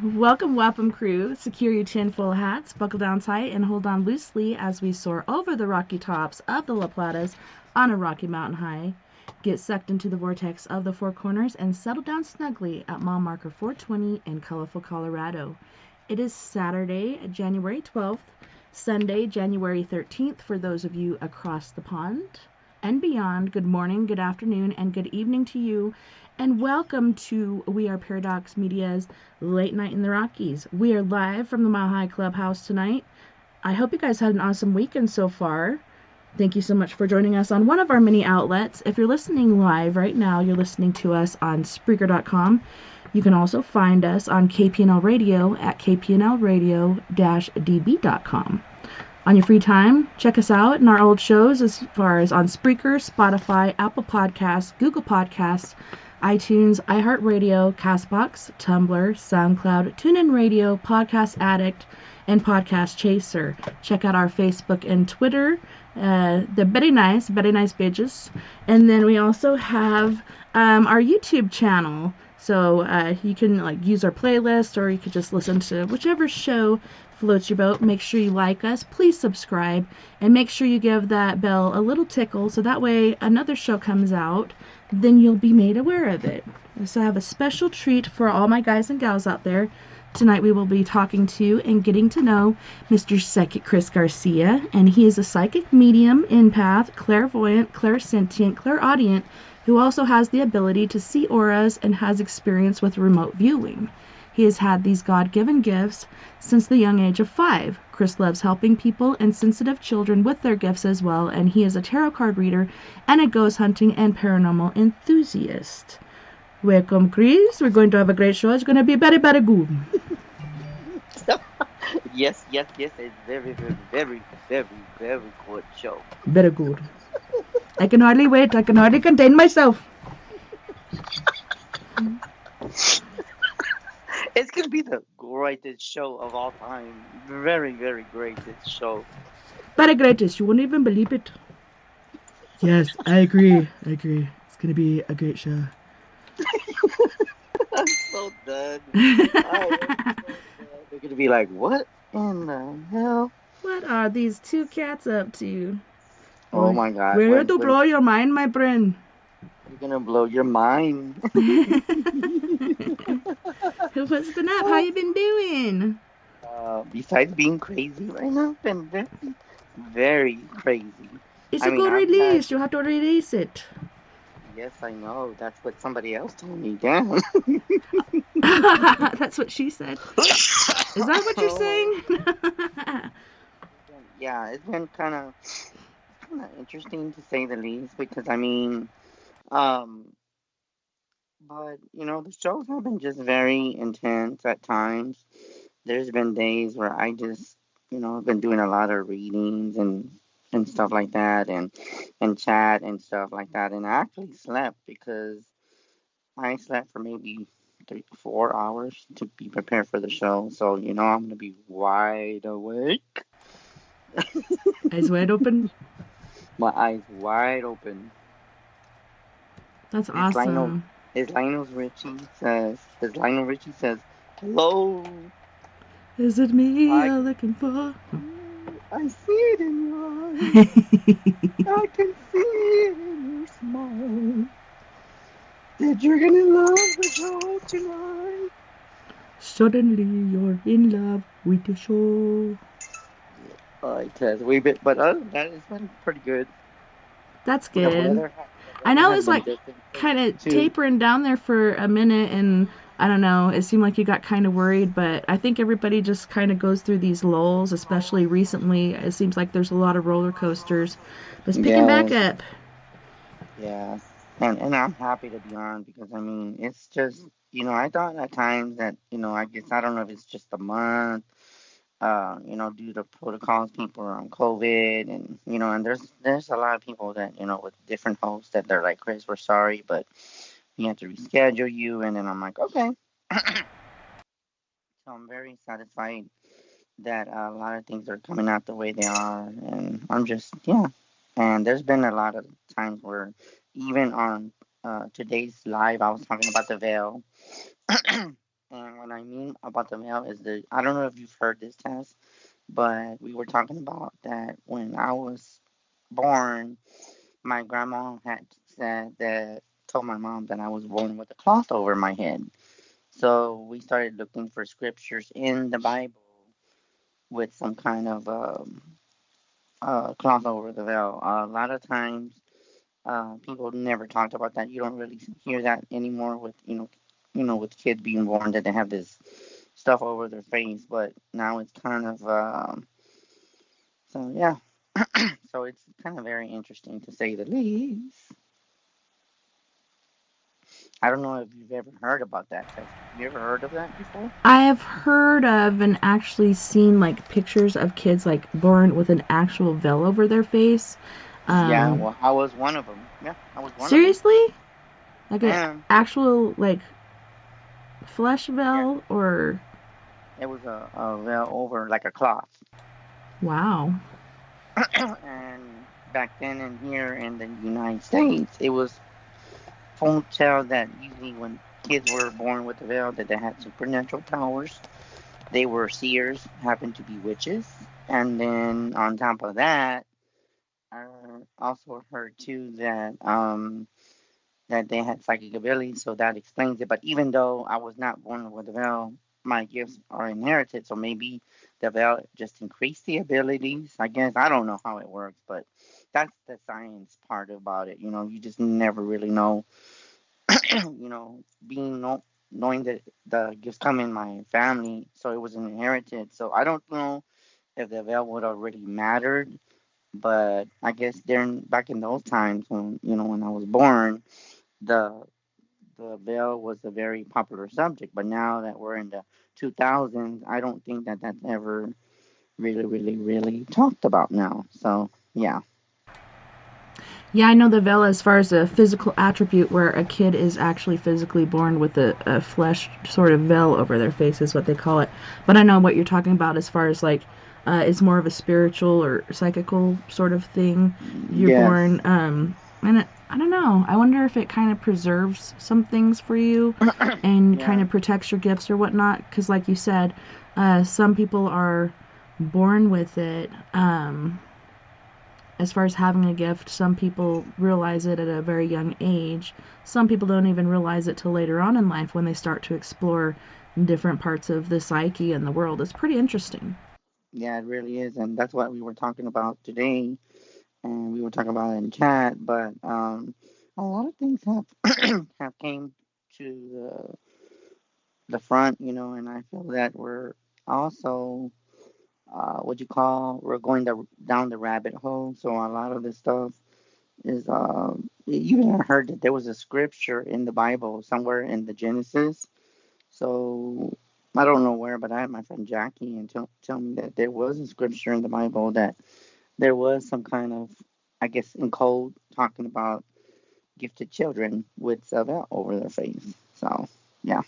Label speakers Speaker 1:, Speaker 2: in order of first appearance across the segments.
Speaker 1: Welcome, crew. Secure your tinfoil hats, buckle down tight, and hold on loosely as we soar over the rocky tops of the La Platas on a rocky mountain high. Get sucked into the vortex of the Four Corners and settle down snugly at mile marker 420 in colorful Colorado. It is Saturday, January 12th, Sunday, January 13th for those of you across the pond and beyond. Good morning, good afternoon, and good evening to you. And welcome to We Are Paradox Media's Late Night in the Rockies. We are live from the Mile High Clubhouse tonight. I hope you guys had an awesome weekend so far. Thank you so much for joining us on one of our many outlets. If you're listening live right now, you're listening to us on Spreaker.com. You can also find us on KPNL Radio at kpnlradio-db.com. On your free time, check us out in our old shows as far as on Spreaker, Spotify, Apple Podcasts, Google Podcasts, iTunes, iHeartRadio, CastBox, Tumblr, SoundCloud, TuneIn Radio, Podcast Addict, and Podcast Chaser. Check out our Facebook and Twitter. They're very nice pages. And then we also have our YouTube channel. So you can use our playlist, or you could just listen to whichever show floats your boat. Make sure you like us. Please subscribe. And make sure you give that bell a little tickle so that way another show comes out, then you'll be made aware of it. So I have a special treat for all my guys and gals out there. Tonight we will be talking to and getting to know Mr. Psychic Chris Garcia, and he is a psychic medium, empath, clairvoyant, clairsentient, clairaudient, who also has the ability to see auras and has experience with remote viewing. He has had these God-given gifts since the young age of 5. Chris loves helping people and sensitive children with their gifts as well, and he is a tarot card reader and a ghost hunting and paranormal enthusiast. Welcome, Chris. We're going to have a great show. It's going to be very, very good.
Speaker 2: Yes. It's very, very good show.
Speaker 1: Very good. I can hardly wait. I can hardly contain myself.
Speaker 2: It's going to be the greatest show of all time. Very, very greatest show.
Speaker 1: Very greatest. You won't even believe it. Yes, I agree. It's going to be a great show.
Speaker 2: I'm so done. They're going to be like, what in the hell?
Speaker 1: What are these two cats up to?
Speaker 2: Oh my God.
Speaker 1: We're here to blow your mind, my friend.
Speaker 2: You're going to blow your mind.
Speaker 1: What's been up? How you been doing?
Speaker 2: Besides being crazy right now, been very, very crazy.
Speaker 1: It's a good release. You have to release it.
Speaker 2: Yes, I know. That's what somebody else told me. Damn.
Speaker 1: That's what she said. Is that what you're saying?
Speaker 2: Yeah, it's been kind of interesting to say the least, because but the shows have been just very intense at times. There's been days where I just I've been doing a lot of readings and stuff like that, and chat and stuff like that, and I actually slept because I slept for maybe 3 to 4 hours to be prepared for the show. So I'm gonna be wide awake.
Speaker 1: Eyes wide open.
Speaker 2: My eyes wide open.
Speaker 1: That's awesome.
Speaker 2: As Lionel Richie says, hello.
Speaker 1: Is it me you're looking for?
Speaker 2: I see it in your eyes. I can see it in your smile. That you're gonna love the show tonight.
Speaker 1: Suddenly you're in love with the show.
Speaker 2: Alright, Tess, but other than that, it's been pretty good.
Speaker 1: That's good. I know it's kind of tapering down there for a minute, and I don't know, it seemed like you got kind of worried, but I think everybody just kind of goes through these lulls, especially recently. It seems like there's a lot of roller coasters. But it's picking back up.
Speaker 2: Yeah, and I'm happy to be on, because, it's just, I thought at times that, I guess, I don't know if it's just a month, due to protocols, people are on COVID, and, and there's a lot of people that, with different hosts that they're like, Chris, we're sorry, but we have to reschedule you, and then I'm like, okay. So I'm very satisfied that a lot of things are coming out the way they are, and I'm just, and there's been a lot of times where even on today's live, I was talking about the veil, And what I mean about the veil is I don't know if you've heard this, Tess, but we were talking about that when I was born, my grandma had said that, told my mom that I was born with a cloth over my head. So we started looking for scriptures in the Bible with some kind of cloth over the veil. A lot of times, people never talked about that. You don't really hear that anymore with with kids being born that they have this stuff over their face. But now it's kind of so yeah. So it's kind of very interesting to say the least. I don't know if you've ever heard about that, Tess. Have you ever heard of that before?
Speaker 1: I have heard of and actually seen like pictures of kids like born with an actual veil over their face.
Speaker 2: Yeah,
Speaker 1: Um,
Speaker 2: well, I was one of them. Yeah, I was one of them.
Speaker 1: Seriously? Like an
Speaker 2: And
Speaker 1: actual like flesh
Speaker 2: yeah,
Speaker 1: veil or
Speaker 2: it was a veil over like a cloth.
Speaker 1: wow.
Speaker 2: And back then in here in the United States, it was folk tale that usually when kids were born with a veil that they had supernatural powers. They were seers, happened to be witches. And then on top of that, I also heard too that they had psychic abilities, so that explains it. But even though I was not born with a veil, my gifts are inherited, so maybe the veil just increased the abilities. I guess I don't know how it works, but that's the science part about it. You just never really know. Being knowing that the gifts come in my family, so it was inherited. So I don't know if the veil would have really mattered, but I guess back in those times when I was born, the the veil was a very popular subject. But now that we're in the 2000s, I don't think that that's ever really, really, really talked about now. So yeah,
Speaker 1: Yeah, I know the veil as far as a physical attribute where a kid is actually physically born with a flesh sort of veil over their face is what they call it. But I know what you're talking about as far as like it's more of a spiritual or psychical sort of thing. You're
Speaker 2: yes,
Speaker 1: born, I don't know. I wonder if it kind of preserves some things for you and kind
Speaker 2: yeah,
Speaker 1: of protects your gifts or whatnot. Because, like you said, some people are born with it. As far as having a gift, some people realize it at a very young age. Some people don't even realize it till later on in life when they start to explore different parts of the psyche and the world. It's pretty interesting.
Speaker 2: yeah, it really is, and that's what we were talking about today, and we were talking about it in chat. But a lot of things have came to the front, and I feel that we're also what you call we're going down the rabbit hole. So a lot of this stuff is you even heard that there was a scripture in the Bible somewhere in the Genesis. So I don't know where, but I had my friend Jackie and tell me that there was a scripture in the Bible that there was some kind of, I guess, in code talking about gifted children with Savelle over their face. So yeah,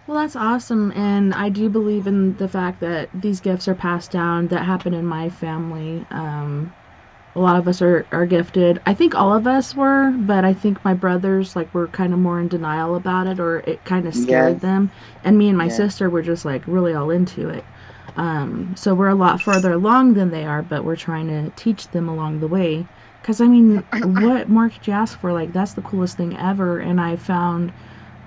Speaker 1: Well, that's awesome. And I do believe in the fact that these gifts are passed down that happen in my family. A lot of us are gifted. I think all of us were, but I think my brothers like were kind of more in denial about it or it kind of scared
Speaker 2: yes,
Speaker 1: them. And me and my
Speaker 2: yes,
Speaker 1: sister were just like really all into it. So we're a lot further along than they are, but we're trying to teach them along the way. Because, I mean, what more could you ask for? Like, that's the coolest thing ever. And I found,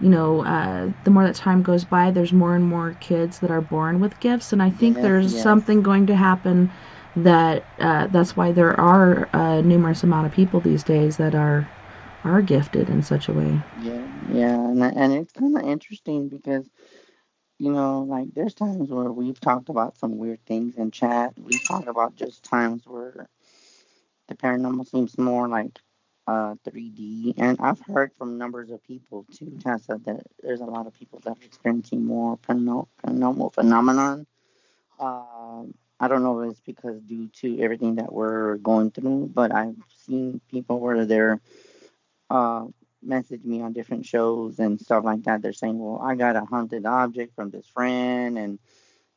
Speaker 1: the more that time goes by, there's more and more kids that are born with gifts. And I think
Speaker 2: yes,
Speaker 1: there's
Speaker 2: yes.
Speaker 1: something going to happen that's why there are numerous amount of people these days that are gifted in such a way.
Speaker 2: Yeah, yeah, and it's kind of interesting because like there's times where we've talked about some weird things in chat. We've talked about just times where the paranormal seems more like 3D, and I've heard from numbers of people too, Tessa, that there's a lot of people that are experiencing more paranormal phenomenon. I don't know if it's because due to everything that we're going through, but I've seen people where they're uh, message me on different shows and stuff like that. They're saying, "Well, I got a haunted object from this friend, and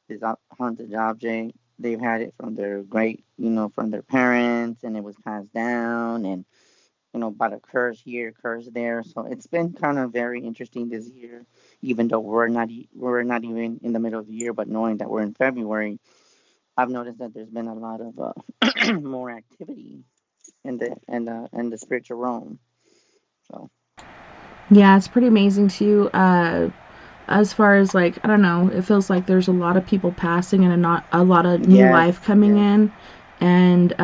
Speaker 2: this haunted object they've had it from their from their parents, and it was passed down, and about a curse here, curse there. So it's been kind of very interesting this year, even though we're not even in the middle of the year, but knowing that we're in February, I've noticed that there's been a lot of more activity in the spiritual realm. So
Speaker 1: Yeah, it's pretty amazing too. As far as like, I don't know, it feels like there's a lot of people passing and not a lot of new
Speaker 2: yes,
Speaker 1: life coming
Speaker 2: yes.
Speaker 1: in. And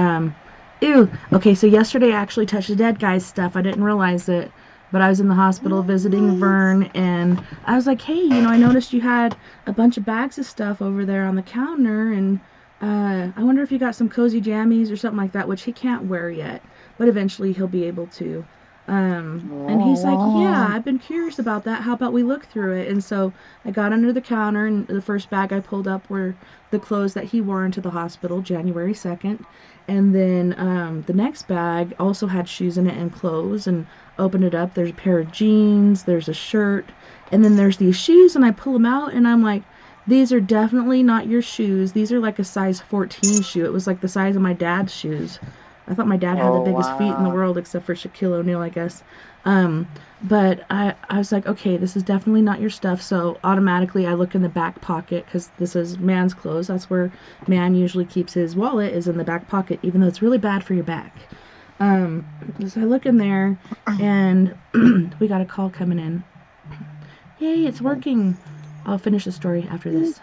Speaker 1: ew. Okay, so yesterday I actually touched the dead guy's stuff. I didn't realize it, but I was in the hospital visiting
Speaker 2: What?
Speaker 1: Vern, and I was like, hey, I noticed you had a bunch of bags of stuff over there on the counter, and I wonder if you got some cozy jammies or something like that, which he can't wear yet, but eventually he'll be able to. And he's like, yeah,
Speaker 2: Oh,
Speaker 1: I've been curious about that. How about we look through it? And so I got under the counter, and the first bag I pulled up were the clothes that he wore into the hospital January 2nd. And then the next bag also had shoes in it and clothes. And opened it up. There's a pair of jeans, there's a shirt, and then there's these shoes. And I pull them out, and I'm like, these are definitely not your shoes. These are like a size 14 shoe. It was like the size of my dad's shoes. I thought my dad had the
Speaker 2: oh
Speaker 1: biggest feet in the
Speaker 2: wow.
Speaker 1: world, except for Shaquille O'Neal, I guess. Um, but I was like, okay, this is definitely not your stuff. So automatically I look in the back pocket because this is man's clothes. That's where man usually keeps his wallet, is in the back pocket, even though it's really bad for your back. Um, so I look in there, and we got a call coming in. Yay, it's
Speaker 2: Okay,
Speaker 1: working. I'll finish the story after this.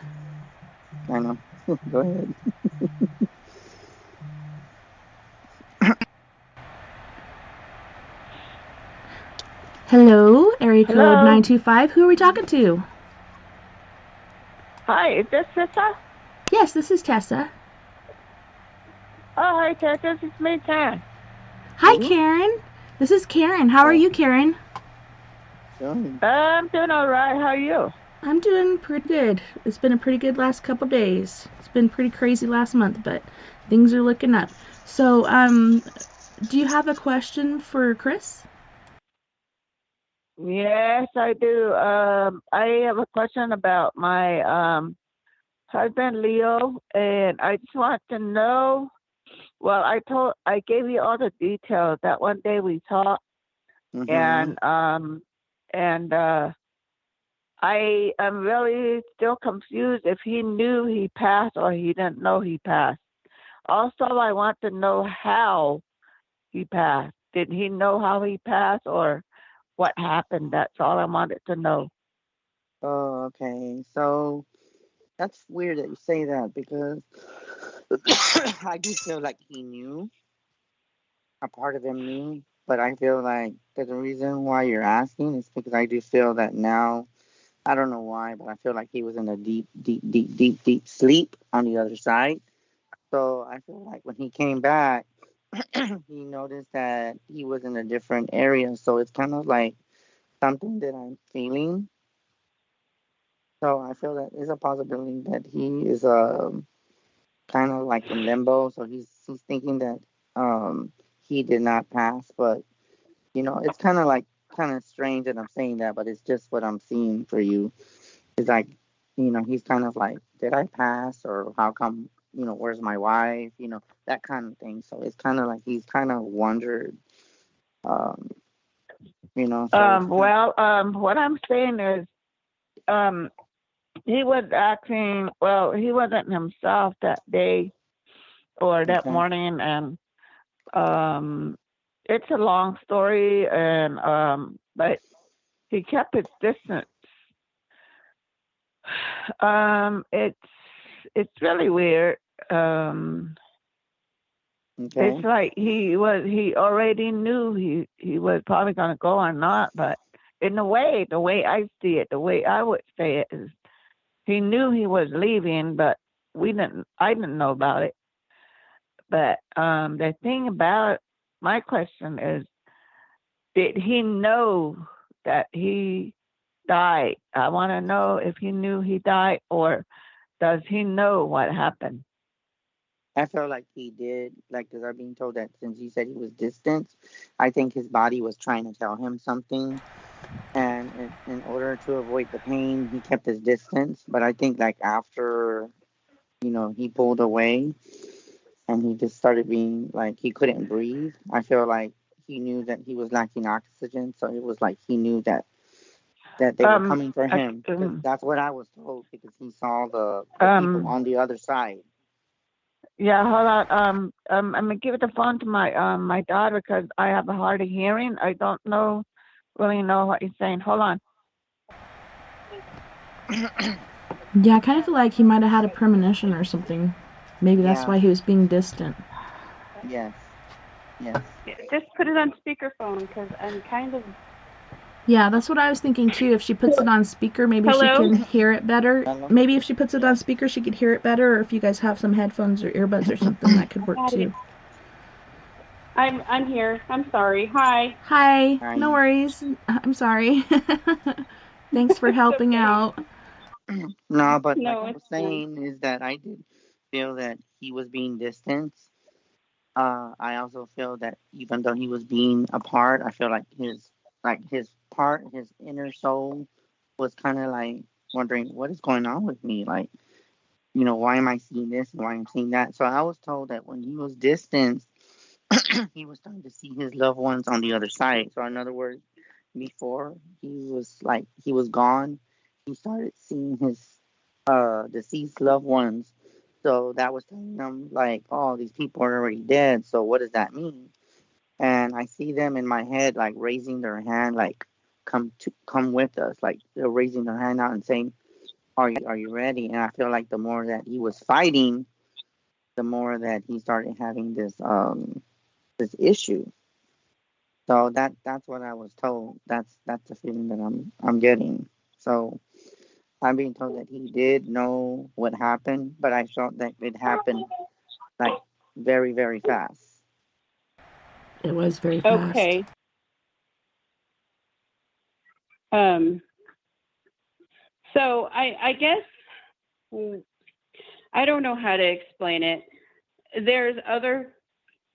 Speaker 2: I know. Go ahead.
Speaker 1: Hello, area code
Speaker 3: Hello.
Speaker 1: 925. Who are we talking to?
Speaker 3: Hi, is this Tessa?
Speaker 1: Yes, this is Tessa.
Speaker 3: Oh, hi, Tessa. This is me, Karen.
Speaker 1: Hi,
Speaker 2: Who?
Speaker 1: Karen. This is Karen. How are
Speaker 2: Oh,
Speaker 1: you, Karen?
Speaker 2: good.
Speaker 3: I'm doing all right. How are you?
Speaker 1: I'm doing pretty good. It's been a pretty good last couple days. It's been pretty crazy last month, but things are looking up. So, do you have a question for Chris?
Speaker 3: Yes, I do. I have a question about my husband, Leo, and I just want to know. Well, I gave you all the details that one day we talked,
Speaker 2: Mm-hmm.
Speaker 3: and I am really still confused if he knew he passed or he didn't know he passed. Also, I want to know how he passed. Did he know how he passed or what happened? That's all I wanted to know.
Speaker 2: Oh, okay. So that's weird that you say that because I do feel like he knew, a part of him knew, but I feel like that the reason why you're asking is because I do feel that now, I don't know why, but I feel like he was in a deep, deep, deep, deep, deep sleep on the other side. So I feel like when he came back, he noticed that he was in a different area. So it's kind of like something that I'm feeling. So I feel that there's a possibility that he is kind of like in limbo. So he's thinking that he did not pass, but it's kind of strange that I'm saying that, but it's just what I'm seeing for you. It's like, he's kind of like, did I pass, or how come, where's my wife, that kind of thing. So it's kind of like he's kind of wondered, um, so it's kind
Speaker 3: What I'm saying is, um, he was acting, well, he wasn't himself that day or
Speaker 2: of,
Speaker 3: that
Speaker 2: okay.
Speaker 3: morning. And um, it's a long story. But he kept his distance. Um, it's, it's really weird. Um, it's
Speaker 2: Okay.
Speaker 3: like he already knew he was probably gonna go or not, but in a way, the way I see it, the way I would say it is he knew he was leaving, but we didn't I didn't know about it. But the thing about my question is, did he know that he died? I want to know if he knew he died or does he know what happened?
Speaker 2: I felt like he did, like, because I've been told that since he said he was distant, I think his body was trying to tell him something. And in order to avoid the pain, he kept his distance. But I think, like, after, he pulled away and he just started being like, he couldn't breathe, I feel like he knew that he was lacking oxygen, so it was like he knew that they were coming for him. That's what I was told, because he saw the people on the other side.
Speaker 3: Yeah, hold on. I'm gonna give the phone to my daughter because I have a hard of hearing. I don't really know what he's saying. Hold on.
Speaker 1: Yeah, I kind of feel like he might have had a premonition or something. Maybe that's why he was being distant.
Speaker 2: Yes.
Speaker 4: Just put it on speakerphone because I'm kind of.
Speaker 1: Yeah, that's what I was thinking too. If she puts it on speaker, maybe she can hear it better.
Speaker 2: Hello?
Speaker 1: Maybe if she puts it on speaker, she could hear it better. Or if you guys have some headphones or earbuds or something, that could work too.
Speaker 4: I'm here. I'm sorry. Hi.
Speaker 1: Hi. No worries. I'm sorry. Thanks for helping out.
Speaker 2: No, but like I was saying is that I did feel that he was being distanced. I also feel that even though he was being apart, I feel like his inner soul was kind of like wondering what is going on with me. Like, why am I seeing this and why I'm seeing that? So I was told that when he was distanced, he was starting to see his loved ones on the other side. So in other words, before he was gone, he started seeing his deceased loved ones. So that was telling him like, oh, these people are already dead. So what does that mean? And I see them in my head like raising their hand, like come with us, like they're raising their hand out and saying, are you ready? And I feel like the more that he was fighting, the more that he started having this issue. So that's what I was told. That's the feeling that I'm getting. So I'm being told that he did know what happened, but I felt that it happened like very, very fast.
Speaker 1: It was very fast.
Speaker 4: Okay. So I guess I don't know how to explain it. There's other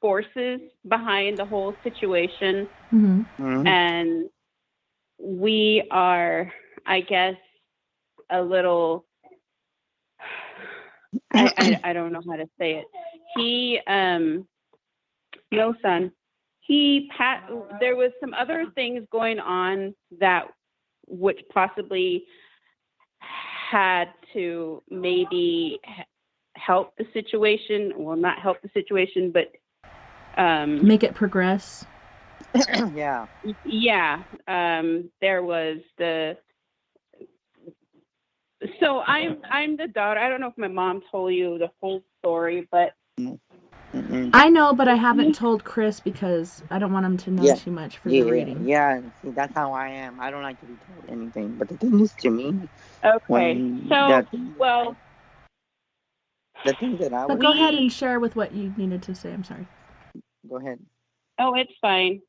Speaker 4: forces behind the whole situation, and we are, I guess, a little. I don't know how to say it. He no son. There was some other things going on that which possibly had to maybe help the situation. Well, not help the situation, but
Speaker 1: make it progress.
Speaker 2: Yeah.
Speaker 4: There was so I'm the daughter. I don't know if my mom told you the whole story, but
Speaker 1: I know, but I haven't told Chris because I don't want him to know too much for the reading.
Speaker 2: Yeah, see, that's how I am. I don't like to be told anything. But the thing is, to me, the thing that I
Speaker 1: But go ahead and share with what you needed to say. I'm sorry.
Speaker 2: Go ahead.
Speaker 4: Oh, it's fine.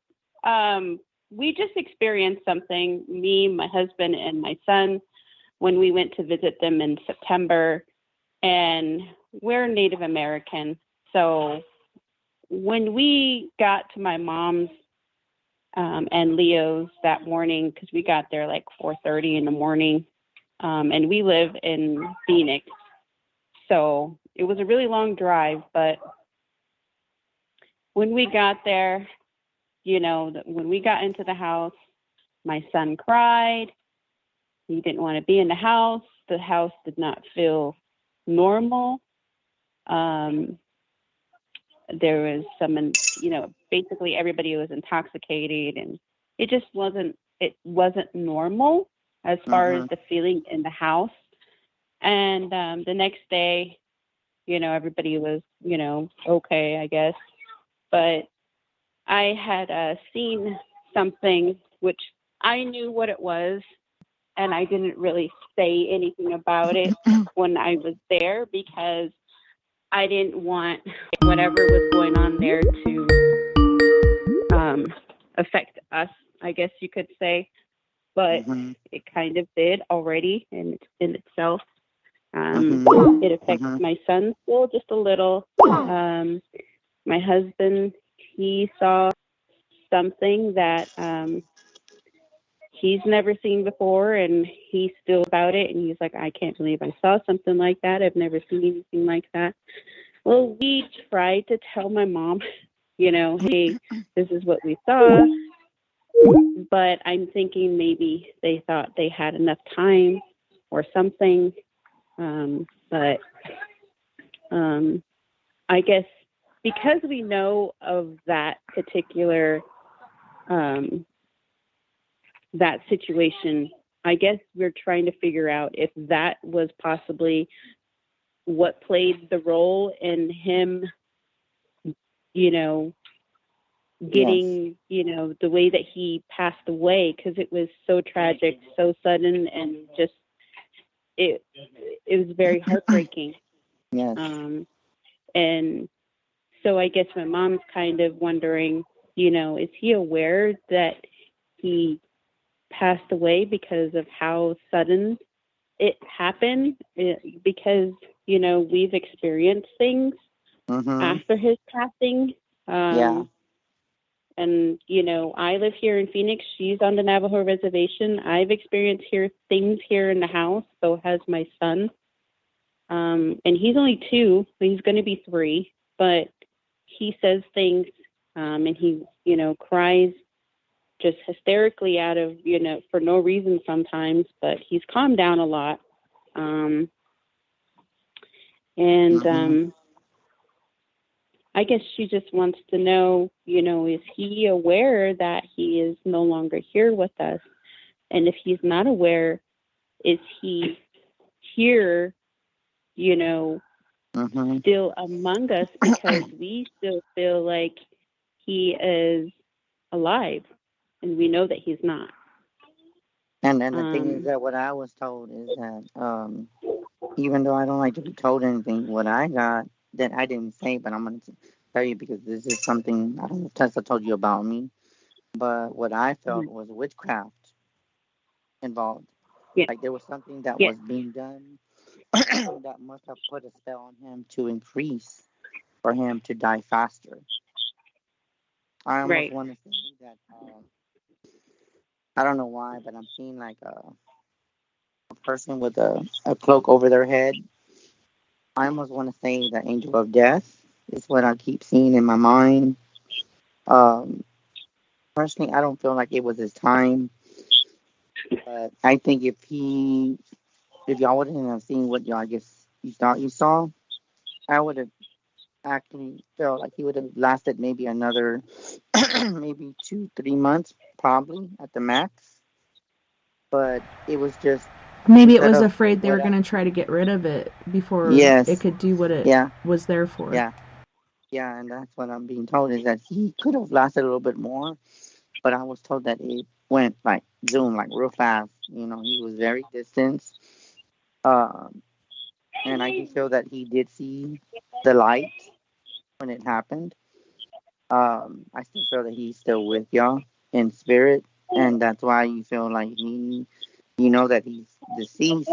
Speaker 4: We just experienced something, me, my husband, and my son, when we went to visit them in September. And we're Native American. So when we got to my mom's and Leo's that morning, because we got there like 4:30 in the morning, and we live in Phoenix. So it was a really long drive, but when we got there, when we got into the house, my son cried. He didn't want to be in the house. The house did not feel normal. There was some, basically everybody was intoxicated, and it just wasn't normal as far as the feeling in the house. And the next day, everybody was, okay, I guess. But I had seen something which I knew what it was, and I didn't really say anything about it when I was there because I didn't want whatever was going on there to affect us, I guess you could say. But it kind of did already in itself. It affects my son still just a little. My husband, he saw something that he's never seen before, and he's still about it, and he's like, I can't believe I saw something like that. I've never seen anything like that. Well, we tried to tell my mom hey, this is what we saw. But I'm thinking maybe they thought they had enough time or something. But I guess because we know of that particular that situation, I guess we're trying to figure out if that was possibly what played the role in him, getting, the way that he passed away, because it was so tragic, so sudden, and just it was very heartbreaking.
Speaker 2: Yes.
Speaker 4: And so I guess my mom's kind of wondering, is he aware that he passed away because of how sudden it happened? Because, we've experienced things after his passing.
Speaker 2: Yeah.
Speaker 4: And, I live here in Phoenix. She's on the Navajo reservation. I've experienced things here in the house. So has my son. And he's only 2. He's going to be 3. But he says things, and he, cries just hysterically out of, for no reason sometimes. But he's calmed down a lot. I guess she just wants to know, is he aware that he is no longer here with us? And if he's not aware, is he here, still among us, because we still feel like he is alive, and we know that he's not.
Speaker 2: And then the thing is that what I was told is that even though I don't like to be told anything, what I got that I didn't say, but I'm going to tell you because this is something, I don't know if Tessa told you about me, but what I felt was witchcraft involved.
Speaker 4: Yeah.
Speaker 2: Like there was something that was being done that must have put a spell on him to increase for him to die faster. I almost want to say that, I don't know why, but I'm seeing like a person with a cloak over their head. I almost want to say the angel of death is what I keep seeing in my mind. Personally, I don't feel like it was his time, but I think if y'all wouldn't have seen what y'all, I guess you thought you saw, I would have actually felt like he would have lasted maybe another maybe 2-3 months, probably at the max. But it was just
Speaker 1: maybe it was afraid they were going to try to get rid of it before it could do what it was there for.
Speaker 2: Yeah, and that's what I'm being told is that he could have lasted a little bit more, but I was told that it went like zoom, like real fast. He was very distant. And I do feel that he did see the light when it happened. I still feel that he's still with y'all in spirit, and that's why you feel like that he's deceased,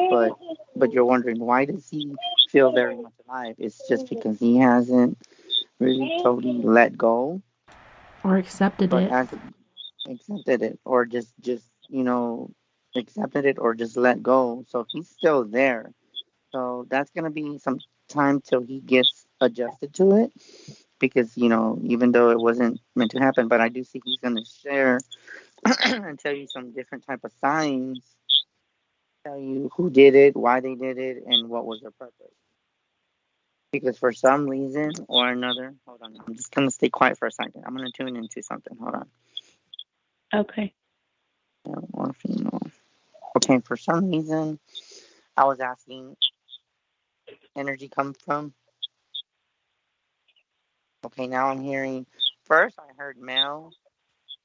Speaker 2: but you're wondering why does he feel very much alive? It's just because he hasn't really totally let go
Speaker 1: or accepted it,
Speaker 2: or just accepted it or just let go. So he's still there. So that's gonna be some time till he gets adjusted to it, because even though it wasn't meant to happen, but I do see he's gonna share and tell you some different type of signs, tell you who did it, why they did it, and what was their purpose. Because for some reason or another, hold on, I'm just gonna stay quiet for a second. I'm gonna tune into something. Hold on.
Speaker 4: Okay.
Speaker 2: Or female. Okay, for some reason, I was asking, energy come from. Okay, now I'm hearing. First, I heard male.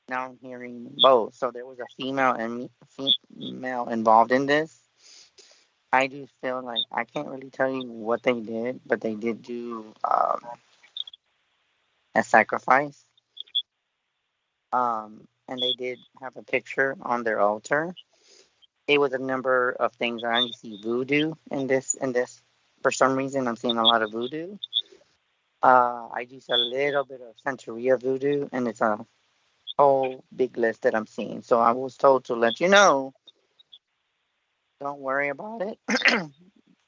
Speaker 2: Now I'm hearing both. So there was a female and female involved in this. I do feel like I can't really tell you what they did, but they did do a sacrifice. And they did have a picture on their altar. It was a number of things. I see voodoo in this. For some reason, I'm seeing a lot of voodoo. I do see a little bit of Santeria voodoo, and it's a whole big list that I'm seeing. So I was told to let you know, don't worry about it.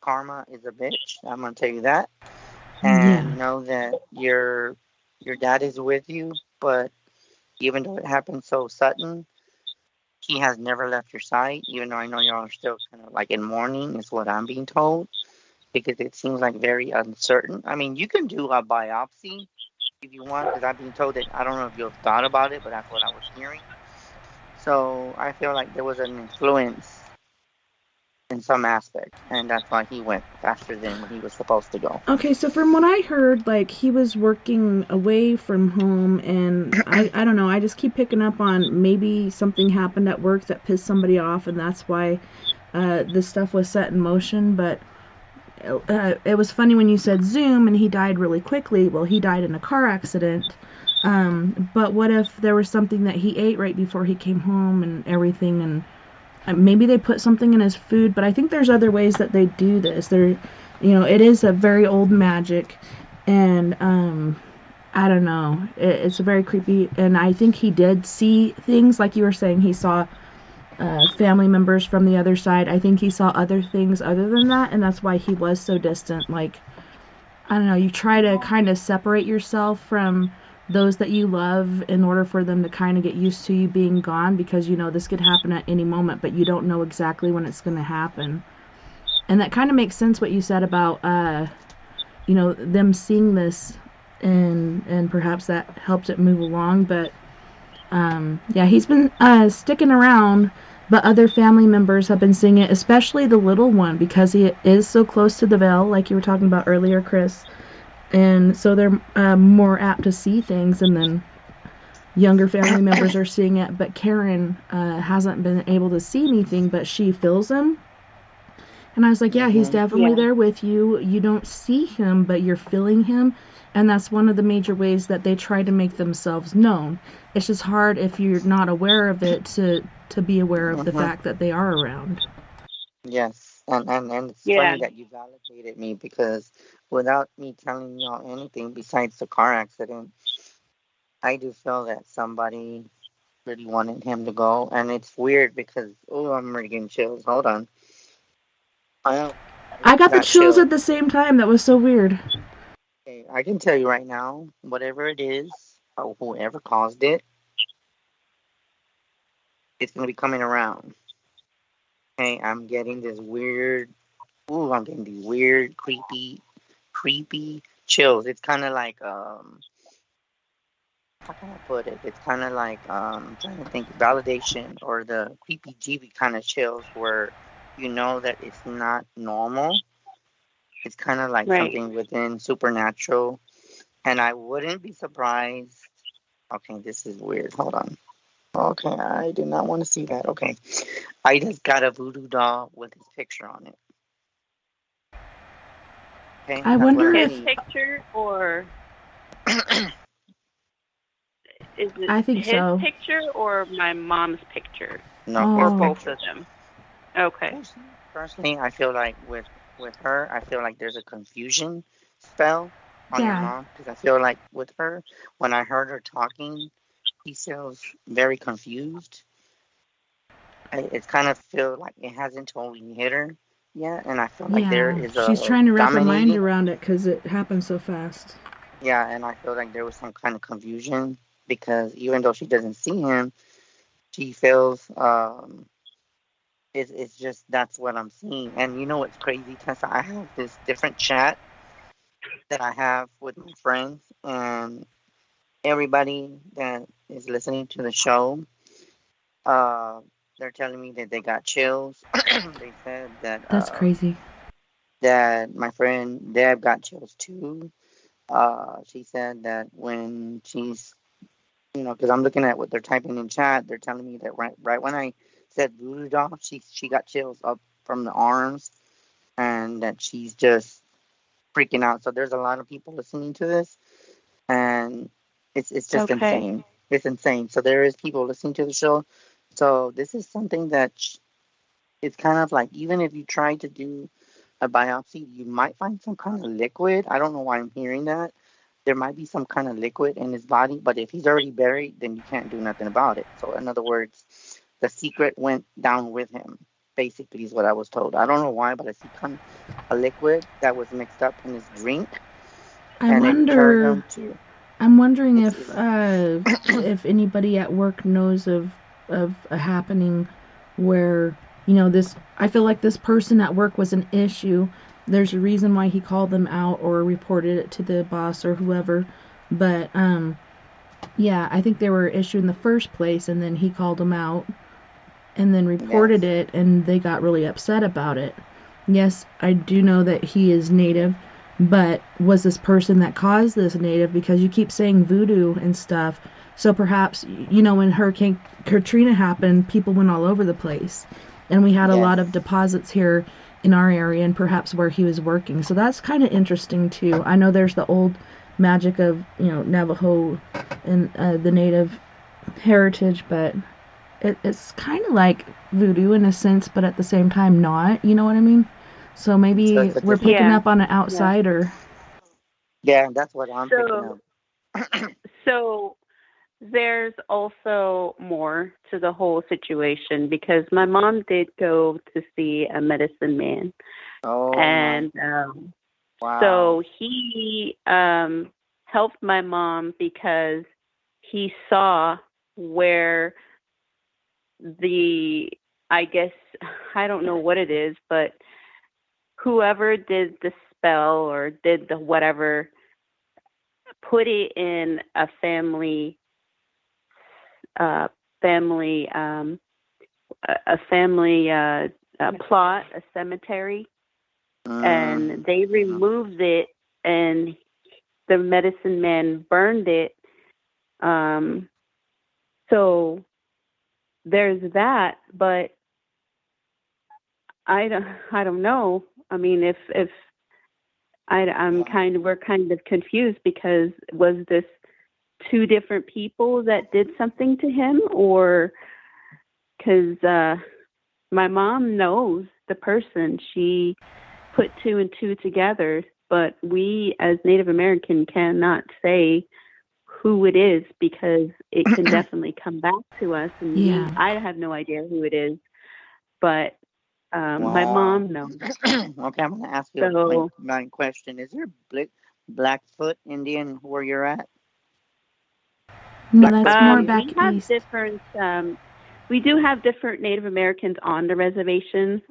Speaker 2: Karma is a bitch. I'm going to tell you that. And know that you're your dad is with you, but even though it happened so sudden, he has never left your side, even though I know y'all are still kind of like in mourning, is what I'm being told, because it seems like very uncertain. I mean, you can do a biopsy if you want, because I've been told that, I don't know if you've thought about it, but that's what I was hearing. So I feel like there was an influence in some aspect, and that's why he went faster than when he was supposed to go.
Speaker 1: Okay, so from what I heard, like, he was working away from home, and I don't know, I just keep picking up on maybe something happened at work that pissed somebody off, and that's why this stuff was set in motion. But it was funny when you said Zoom and he died really quickly. Well, he died in a car accident. But what if there was something that he ate right before he came home and everything, and maybe they put something in his food? But I think there's other ways that they do this. It is a very old magic, and I don't know. It's very creepy, and I think he did see things like you were saying. He saw family members from the other side. I think he saw other things other than that, and that's why he was so distant. Like, I don't know, you try to kind of separate yourself from those that you love in order for them to kind of get used to you being gone, because this could happen at any moment, but you don't know exactly when it's going to happen. And that kind of makes sense what you said about them seeing this, and perhaps that helped it move along. But yeah, he's been sticking around, but other family members have been seeing it, especially the little one, because he is so close to the veil, like you were talking about earlier, Chris. And so they're more apt to see things, and then younger family members are seeing it. But Karen hasn't been able to see anything, but she feels him. And I was like, yeah, he's definitely there with you. You don't see him, but you're feeling him. And that's one of the major ways that they try to make themselves known. It's just hard if you're not aware of it to be aware of the fact that they are around.
Speaker 2: Yes, and it's funny that you validated me, because without me telling y'all anything besides the car accident, I do feel that somebody really wanted him to go. And it's weird because, I'm already getting chills. Hold on.
Speaker 1: I got the chills at the same time. That was so weird.
Speaker 2: Okay, I can tell you right now, whatever it is, or whoever caused it, it's going to be coming around. Okay, I'm getting these weird, creepy chills. It's kind of like, how can I put it? It's kind of like, I'm trying to think, validation, or the creepy jeepy kind of chills where you know that it's not normal. It's kind of like something within supernatural. And I wouldn't be surprised. Okay, this is weird. Hold on. Okay, I do not want to see that. Okay. I just got a voodoo doll with his picture on it. Okay,
Speaker 1: I wonder if
Speaker 4: his picture, or is it
Speaker 1: I think
Speaker 4: his picture or my mom's picture?
Speaker 2: No,
Speaker 4: or both of them. Okay.
Speaker 2: Personally, I feel like with her, I feel like there's a confusion spell on your mom, because I feel like with her, when I heard her talking, she feels very confused. It's kind of feel like it hasn't totally hit her yet, and I feel like there is
Speaker 1: she's trying to wrap her mind around it because it happened so fast.
Speaker 2: Yeah, and I feel like there was some kind of confusion, because even though she doesn't see him, she feels it's just, that's what I'm seeing. And you know what's crazy, Tessa? I have this different chat that I have with my friends, and everybody that is listening to the show, they're telling me that they got chills. They said that
Speaker 1: that's crazy.
Speaker 2: That my friend Deb got chills too. She said that when she's, because I'm looking at what they're typing in chat, they're telling me that right when I said voodoo doll, she got chills up from the arms, and that she's just freaking out. So there's a lot of people listening to this, and it's just insane. It's insane. So there is people listening to the show. So this is something that it's kind of like, even if you try to do a biopsy, you might find some kind of liquid. I don't know why I'm hearing that. There might be some kind of liquid in his body, but if he's already buried, then you can't do nothing about it. So in other words, the secret went down with him, basically, is what I was told. I don't know why, but I see a liquid that was mixed up in his drink.
Speaker 1: I wonder I'm wondering if anybody at work knows of a happening where, this, I feel like this person at work was an issue. There's a reason why he called them out or reported it to the boss or whoever. But yeah, I think they were an issue in the first place, and then he called them out and then reported it, and they got really upset about it. Yes, I do know that he is Native, but was this person that caused this Native? Because you keep saying voodoo and stuff. So perhaps, when Hurricane Katrina happened, people went all over the place. And we had a lot of deposits here in our area and perhaps where he was working. So that's kind of interesting, too. I know there's the old magic of, Navajo and the Native heritage, but it's kind of like voodoo in a sense, but at the same time not. You know what I mean? So maybe we're picking up on an outsider.
Speaker 2: Yeah, that's what I'm picking up.
Speaker 4: So there's also more to the whole situation because my mom did go to see a medicine man.
Speaker 2: Oh,
Speaker 4: and
Speaker 2: wow.
Speaker 4: So he helped my mom because he saw where I guess, I don't know what it is, but whoever did the spell or did the whatever put it in a family plot, a cemetery, and they removed it, and the medicine man burned it. So there's that, but I don't know. I mean, we're kind of confused because was this two different people that did something to him, or because my mom knows the person, she put two and two together, but we as Native American cannot say who it is because it can definitely come back to us, and I have no idea who it is, but my mom knows.
Speaker 2: Okay, I'm going to ask you my question. Is there Blackfoot Indian where you're at?
Speaker 1: No, that's more back east.
Speaker 4: We do have different Native Americans on the reservation.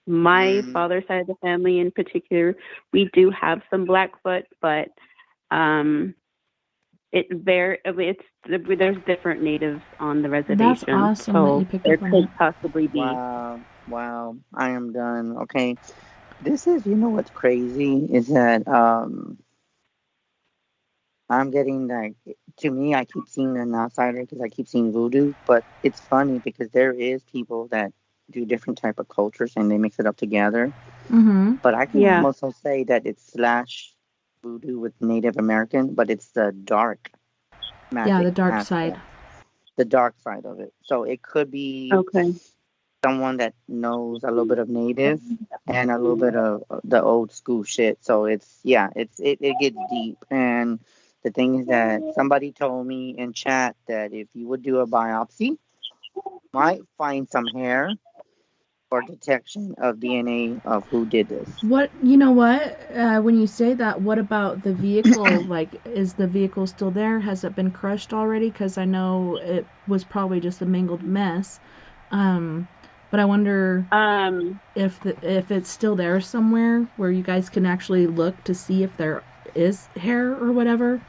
Speaker 4: My father's side of the family in particular, we do have some Blackfoot, but there's different natives on the reservation.
Speaker 1: That's awesome
Speaker 4: so
Speaker 1: that you picked
Speaker 4: there
Speaker 1: up on
Speaker 4: could
Speaker 1: that.
Speaker 4: possibly be.
Speaker 2: Wow, I am done. Okay, this is, what's crazy is that I'm getting to me, I keep seeing an outsider because I keep seeing voodoo, but it's funny because there is people that do different type of cultures and they mix it up together.
Speaker 1: Mm-hmm.
Speaker 2: But I can also say that it's / voodoo with Native American, but it's the dark magic.
Speaker 1: Yeah, the dark
Speaker 2: aspect.
Speaker 1: side.
Speaker 2: The dark side of it. So it could be someone that knows a little bit of Native and a little bit of the old school shit. So it gets deep. And the thing is that somebody told me in chat that if you would do a biopsy, might find some hair or detection of DNA of who did this.
Speaker 1: When you say that, what about the vehicle? Like, is the vehicle still there? Has it been crushed already? Because I know it was probably just a mangled mess. But I wonder if it's still there somewhere where you guys can actually look to see if there is hair or whatever.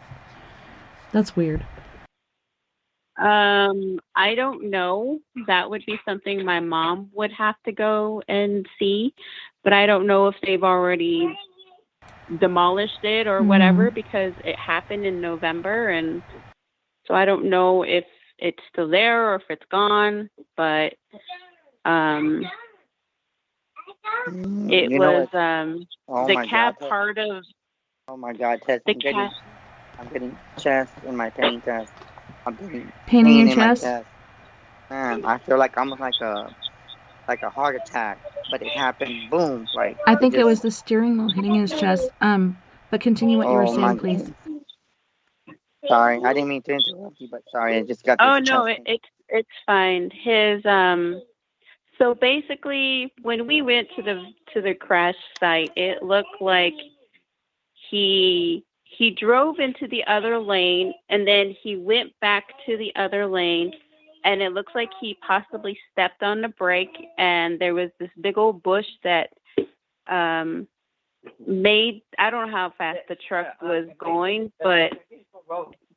Speaker 1: That's weird.
Speaker 4: I don't know. That would be something my mom would have to go and see, but I don't know if they've already demolished it or whatever because it happened in November, and so I don't know if it's still there or if it's gone, but it was the cab part of.
Speaker 2: Oh my God, Tess! I'm getting chest in my pain test. I'm getting
Speaker 1: pain in
Speaker 2: my
Speaker 1: chest.
Speaker 2: Man, I feel like almost like a heart attack, but it happened. Boom! Like
Speaker 1: I think it was the steering wheel hitting his chest. But continue what you were saying, please.
Speaker 2: Sorry, I didn't mean to interrupt you, but sorry, I just got.
Speaker 4: Oh no, it's fine. His So basically, when we went to the crash site, it looked like he he drove into the other lane, and then he went back to the other lane, and it looks like he possibly stepped on the brake, and there was this big old bush that made, I don't know how fast the truck was going, but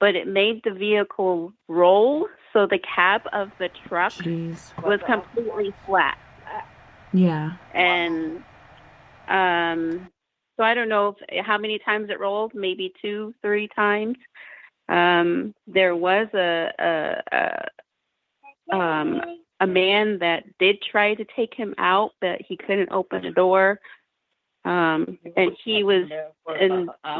Speaker 4: it made the vehicle roll, so the cab of the truck was completely flat.
Speaker 1: Yeah.
Speaker 4: And so I don't know how many times it rolled, maybe 2-3 times. There was a man that did try to take him out, but he couldn't open the door. And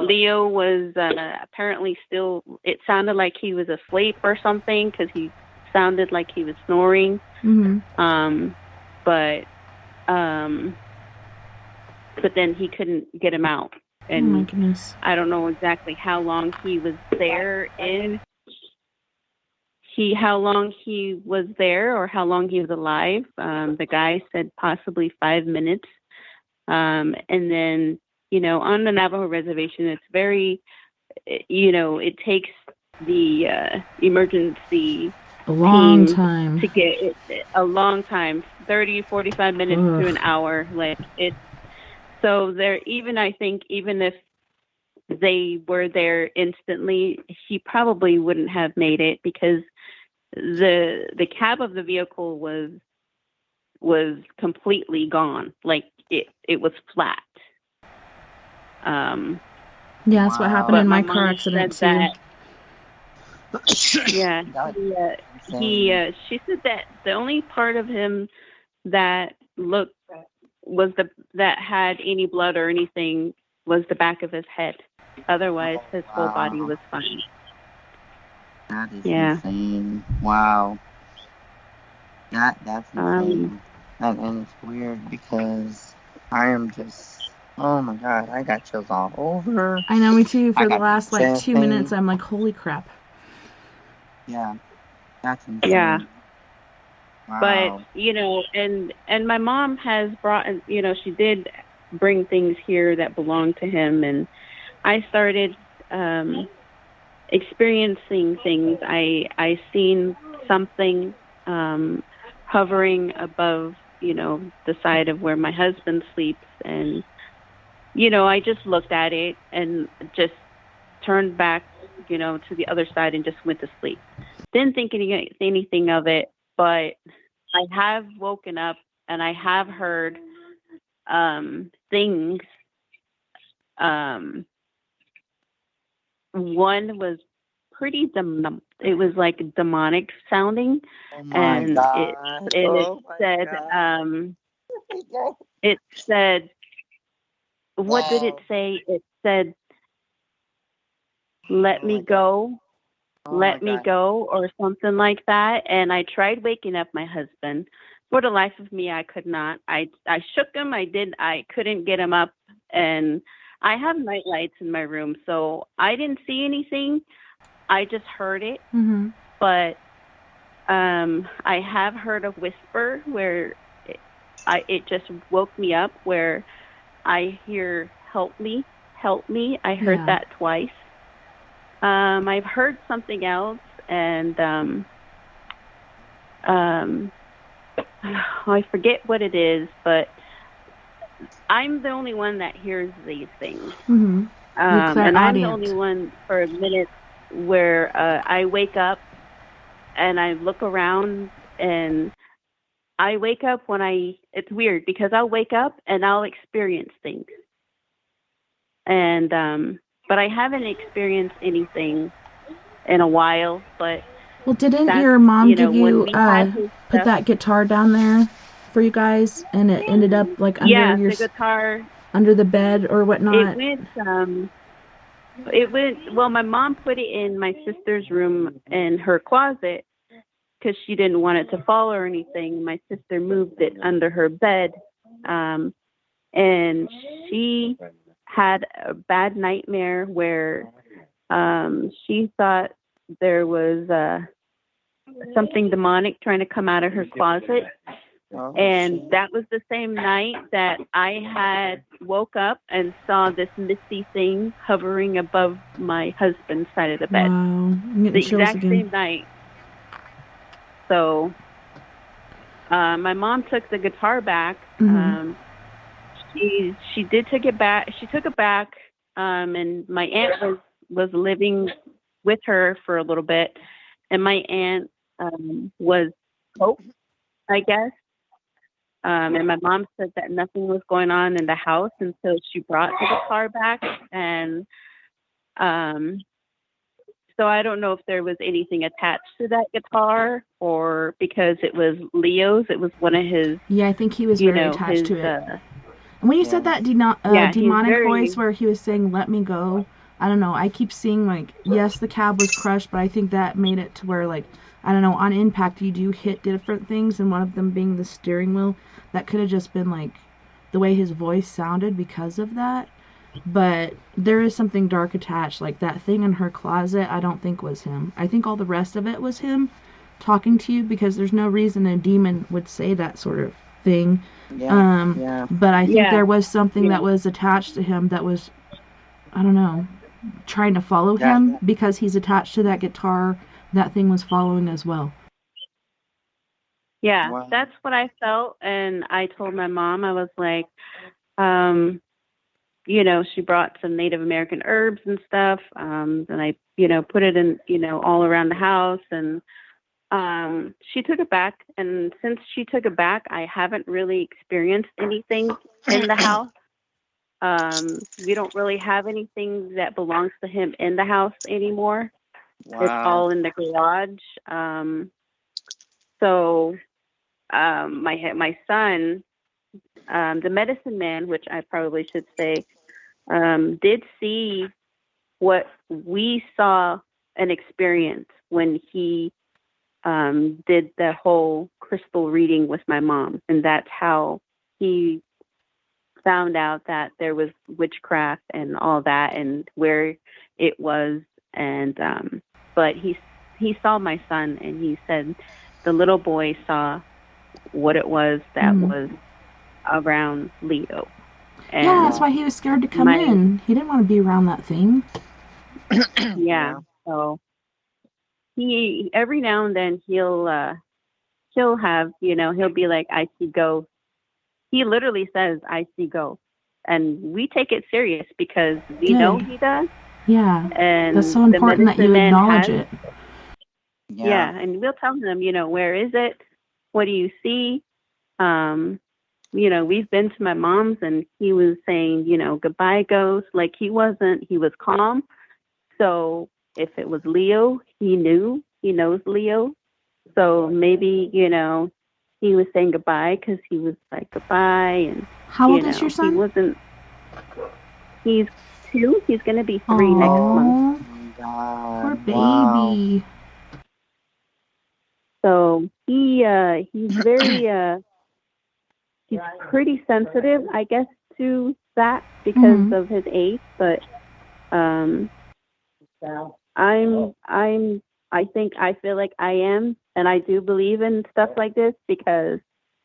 Speaker 4: Leo was apparently still, it sounded like he was asleep or something, because he sounded like he was snoring.
Speaker 1: Mm-hmm.
Speaker 4: But then he couldn't get him out. And
Speaker 1: oh my goodness.
Speaker 4: I don't know exactly how long he was there how long he was there or how long he was alive. The guy said possibly 5 minutes. And then, on the Navajo reservation, it's very, it takes the emergency
Speaker 1: a long
Speaker 4: team
Speaker 1: time
Speaker 4: to get it, a long time, 30, 45 minutes to an hour. Like it's, so there, I think even if they were there instantly, he probably wouldn't have made it, because the cab of the vehicle was completely gone. Like it was flat.
Speaker 1: Yeah, that's what happened in my car accident too.
Speaker 4: Yeah, she said that the only part of him that looked that had any blood or anything was the back of his head. Otherwise, his whole body was fine.
Speaker 2: That is insane. Wow. That's insane. And it's weird because I am just, oh my God, I got chills all over.
Speaker 1: I know, me too. For the last 2 minutes, I'm like, holy crap.
Speaker 2: Yeah, that's insane.
Speaker 4: Yeah.
Speaker 2: Wow.
Speaker 4: But, and my mom has brought, she did bring things here that belong to him. And I started experiencing things. I seen something hovering above, the side of where my husband sleeps. And, I just looked at it and just turned back, to the other side and just went to sleep. Didn't think anything of it, but I have woken up and I have heard things. One was pretty it was like demonic sounding.
Speaker 2: Oh my God.
Speaker 4: It said, what did it say? It said, let me go, let me go, or something like that. And I tried waking up my husband. For the life of me, I could not. I shook him. I couldn't get him up. And I have night lights in my room, so I didn't see anything. I just heard it.
Speaker 1: Mm-hmm.
Speaker 4: But I have heard a whisper where it just woke me up, where I hear, help me, help me. I heard that twice. I've heard something else, and I forget what it is, but I'm the only one that hears these things.
Speaker 1: Mm-hmm.
Speaker 4: And I'm the only one for a minute where I wake up and I look around, and I wake up it's weird because I'll wake up and I'll experience things. And, but I haven't experienced anything in a while, but.
Speaker 1: Well, didn't your mom give you, put that guitar down there for you guys, and it ended up like under
Speaker 4: the guitar,
Speaker 1: under the bed or whatnot?
Speaker 4: Well, my mom put it in my sister's room in her closet because she didn't want it to fall or anything. My sister moved it under her bed, and she had a bad nightmare where she thought there was something demonic trying to come out of her closet.
Speaker 2: Oh,
Speaker 4: And
Speaker 2: shit.
Speaker 4: that was the same night that I had woke up and saw this misty thing hovering above my husband's side of the bed.
Speaker 1: Wow. I'm getting
Speaker 4: The
Speaker 1: chills
Speaker 4: exact
Speaker 1: again.
Speaker 4: same night. So my mom took the guitar back.
Speaker 1: Mhm.
Speaker 4: She did take it back. She took it back, and my aunt was living with her for a little bit, and my aunt was Pope, I guess. And my mom said that nothing was going on in the house until she brought the guitar back, and so I don't know if there was anything attached to that guitar, or because it was Leo's, it was one of his,
Speaker 1: Yeah, I think he was very attached
Speaker 4: his
Speaker 1: to it. And when you said
Speaker 2: Yeah.
Speaker 1: that
Speaker 4: yeah, he's
Speaker 1: demonic voice
Speaker 4: very,
Speaker 1: where he was saying, "Let me go," I don't know. I keep seeing, like, yes, the cab was crushed, but I think that made it to where, like, I don't know, on impact, you do hit different things, and one of them being the steering wheel. That could have just been, like, the way his voice sounded because of that. But there is something dark attached. Like, that thing in her closet, I don't think was him. I think all the rest of it was him talking to you, because there's no reason a demon would say that sort of thing.
Speaker 2: Yeah. Yeah.
Speaker 1: But I think
Speaker 4: yeah,
Speaker 1: there was something
Speaker 4: yeah,
Speaker 1: that was attached to him that was, I don't know, trying to follow
Speaker 2: That.
Speaker 1: him because he's attached to that guitar. That thing was following as well.
Speaker 4: yeah.
Speaker 2: Wow.
Speaker 4: That's what I felt, and I told my mom, I was like, um, she brought some Native American herbs and stuff, and I, put it in, all around the house, and she took it back, and since she took it back, I haven't really experienced anything in the house. We don't really have anything that belongs to him in the house anymore. It's
Speaker 2: Wow.
Speaker 4: all in the garage. So my son, the medicine man, which I probably should say, did see what we saw and experienced when he did the whole crystal reading with my mom, and that's how he found out that there was witchcraft and all that, and where it was. And but he saw my son, and he said the little boy saw what it was that was around Leo.
Speaker 1: Yeah, that's
Speaker 4: And
Speaker 1: why he was scared to come
Speaker 4: my
Speaker 1: in. He didn't want to be around that thing.
Speaker 4: yeah,
Speaker 2: Yeah.
Speaker 4: so he every now and then he'll have, he'll be like, I see ghosts. He literally says, I see ghosts. And we take it serious because we know
Speaker 1: Good.
Speaker 4: he does.
Speaker 1: Yeah. That's
Speaker 4: And
Speaker 1: so
Speaker 4: the
Speaker 1: important that
Speaker 4: medicine
Speaker 1: you
Speaker 4: man
Speaker 1: acknowledge
Speaker 4: has,
Speaker 1: it.
Speaker 2: Yeah.
Speaker 4: and we'll tell him, where is it? What do you see? We've been to my mom's, and he was saying, goodbye, ghost. Like, he was calm. So if it was Leo, he knows Leo. So maybe, he was saying goodbye because he was like, goodbye. And,
Speaker 1: How old is your
Speaker 4: he
Speaker 1: son?
Speaker 4: wasn't, he's 2. He's going to be 3 next
Speaker 2: Oh
Speaker 4: month.
Speaker 1: Aww,
Speaker 2: my
Speaker 1: poor
Speaker 2: God. Wow.
Speaker 1: baby.
Speaker 4: So he's very, he's pretty sensitive, I guess, to that because
Speaker 1: Mhm.
Speaker 4: of his age. But um, I feel like I am, and I do believe in stuff like this because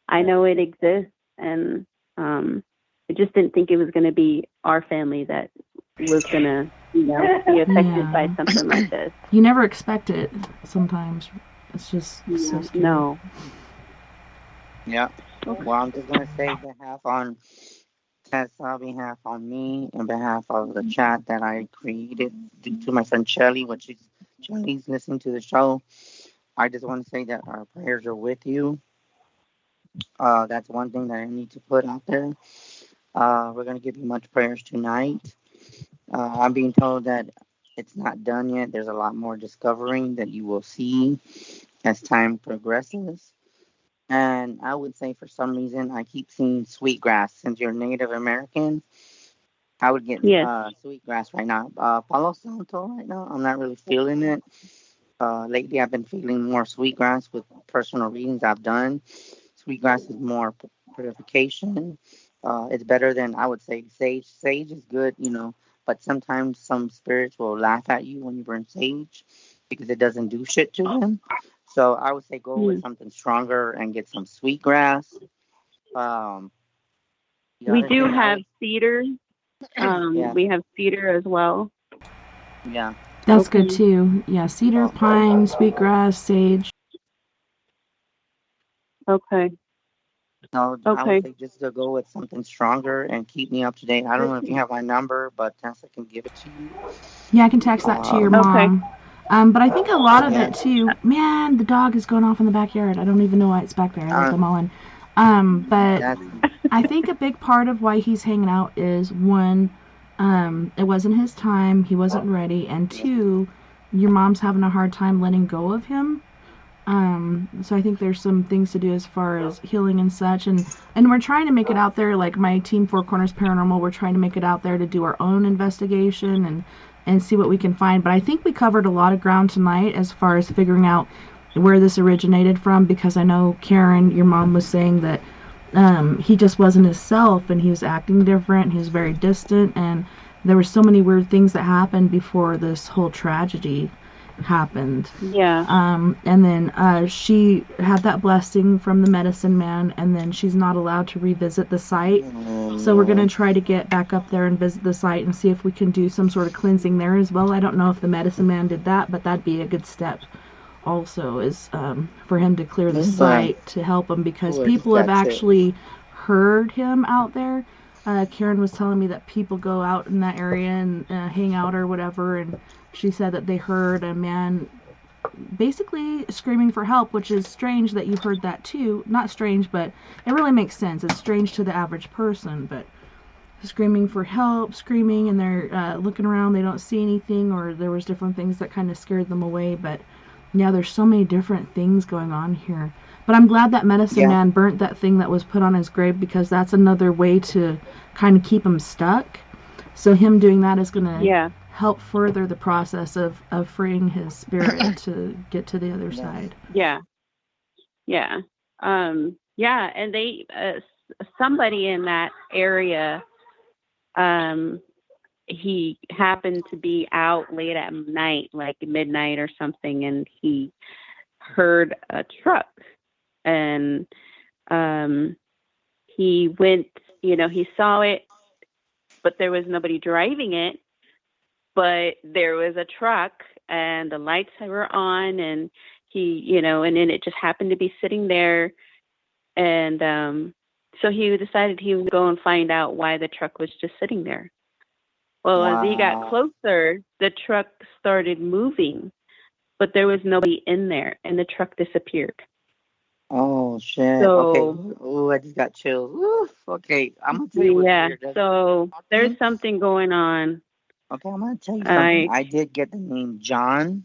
Speaker 4: I know it exists, and I just didn't think it was going to be our family that was going to, be affected by
Speaker 1: Yeah.
Speaker 4: something like this.
Speaker 1: You never expect it sometimes. It's just so scary.
Speaker 4: No.
Speaker 2: Yeah. Well, I'm just gonna say behalf on Tessa, behalf on me, and behalf of the chat that I created to my friend Shelly, which is Shelly's listening to the show. I just want to say that our prayers are with you. That's one thing that I need to put out there. We're gonna give you much prayers tonight. I'm being told that it's not done yet. There's a lot more discovering that you will see as time progresses. And I would say for some reason I keep seeing sweetgrass. Since you're Native American, I would get
Speaker 4: Yes.
Speaker 2: sweetgrass right now. Palo Santo right now, I'm not really feeling it. Lately, I've been feeling more sweetgrass with personal readings I've done. Sweetgrass is more purification. It's better than I would say sage. Sage is good, but sometimes some spirits will laugh at you when you burn sage because it doesn't do shit to them. So I would say go with something stronger and get some sweetgrass. Um, the
Speaker 4: We
Speaker 2: other
Speaker 4: do
Speaker 2: thing I
Speaker 4: have
Speaker 2: would,
Speaker 4: cedar.
Speaker 2: yeah,
Speaker 4: We have cedar as well.
Speaker 2: yeah.
Speaker 1: That's good
Speaker 4: Okay.
Speaker 1: too. Yeah, cedar,
Speaker 2: So,
Speaker 1: pine, sweetgrass, sage.
Speaker 4: Okay.
Speaker 2: no, I would
Speaker 4: Okay.
Speaker 2: say just to go with something stronger and keep me up to date. I don't know if you have my number, but Tessa can give it to you.
Speaker 1: Yeah, I can text that to your
Speaker 4: Okay.
Speaker 1: mom. But I think a lot of
Speaker 2: Yeah.
Speaker 1: it too. Man, the dog is going off in the backyard. I don't even know why it's back there. I let
Speaker 2: Uh,
Speaker 1: them all in. But
Speaker 2: that's
Speaker 1: I think a big part of why he's hanging out is one, it wasn't his time. He wasn't ready, and two, your mom's having a hard time letting go of him. So I think there's some things to do as far as healing and such, and we're trying to make it out there. Like my team, Four Corners Paranormal, we're trying to make it out there to do our own investigation and see what we can find. But I think we covered a lot of ground tonight as far as figuring out where this originated from, because I know Karen, your mom, was saying that he just wasn't himself and he was acting different. He was very distant, and there were so many weird things that happened before this whole tragedy happened.
Speaker 4: Yeah.
Speaker 1: And then she had that blessing from the medicine man, and then she's not allowed to revisit the site. So we're going to try to get back up there and visit the site and see if we can do some sort of cleansing there as well. I don't know if the medicine man did that, but that'd be a good step also, is for him to clear the site to help him, because people have actually heard him out there. Karen was telling me that people go out in that area and hang out or whatever, and she said that they heard a man basically screaming for help, which is strange that you heard that too. Not strange, but it really makes sense. It's strange to the average person, but screaming for help, screaming, and they're looking around, they don't see anything, or there was different things that kind of scared them away. But yeah, there's so many different things going on here. But I'm glad that medicine man burnt that thing that was put on his grave, because that's another way to kind of keep him stuck. So him doing that is going to help further the process of freeing his spirit to get to the other side.
Speaker 4: Yeah. Yeah. Yeah. And they, somebody in that area, he happened to be out late at night, like midnight or something, and he heard a truck, and he went, he saw it, but there was nobody driving it, but there was a truck and the lights were on, and he, and then it just happened to be sitting there. And so he decided he would go and find out why the truck was just sitting there. Well, as he got closer, the truck started moving, but there was nobody in there, and the truck disappeared.
Speaker 2: Oh, shit.
Speaker 4: So,
Speaker 2: Okay. Oh, I just got chills. Oof. Okay, I'm going to tell you what's weird.
Speaker 4: So there's something going on.
Speaker 2: Okay, I'm going to tell you something. I did get the name John,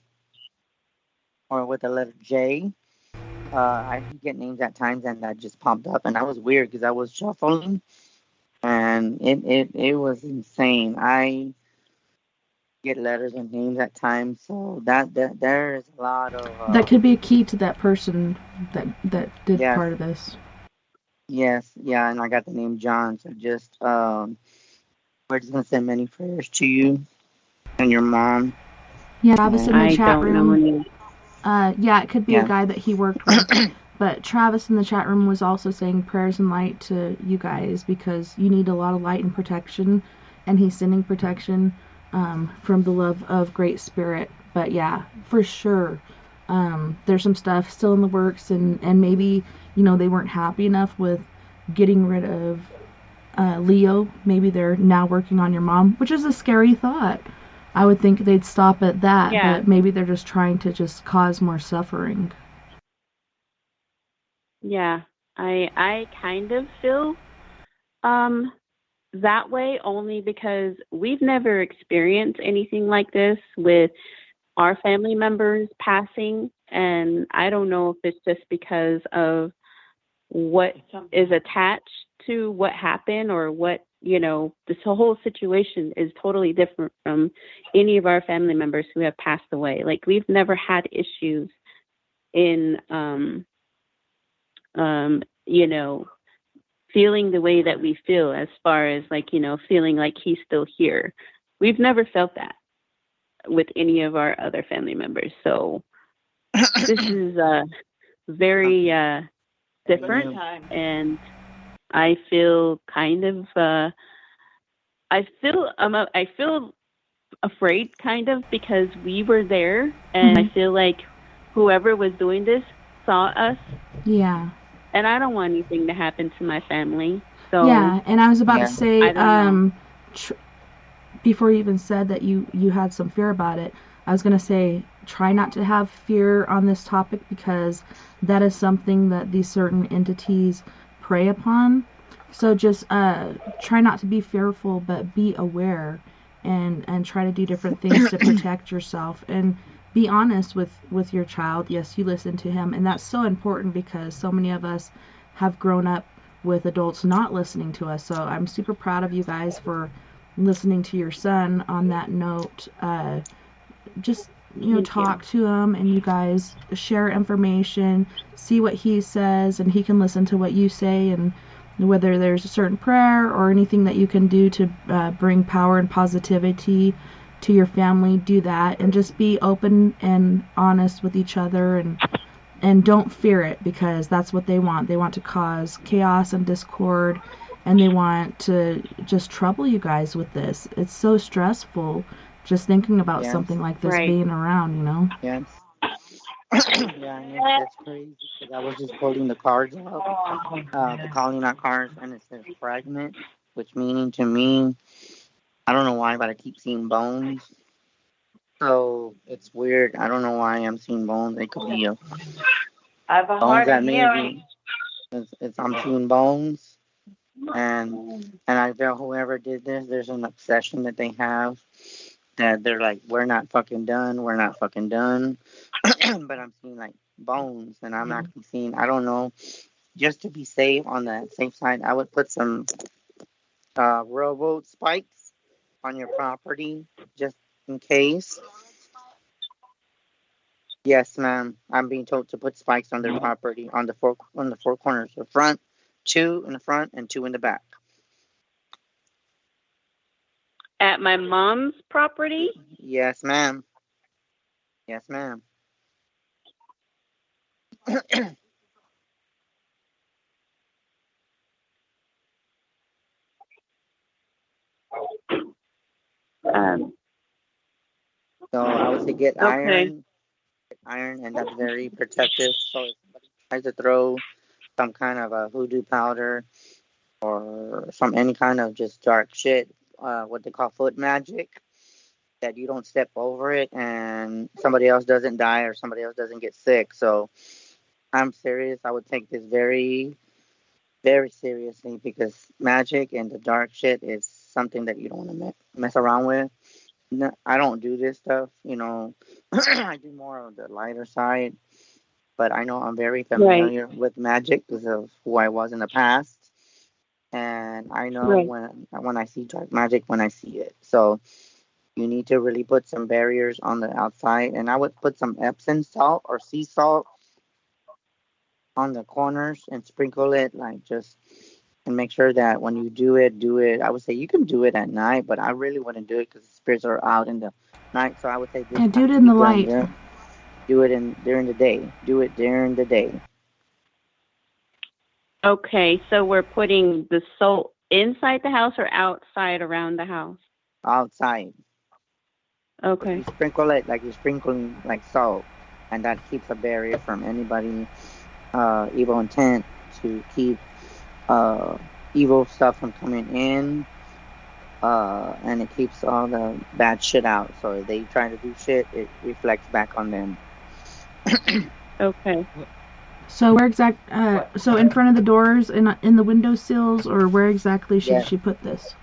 Speaker 2: or with the letter J. I did get names at times, and that just popped up, and that was weird because I was shuffling, and it was insane. I get letters and names at times, so that there's a lot of
Speaker 1: that could be a key to that person that did part of this.
Speaker 2: Yes, yeah, and I got the name John. So just we're just gonna send many prayers to you and your mom.
Speaker 1: Yeah, Travis in the chat room.
Speaker 4: Know
Speaker 1: it could be a guy that he worked with. But Travis in the chat room was also saying prayers and light to you guys, because you need a lot of light and protection, and he's sending protection from the love of Great Spirit. But yeah, for sure, there's some stuff still in the works, and maybe, they weren't happy enough with getting rid of Leo. Maybe they're now working on your mom, which is a scary thought. I would think they'd stop at that, but maybe they're just trying to just cause more suffering.
Speaker 4: Yeah, I kind of feel that way, only because we've never experienced anything like this with our family members passing, and I don't know if it's just because of what is attached to what happened, or what, this whole situation is totally different from any of our family members who have passed away. Like, we've never had issues in feeling the way that we feel, as far as feeling like he's still here. We've never felt that with any of our other family members. So This is very different, and I feel kind of I feel afraid kind of because we were there, and I feel like whoever was doing this saw us.
Speaker 1: Yeah.
Speaker 4: And I don't want anything to happen to my family. So
Speaker 1: Yeah, and I was about to say,
Speaker 4: I don't know.
Speaker 1: Before you even said that you had some fear about it, I was gonna say try not to have fear on this topic because that is something that these certain entities prey upon. So just try not to be fearful, but be aware, and try to do different things to protect yourself and be honest with your child. Yes, you listen to him, and that's so important because so many of us have grown up with adults not listening to us. So I'm super proud of you guys for listening to your son on that note. Just talk to him, and you guys share information, see what he says, and he can listen to what you say, and whether there's a certain prayer or anything that you can do to bring power and positivity to your family, do that, and just be open and honest with each other, and don't fear it, because that's what they want. They want to cause chaos and discord, and they want to just trouble you guys with this. It's so stressful just thinking about something like this being around,
Speaker 2: Yes. Yeah, and it's crazy because I was just pulling the cards out, the calling out cards, and it says fragment, which meaning to me, I don't know why, but I keep seeing bones. So it's weird. I don't know why I'm seeing bones. It could be bones that maybe I'm seeing bones, and I feel whoever did this, there's an obsession that they have that they're like, we're not fucking done, we're not fucking done. But I'm seeing like bones, and I'm actually seeing, I don't know, just to be safe on the safe side, I would put some railroad spikes on your property just in case. Yes, ma'am. I'm being told to put spikes on their property on the four corners, the front, 2 in the front and 2 in the back.
Speaker 4: At my mom's property?
Speaker 2: Yes, ma'am. Yes, ma'am. So I would say get iron, and that's very protective. So if somebody tries to throw some kind of a hoodoo powder or any kind of just dark shit, what they call foot magic, that you don't step over it and somebody else doesn't die or somebody else doesn't get sick. So I'm serious. I would take this very, very seriously because magic and the dark shit is something that you don't want to mess around with. No, I don't do this stuff, I do more of the lighter side, but I know I'm very familiar with magic because of who I was in the past, and I know when I see dark magic when I see it. So you need to really put some barriers on the outside, and I would put some Epsom salt or sea salt on the corners and sprinkle it, like just and make sure that when you do it. I would say you can do it at night, but I really wouldn't do it because the spirits are out in the night. So I would say this
Speaker 1: do
Speaker 2: has
Speaker 1: it
Speaker 2: to
Speaker 1: in
Speaker 2: be
Speaker 1: the
Speaker 2: done
Speaker 1: light.
Speaker 2: Do it during the day. Do it during the day.
Speaker 4: Okay, so we're putting the salt inside the house or outside around the house?
Speaker 2: Outside.
Speaker 4: Okay.
Speaker 2: You sprinkle it like you're sprinkling like salt, and that keeps a barrier from anybody evil intent to keep evil stuff from coming in. And it keeps all the bad shit out. So if they try to do shit, it reflects back on them.
Speaker 4: Okay.
Speaker 1: So where so in front of the doors, in the windowsills, or where exactly should she put this?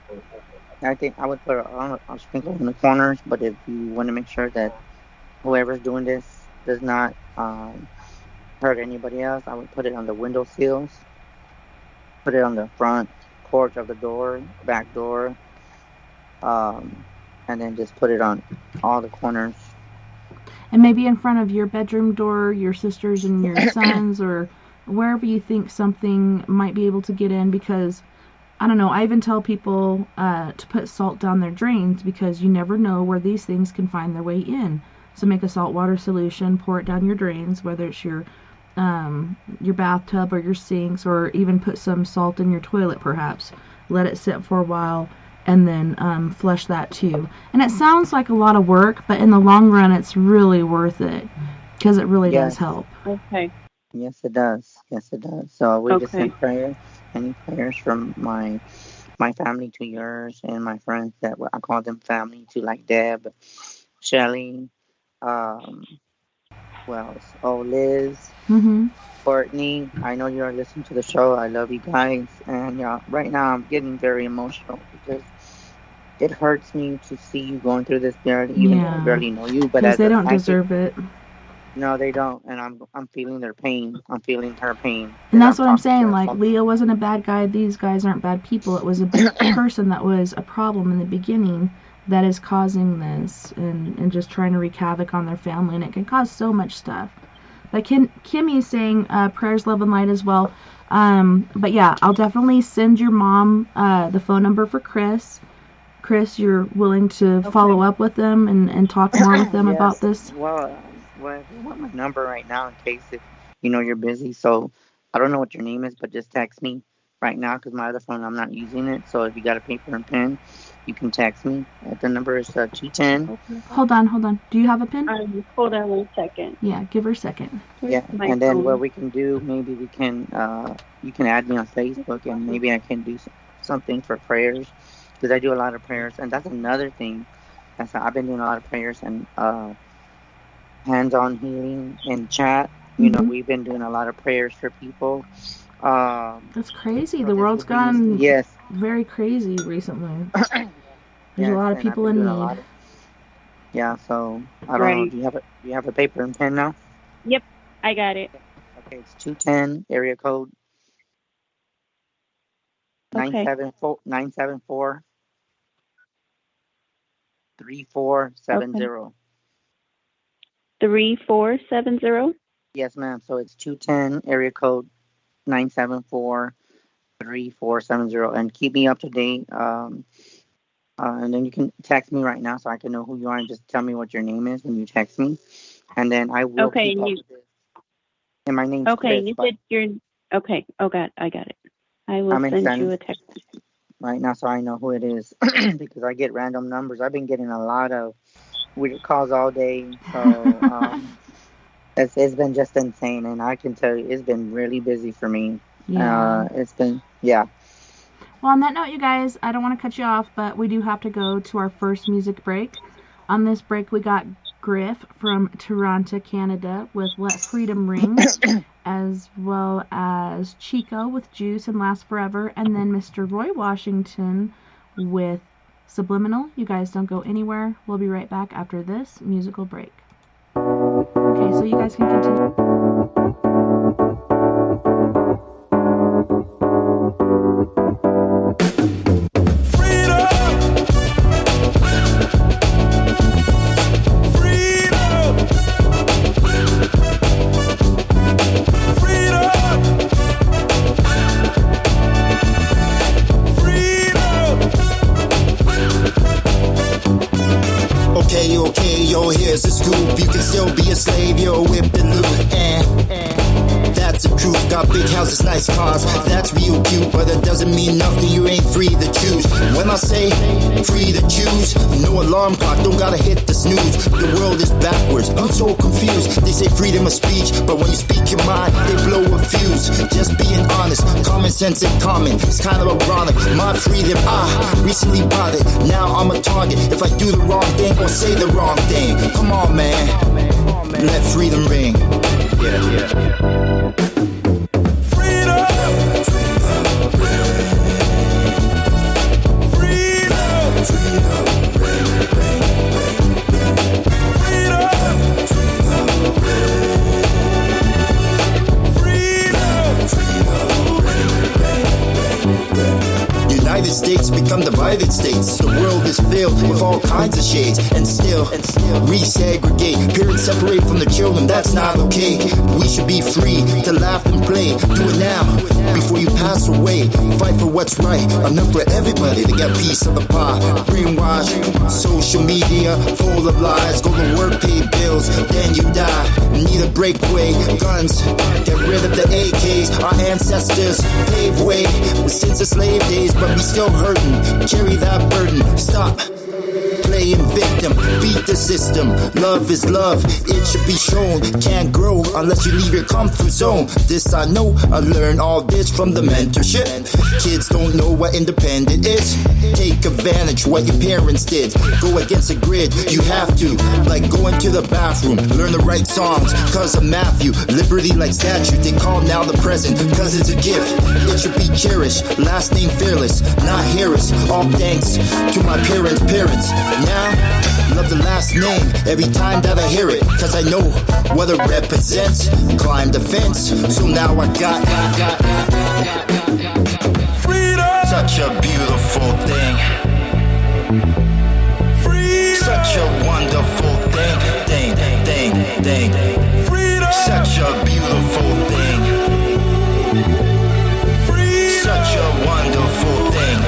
Speaker 2: I think I would put it on a sprinkle in the corners, but if you want to make sure that whoever's doing this does not hurt anybody else, I would put it on the windowsills, put it on the front porch of the door, back door, and then just put it on all the corners.
Speaker 1: And maybe in front of your bedroom door, your sisters and your sons, or wherever you think something might be able to get in, because I don't know, I even tell people to put salt down their drains because you never know where these things can find their way in. So make a saltwater solution, pour it down your drains, whether it's your bathtub or your sinks, or even put some salt in your toilet perhaps. Let it sit for a while, and then flush that too. And it sounds like a lot of work, but in the long run, it's really worth it because it really does help.
Speaker 4: Okay.
Speaker 2: Yes, it does. Yes, it does. So we just send prayers, any prayers from my family to yours, and my friends that I call them family to, like Deb, Shelly, who else? Oh, Liz, Courtney. I know you're listening to the show. I love you guys, and yeah, right now I'm getting very emotional because it hurts me to see you going through this barely, even though I barely know you. But as
Speaker 1: they don't deserve it.
Speaker 2: No, they don't, and I'm feeling their pain. I'm feeling her pain.
Speaker 1: And that's what I'm saying. Like, Leo wasn't a bad guy. These guys aren't bad people. It was a person that was a problem in the beginning that is causing this and just trying to wreak havoc on their family, and it can cause so much stuff. But Kimmy's saying prayers, love, and light as well. But yeah, I'll definitely send your mom the phone number for Chris. Chris, you're willing to follow up with them and talk more with them about this?
Speaker 2: Well, I want my number right now in case if you're busy. So I don't know what your name is, but just text me right now because my other phone, I'm not using it. So if you got a paper and pen, you can text me. The number is 210.
Speaker 1: Okay. Hold on. Do you have a pen?
Speaker 4: Hold on 1 second.
Speaker 1: Yeah, give her a second.
Speaker 2: Yeah, and then what we can do, maybe we can, you can add me on Facebook, and maybe I can do something for prayers because I do a lot of prayers. And that's another thing. I've been doing a lot of prayers and hands-on healing in chat. We've been doing a lot of prayers for people.
Speaker 1: That's crazy. The world's gone very crazy recently. There's a lot of people in need.
Speaker 2: So I don't know. Do you have a paper and pen now?
Speaker 4: Yep, I got it.
Speaker 2: Okay, it's 210 area code 974 3470.
Speaker 4: 3470?
Speaker 2: Yes, ma'am. So it's 210 area code 974 3470, and keep me up to date. And then you can text me right now so I can know who you are, and just tell me what your name is when you text me, and then I will.
Speaker 4: Okay.
Speaker 2: Keep up with this. And my name's
Speaker 4: okay.
Speaker 2: Chris,
Speaker 4: You said you're okay. Oh God, I got it. I will send you a text
Speaker 2: right now so I know who it is because I get random numbers. I've been getting a lot of weird calls all day, so it's been just insane, and I can tell you it's been really busy for me. It's been
Speaker 1: Well, on that note, you guys, I don't want to cut you off, but we do have to go to our first music break. On this break, we got Griff from Toronto, Canada with Let Freedom Ring, as well as Chico with Juice and Last Forever, and then Mr. Roy Washington with Subliminal. You guys don't go anywhere. We'll be right back after this musical break. Okay, so you guys can continue.
Speaker 5: Okay, yo, here's the scoop. You can still be a slave, you're whipped and loop. That's the truth. Got big houses, nice cars. That's real cute, but that doesn't mean nothing. You ain't free to choose. When I say free to choose, no alarm clock, don't gotta hit the snooze. The world is backwards, I'm so confused. They say freedom of speech, but when you speak your mind, they blow a fuse. Just being honest, common sense and common. It's kind of ironic. My freedom, recently bought it. Now I'm a target. If I do the wrong thing or say the wrong thing, come on, man. Let freedom ring. Yeah. United States states become divided states. The world is filled with all kinds of shades, and still resegregate. Parents separate from the children, that's not okay. We should be free to laugh and play. Do it now, before you pass away. Fight for what's right, enough for everybody to get a piece of the pie. Brainwash, social media, full of lies. Go to work, pay bills, then you die. Need a breakaway, guns, get rid of the AKs. Our ancestors paved way since the slave days, but we still hurting. Carry that burden, stop playing victim, beat the system. Love is love, it should be shown. Can't grow unless you leave your comfort zone. This I know, I learned all this from the mentorship. Kids don't know what independent is. Take advantage what your parents did. Go against the grid, you have to. Like going to the bathroom, learn the right songs. Cause of Matthew, liberty like statue. They call now the present, cause it's a gift. It should be cherished, last name fearless, not Harris. All thanks to my parents' parents. Now, love the last name every time that I hear it, cause I know what it represents. Climb the fence, so now I got freedom. Such a beautiful thing. Freedom. Such a wonderful thing. Freedom. Such a beautiful thing. Freedom. Such a wonderful thing.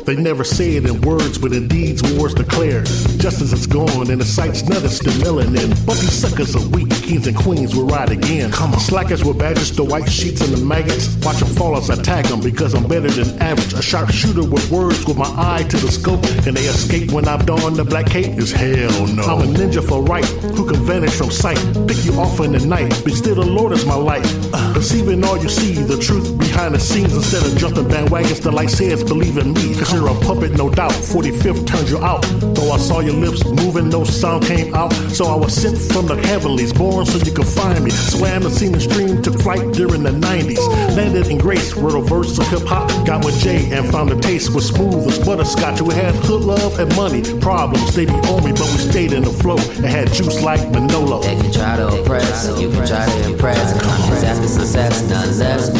Speaker 6: They never say it in words, but in deeds wars declare. Justice is gone and the sight's nothing still melanin. But these suckers are weak, kings and queens will ride again. Come on. Slackers with badges, the white sheets and the maggots. Watch them fall as I tag them because I'm better than average. A sharpshooter with words with my eye to the scope. And they escape when I don the black cape? Is hell no. I'm a ninja for right, who can vanish from sight. Pick you off in the night, but still the Lord is my light. Perceiving all you see, the truth behind the scenes. Instead of jumping bandwagons, the light says believe in me. Cause you're a puppet, no doubt. 45th turned you out. Though I saw your lips moving, no sound came out. So I was sent from the heavenlies, born so you could find me. Swam the seeming stream, took flight during the 90s. Landed in grace, wrote a verse of hip-hop. Got with Jay and found the taste was smooth as butterscotch. We had hood love and money. Problems, they be on me, but we stayed in the flow. It had juice like Manolo.
Speaker 7: They can try to oppress, you can try to impress. Cause after success, none less.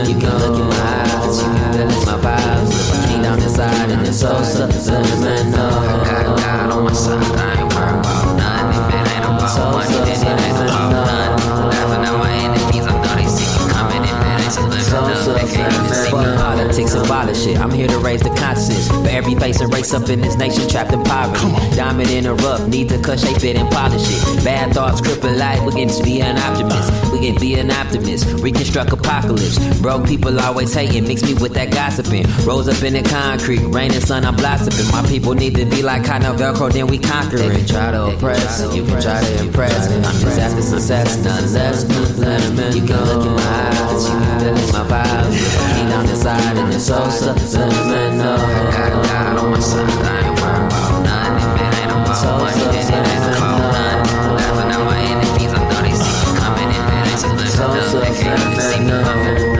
Speaker 7: You can look in my eyes, you can feel in my vibes. King down inside and it's so cinnamon. God on my side, I ain't worried about none. If it ain't about money, then it ain't about none. Laughing at my enemies, I know they see me coming. If it ain't so they can't even see me. Politics and abolish it. I'm here to raise the consciousness for every face and race up in this nation trapped in poverty. Diamond in the rough, need to cut, shape it and polish it. Bad thoughts cripple life, we can be an optimist. We can be an optimist, reconstruct apocalypse. Broke people always hating, mix me with that gossiping. Rose up in the concrete, rain and sun, I'm blossoming. My people need to be like kind of Velcro, then we conquer it. They can try to oppress, you can try to impress. I'm just after success, none less. You can look in my eyes, you can feel in my vibes. King down inside and it's so cinnamon. God on my side, I ain't worried about none. If it ain't about money, then it ain't about none. Laughing at my enemies, I know they see me coming. If it ain't so they can't even see me coming.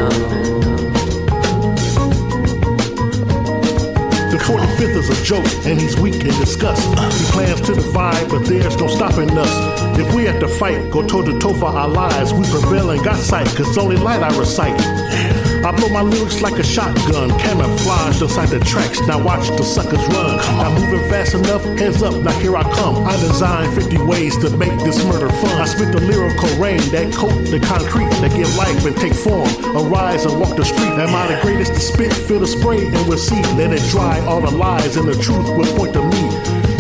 Speaker 6: joke, and he's weak in disgust. He plans to divide, but there's no stopping us. If we have to fight, go toe to toe for our lives, we prevail and got sight, cause only light I recite. I blow my lyrics like a shotgun, camouflaged inside the tracks. Now watch the suckers run. I'm moving fast enough, heads up, now here I come. I designed 50 ways to make this murder fun. I spit the lyrical rain that coat the concrete, that give life and take form. Arise and walk the street. Am I the greatest to spit? Feel the spray and we'll see. Let it dry, all the lies and the truth will point to me.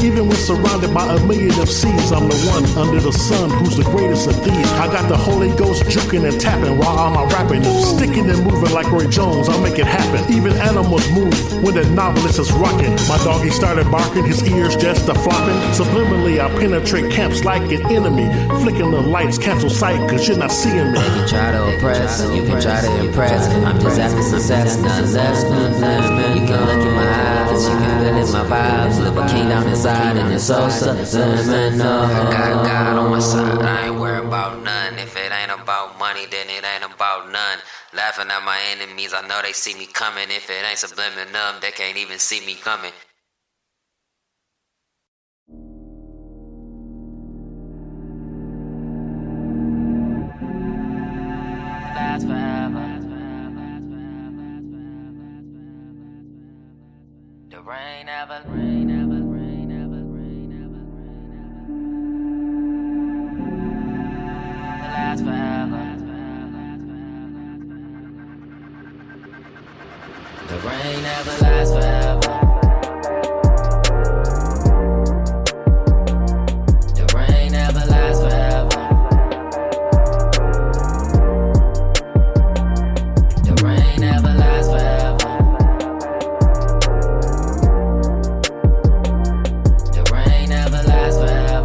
Speaker 6: Even when surrounded by a million MCs, I'm the one under the sun who's the greatest of these. I got the Holy Ghost juking and tapping while I'm rapping. Sticking and moving like Roy Jones, I'll make it happen. Even animals move when the novelist is rocking. My doggy started barking, his ears just a flopping. Subliminally, I penetrate camps like an enemy. Flicking the lights, cancel sight, cause you're not seeing me.
Speaker 7: They can try to oppress, you can try to impress. I'm just after success, none less. You can look in my eyes, you can feel in my vibes. Live a king down inside. And it's so subliminal. I got God on my side, I ain't worried about none. If it ain't about money, then it ain't about none. Laughing at my enemies, I know they see me coming. If it ain't subliminal, they can't even see me coming. Last forever. The rain never, rain never. Forever. The rain never lasts forever. The rain never lasts forever. The rain never lasts forever. The rain never lasts forever.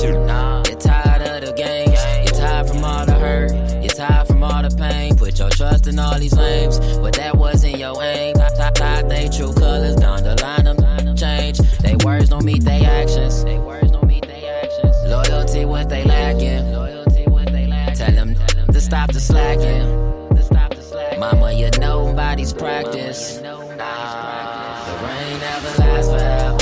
Speaker 7: You're tired of the games, you're tired from all the hurt, you're tired from all the pain. Put your trust in all these lames, but that wasn't your aim. Tied they true colors, down the line them change. They words don't meet they actions. Loyalty what they lacking. Tell them to stop the slacking. Mama, you know nobody's practice. The rain never lasts forever.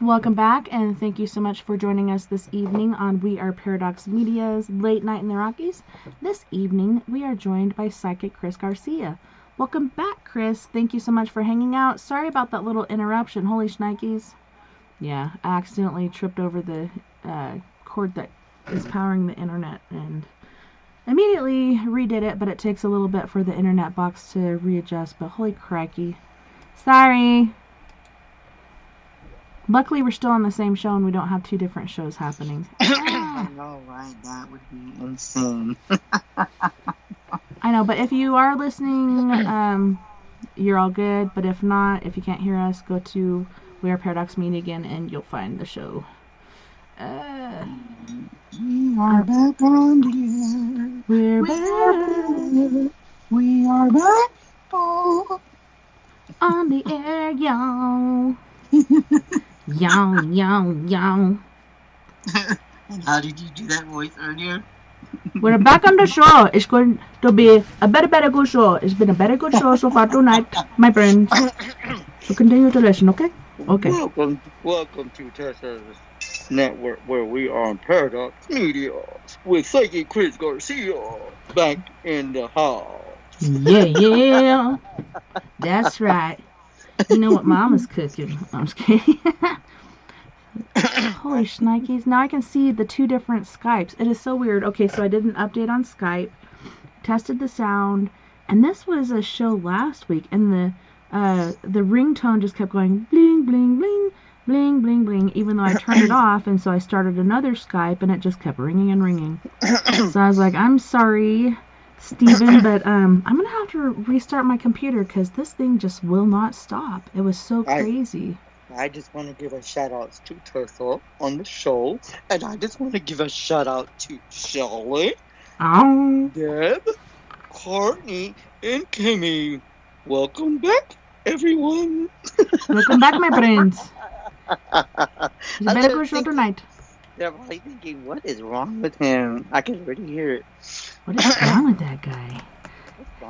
Speaker 1: Welcome back, and thank you so much for joining us this evening on We Are Paradox Media's Late Night in the Rockies. This evening, we are joined by Psychic Chris Garcia. Welcome back, Chris. Thank you so much for hanging out. Sorry about that little interruption. Holy shnikes. Yeah, I accidentally tripped over the cord that is powering the internet, and immediately redid it, but it takes a little bit for the internet box to readjust. But holy crikey. Sorry. Luckily, we're still on the same show and we don't have two different shows happening.
Speaker 2: I know, right? That would be insane.
Speaker 1: I know, but if you are listening, you're all good. But if not, if you can't hear us, go to We Are Paradox Media again and you'll find the show.
Speaker 2: We are back on the air.
Speaker 1: We're back.
Speaker 2: We are back. Oh.
Speaker 1: On the air, y'all. Y'all.
Speaker 2: And how did you do that voice earlier?
Speaker 1: We're back on the show. It's going to be a better good show. It's been a very good show so far tonight, my friends. So continue to listen, okay? Okay.
Speaker 2: Welcome to Tessa's Network, where we are on Paradox Media with Psychic Chris Garcia back in the house.
Speaker 1: Yeah. That's right. You know what Mama's cooking. I'm just kidding. Holy shnikes. Now I can see the two different Skypes. It is so weird. Okay, so I did an update on Skype, tested the sound, and this was a show last week, and the ringtone just kept going bling, bling, bling, bling, bling, bling, even though I turned it off, and so I started another Skype, and it just kept ringing and ringing. So I was like, I'm sorry, Steven, but I'm going to have to restart my computer because this thing just will not stop. It was so crazy.
Speaker 2: I just want to give a shout out to Tessa on the show, and I just want to give a shout out to Shelley, Deb, Courtney, and Kimmy. Welcome back, everyone.
Speaker 1: Welcome back, my friends. It's a better good show tonight.
Speaker 2: They're probably thinking, what is wrong with him? I can already hear it.
Speaker 1: What is wrong with that guy?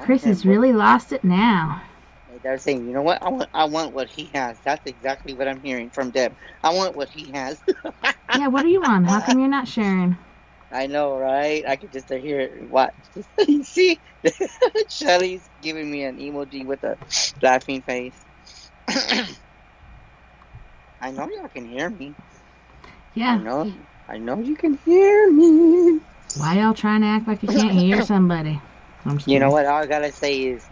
Speaker 1: Chris has really lost it now.
Speaker 2: They're saying, you know what? I want what he has. That's exactly what I'm hearing from Deb. I want what he has.
Speaker 1: Yeah, what do you want? How come you're not sharing?
Speaker 2: I know, right? I could just hear it. What? See? Shelly's giving me an emoji with a laughing face. I know y'all can hear me.
Speaker 1: Yeah.
Speaker 2: I know you can hear me.
Speaker 1: Why y'all trying to act like you can't hear somebody?
Speaker 2: You know what? All I gotta say is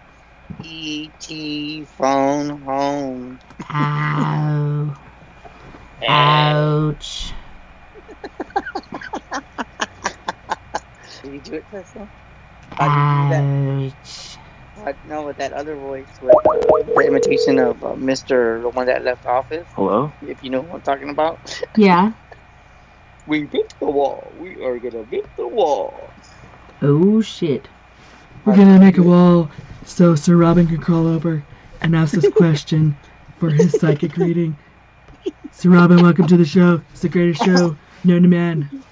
Speaker 2: E.T. phone home.
Speaker 1: Ow. Ouch.
Speaker 2: Did you do it, Tessa?
Speaker 1: Ouch.
Speaker 2: No, with that other voice, with the imitation of Mr. the one that left office.
Speaker 8: Hello?
Speaker 2: If you know what I'm talking about.
Speaker 1: Yeah.
Speaker 2: We built the wall. We are gonna build the wall.
Speaker 1: Oh, shit. We're gonna make a wall so Sir Robin can crawl over and ask this question for his psychic reading. Sir Robin, welcome to the show. It's the greatest show known to man.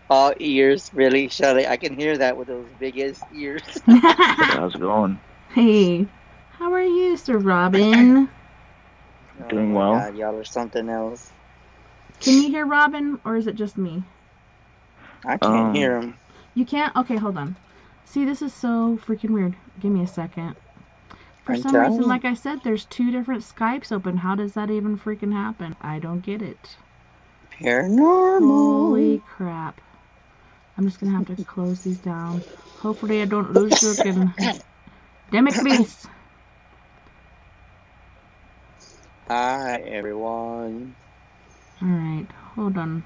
Speaker 2: All ears, really, Shelley. I can hear that with those biggest ears.
Speaker 8: How's it going?
Speaker 1: Hey, how are you, Sir Robin?
Speaker 8: Doing well.
Speaker 2: God, y'all are something else.
Speaker 1: Can you hear Robin, or is it just me?
Speaker 2: I can't hear him.
Speaker 1: You can't? Okay, hold on. See, this is so freaking weird. Give me a second. For some reason, like I said, there's two different Skypes open. How does that even freaking happen? I don't get it.
Speaker 2: Paranormal.
Speaker 1: Holy crap. I'm just going to have to close these down. Hopefully I don't lose freaking... Damn it, please.
Speaker 2: Hi, everyone.
Speaker 1: Alright, hold on.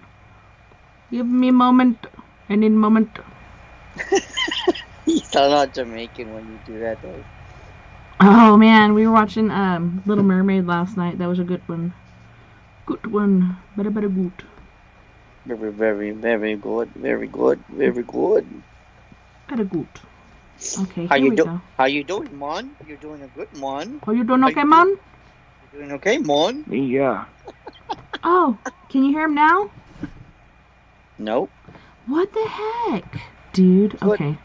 Speaker 1: Give me a moment. I need a moment.
Speaker 2: You sound not Jamaican when you do that, though.
Speaker 1: Oh, man, we were watching Little Mermaid last night. That was a good one. Good one. Very good.
Speaker 2: Very, very, very good. Very good. Very good.
Speaker 1: Very good. Okay,
Speaker 2: How
Speaker 1: here we go.
Speaker 2: How you doing, Mon? You're doing a good, Mon.
Speaker 1: Are you doing okay, Mon?
Speaker 2: You're doing okay, Mon?
Speaker 8: Yeah.
Speaker 1: Oh, can you hear him now?
Speaker 2: Nope.
Speaker 1: What the heck? Dude, okay.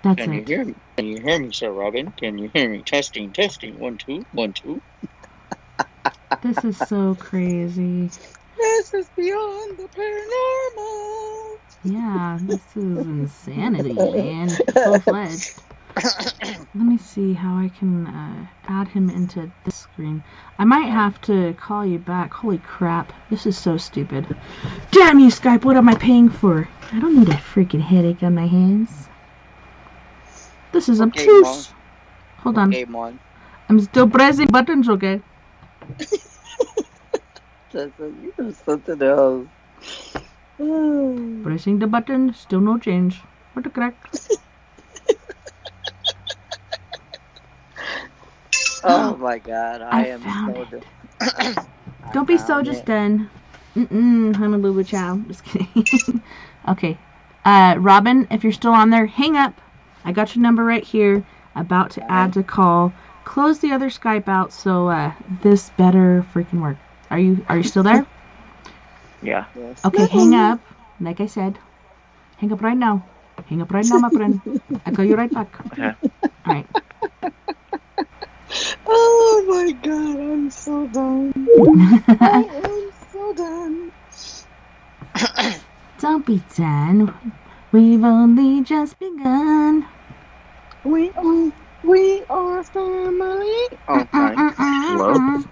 Speaker 1: That's
Speaker 2: Can
Speaker 1: it.
Speaker 2: you hear me? Can you hear me, Sir Robin? Can you hear me? Testing, testing. 1, 2, 1, 2.
Speaker 1: This is so crazy.
Speaker 2: This is beyond the paranormal.
Speaker 1: Yeah, this is insanity, man. Full-fledged. Let me see. see how I can add him into this screen. I might have to call you back. Holy crap. This is so stupid. Damn you, Skype. What am I paying for? I don't need a freaking headache on my hands. This is obtuse. Hold on.
Speaker 2: Okay, Mon.
Speaker 1: I'm still pressing buttons, okay?
Speaker 2: You do something else.
Speaker 1: Pressing the button, still no change. What the crack?
Speaker 2: Oh my God, I am
Speaker 1: found
Speaker 2: so
Speaker 1: it. Don't be so just done. Honolulu chow. Just kidding. Okay. Robin, if you're still on there, hang up. I got your number right here. About to add to call. Close the other Skype out so this better freaking work. Are you still there?
Speaker 8: Yeah.
Speaker 2: Yes.
Speaker 1: Okay, hang up. Like I said, hang up right now. Hang up right now, my friend. I'll call you right back.
Speaker 8: Okay.
Speaker 1: All right.
Speaker 2: Oh my God, I'm so done. I am so done.
Speaker 1: Don't be done. We've only just begun.
Speaker 2: We are family. Oh, sorry.
Speaker 8: Hello?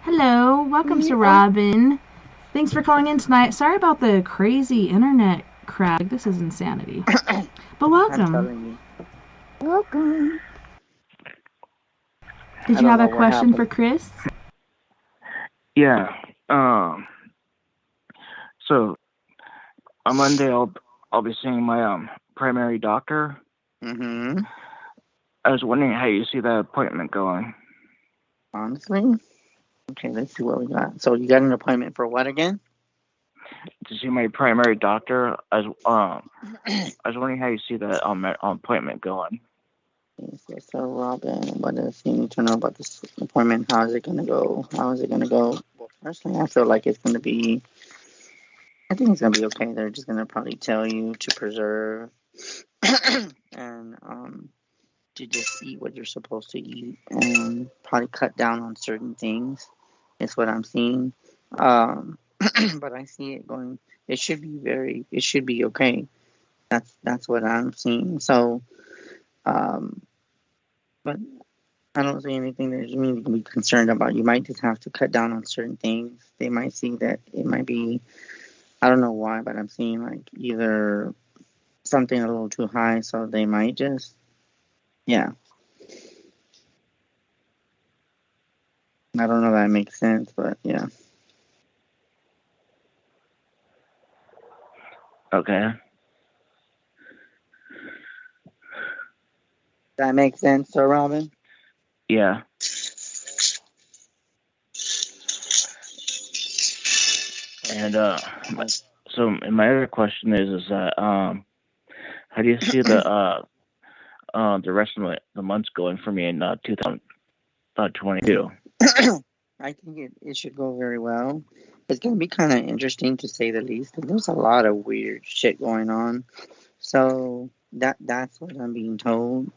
Speaker 1: Hello. Welcome to Robin. Thanks for calling in tonight. Sorry about the crazy internet crack. This is insanity. But
Speaker 2: I'm
Speaker 1: welcome.
Speaker 2: telling you. Welcome.
Speaker 1: Did you have a question for Chris?
Speaker 8: Yeah. So on Monday I'll be seeing my primary doctor.
Speaker 2: Mm-hmm.
Speaker 8: I was wondering how you see that appointment going.
Speaker 2: Honestly? Okay, let's see what we got. So you got an appointment for what again?
Speaker 8: To see my primary doctor. I was wondering how you see that appointment going.
Speaker 2: Okay, so Robin, what does he need to know about this appointment? How is it going to go? Well, personally, I feel like it's going to be, I think it's going to be okay. They're just going to probably tell you to preserve and to just eat what you're supposed to eat and probably cut down on certain things. Is what I'm seeing. But I see it going, it should be okay. That's what I'm seeing. So, but I don't see anything that you need to be concerned about. You might just have to cut down on certain things. They might see that it might be, I don't know why, but I'm seeing like either something a little too high, so they might just, yeah. I don't know if that makes sense, but yeah.
Speaker 8: Okay.
Speaker 2: That makes sense, Sir Robin?
Speaker 8: Yeah. And so my other question is that how do you see the rest of the months going for me in 2022?
Speaker 2: I think it should go very well. It's going to be kind of interesting to say the least. There's a lot of weird shit going on. So that's what I'm being told.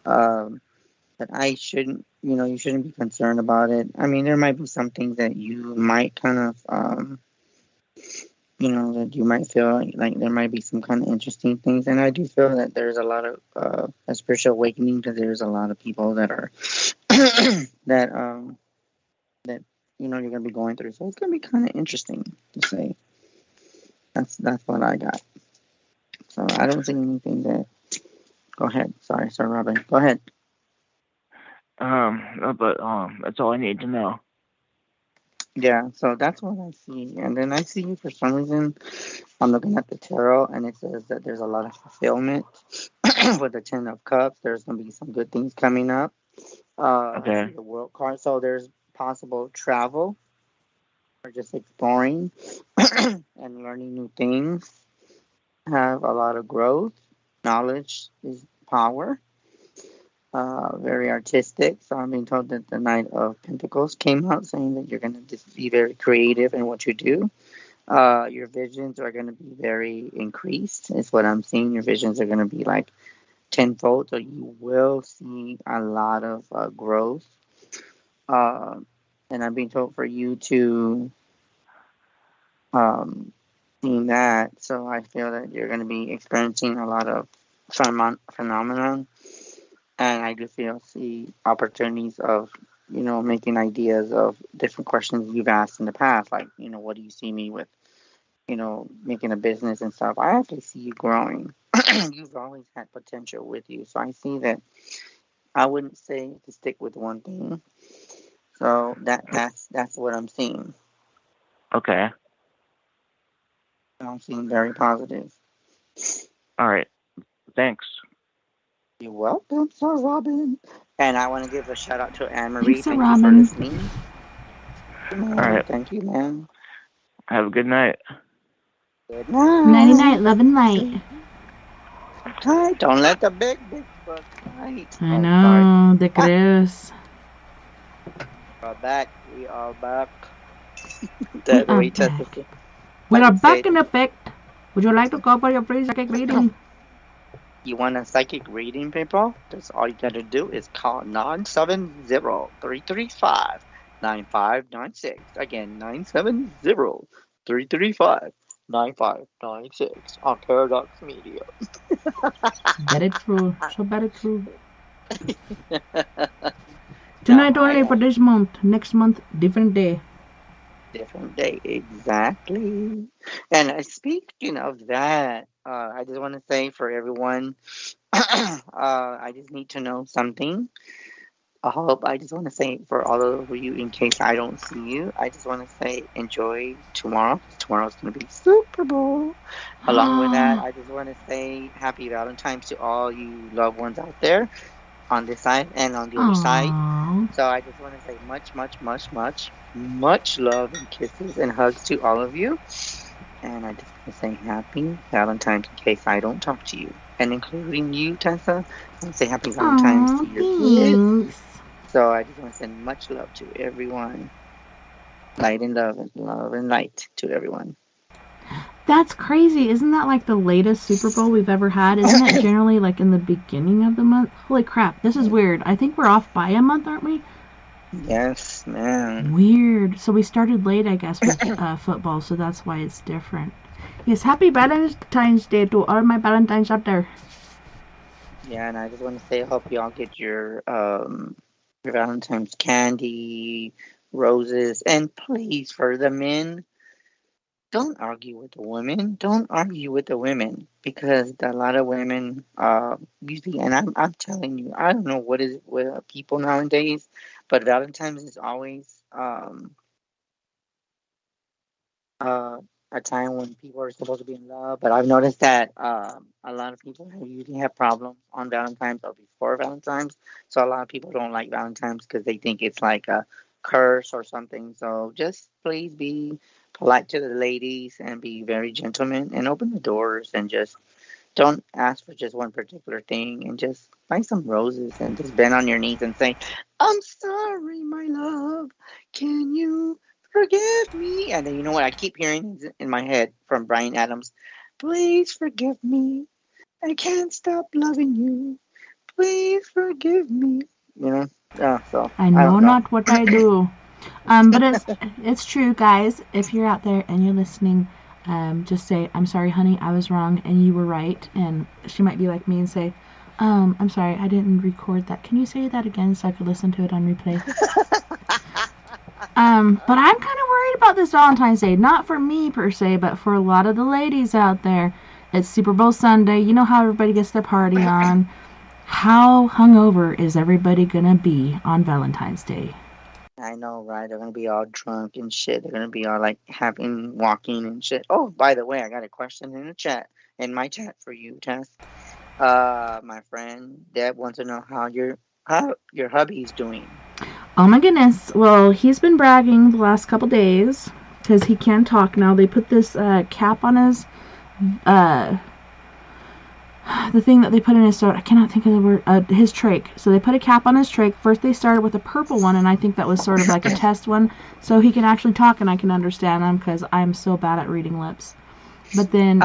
Speaker 2: But I shouldn't, you shouldn't be concerned about it. I mean, there might be some things that you might kind of, that you might feel like there might be some kind of interesting things. And I do feel that there's a lot of a spiritual awakening because there's a lot of people that are, that you're going to be going through. So it's going to be kind of interesting to say. That's what I got. So I don't see anything that. Go ahead. Sorry, Robin. Go ahead.
Speaker 8: But that's all I need to know.
Speaker 2: Yeah, so that's what I see. And then I see for some reason, I'm looking at the tarot and it says that there's a lot of fulfillment with the 10 of Cups. There's going to be some good things coming up.
Speaker 8: Okay.
Speaker 2: I see the World card. So there's possible travel or just exploring and learning new things. Have a lot of growth. Knowledge is power. Very artistic. So I'm being told that the Knight of Pentacles came out saying that you're going to just be very creative in what you do. Your visions are going to be very increased, is what I'm seeing. Your visions are going to be like tenfold, so you will see a lot of growth. And I'm being told for you to see that. So I feel that you're going to be experiencing a lot of phenomenon And I do see opportunities of, making ideas of different questions you've asked in the past. Like, what do you see me with, making a business and stuff? I actually see you growing. You've always had potential with you. So I see that I wouldn't say to stick with one thing. So that's what I'm seeing.
Speaker 8: Okay.
Speaker 2: I'm seeing very positive.
Speaker 8: All right. Thanks.
Speaker 2: You're welcome, Sir Robin. And I want to give a shout out to Anne Marie.
Speaker 1: Thanks, Sir
Speaker 2: Thank you for
Speaker 1: Robin.
Speaker 2: listening.
Speaker 8: All right.
Speaker 2: Thank you, ma'am.
Speaker 8: Have a good night.
Speaker 2: Good night.
Speaker 1: Nighty night, love and light.
Speaker 2: Hi, don't let the big book bite.
Speaker 1: I know, the crews.
Speaker 2: We're back. We are back.
Speaker 1: We are back in effect. Would you like to go for your free psychic reading?
Speaker 2: You want a psychic reading, people? That's all you gotta do is call 970-335-9596. Again, 970-335-9596 on Paradox Media.
Speaker 1: Very true. So very true. Tonight only for this month. Next month, different day.
Speaker 2: Different day, exactly. And speaking of that, I just want to say for everyone, I just need to know something. I just want to say for all of you, in case I don't see you, I just want to say enjoy tomorrow. Tomorrow's going to be Super Bowl. Along with that, I just want to say happy Valentine's to all you loved ones out there on this side and on the other side. So I just want to say much love and kisses and hugs to all of you. And I just want to say happy Valentine's in case I don't talk to you. And including you, Tessa, I want to say happy Valentine's to your kids. So I just want to send much love to everyone. Light and love and light to everyone.
Speaker 1: That's crazy. Isn't that like the latest Super Bowl we've ever had? Isn't it generally like in the beginning of the month? Holy crap, this is weird. I think we're off by a month, aren't we?
Speaker 2: Yes, man.
Speaker 1: Weird. So we started late, I guess, with football, so that's why it's different. Yes, happy Valentine's Day to all my Valentines out there.
Speaker 2: Yeah, and I just want to say I hope you all get your Valentine's candy, roses, and please, for the men, don't argue with the women. Don't argue with the women because a lot of women usually, and I'm telling you, I don't know what is with people nowadays, but Valentine's is always a time when people are supposed to be in love. But I've noticed that a lot of people usually have problems on Valentine's or before Valentine's. So a lot of people don't like Valentine's because they think it's like a curse or something. So just please be polite to the ladies and be very gentleman and open the doors and just don't ask for just one particular thing and just buy some roses and just bend on your knees and say, I'm sorry, my love. Can you forgive me? And then you know what I keep hearing in my head from Bryan Adams? Please forgive me. I can't stop loving you. Please forgive me. You know? So
Speaker 1: I know not what I do. But it's true, guys. If you're out there and you're listening, just say, I'm sorry, honey, I was wrong and you were right. And she might be like me and say, I'm sorry, I didn't record that. Can you say that again so I could listen to it on replay? But I'm kind of worried about this Valentine's Day. Not for me per se, but for a lot of the ladies out there. It's Super Bowl Sunday. You know how everybody gets their party on. How hungover is everybody gonna be on Valentine's Day?
Speaker 2: I know, right? They're gonna be all drunk and shit. They're gonna be all like walking and shit. Oh, by the way, I got a question in my chat for you, Tess. My friend Deb wants to know how your hubby's doing.
Speaker 1: Oh my goodness. Well, he's been bragging the last couple days because he can talk now. They put this cap on his the thing that they put in his throat. I cannot think of the word. His trach. So they put a cap on his trach. First they started with a purple one, and I think that was sort of like a test one, so he can actually talk and I can understand him because I'm so bad at reading lips. But then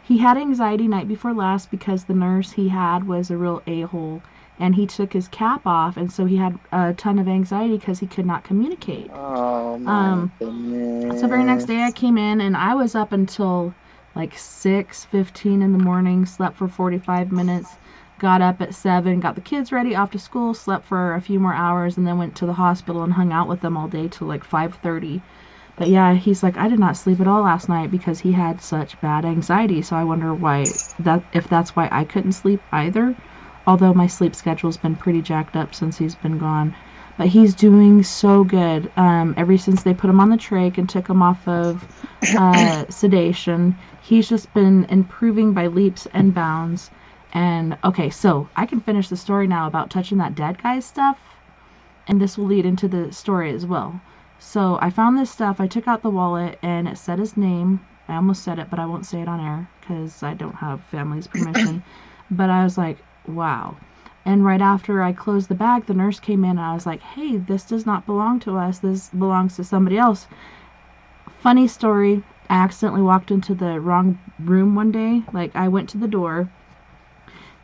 Speaker 1: he had anxiety night before last because the nurse he had was a real a-hole, and he took his cap off, and so he had a ton of anxiety because he could not communicate.
Speaker 2: Oh my goodness.
Speaker 1: So very next day I came in, and I was up until like 6:15 in the morning, slept for 45 minutes, got up at 7, got the kids ready, off to school, slept for a few more hours, and then went to the hospital and hung out with them all day till like 5:30. But yeah, he's like, I did not sleep at all last night because he had such bad anxiety. So I wonder if that's why I couldn't sleep either. Although my sleep schedule's been pretty jacked up since he's been gone. But he's doing so good. Ever since they put him on the trach and took him off of sedation, he's just been improving by leaps and bounds. And okay, so I can finish the story now about touching that dead guy's stuff. And this will lead into the story as well. So I found this stuff. I took out the wallet and it said his name. I almost said it, but I won't say it on air because I don't have family's permission. But I was like, wow. And right after I closed the bag, the nurse came in and I was like, hey, this does not belong to us. This belongs to somebody else. Funny story. I accidentally walked into the wrong room one day. Like, I went to the door.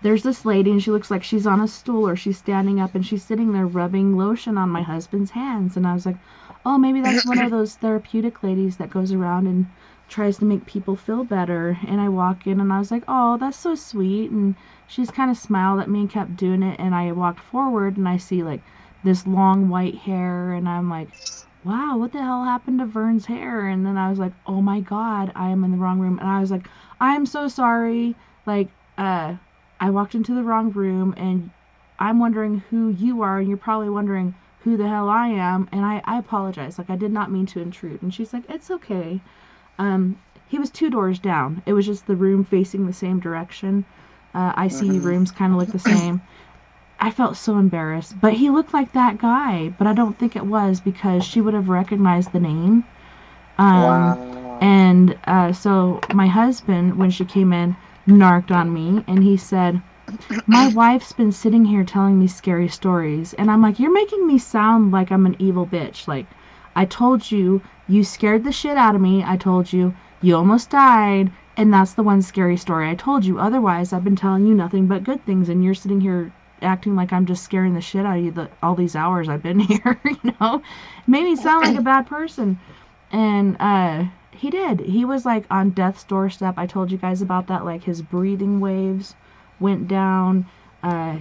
Speaker 1: There's this lady and she looks like she's on a stool or she's standing up and she's sitting there rubbing lotion on my husband's hands. And I was like, oh, maybe that's one of those therapeutic ladies that goes around and tries to make people feel better. And I walk in and I was like, oh, that's so sweet. And she's kind of smiled at me and kept doing it. And I walked forward and I see like this long white hair. And I'm like, wow, what the hell happened to Vern's hair? And then I was like, oh my God, I am in the wrong room. And I was like, I'm so sorry. Like, I walked into the wrong room and I'm wondering who you are. And you're probably wondering who the hell I am. And I apologize. Like, I did not mean to intrude. And she's like, it's okay. He was 2 doors down. It was just the room facing the same direction. ICU rooms kind of look the same. I felt so embarrassed. But he looked like that guy. But I don't think it was because she would have recognized the name.
Speaker 2: Wow.
Speaker 1: And so my husband, when she came in, narked on me. And he said, my wife's been sitting here telling me scary stories. And I'm like, you're making me sound like I'm an evil bitch. Like, I told you, you scared the shit out of me. I told you, you almost died. And that's the one scary story I told you. Otherwise, I've been telling you nothing but good things. And you're sitting here acting like I'm just scaring the shit out of you all these hours I've been here, you know? It made me sound like a bad person. And he did. He was like on death's doorstep. I told you guys about that. Like his breathing waves went down.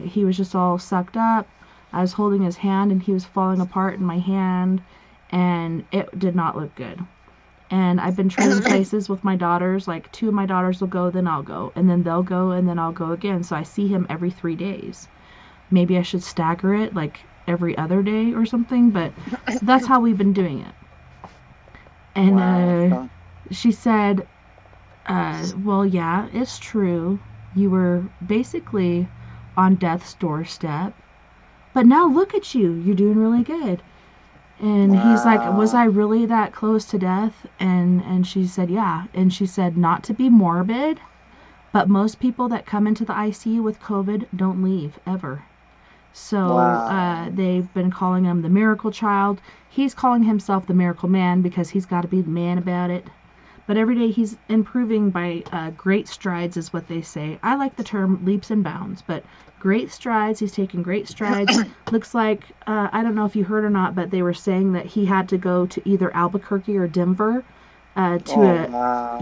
Speaker 1: He was just all sucked up. I was holding his hand and he was falling apart in my hand. And it did not look good. And I've been trading places with my daughters. Like 2 of my daughters will go, then I'll go. And then they'll go, and then I'll go again. So I see him every 3 days. Maybe I should stagger it, like every other day or something. But that's how we've been doing it. And
Speaker 2: Wow.
Speaker 1: she said, well, yeah, it's true. You were basically on death's doorstep. But now look at you. You're doing really good. And he's like, was I really that close to death? And she said, yeah. And she said, not to be morbid, but most people that come into the ICU with COVID don't leave, ever. So
Speaker 2: Wow.
Speaker 1: they've been calling him the miracle child. He's calling himself the miracle man because he's got to be the man about it. But every day he's improving by great strides is what they say. I like the term leaps and bounds, but great strides. He's taking great strides. Looks like, I don't know if you heard or not, but they were saying that he had to go to either Albuquerque or Denver to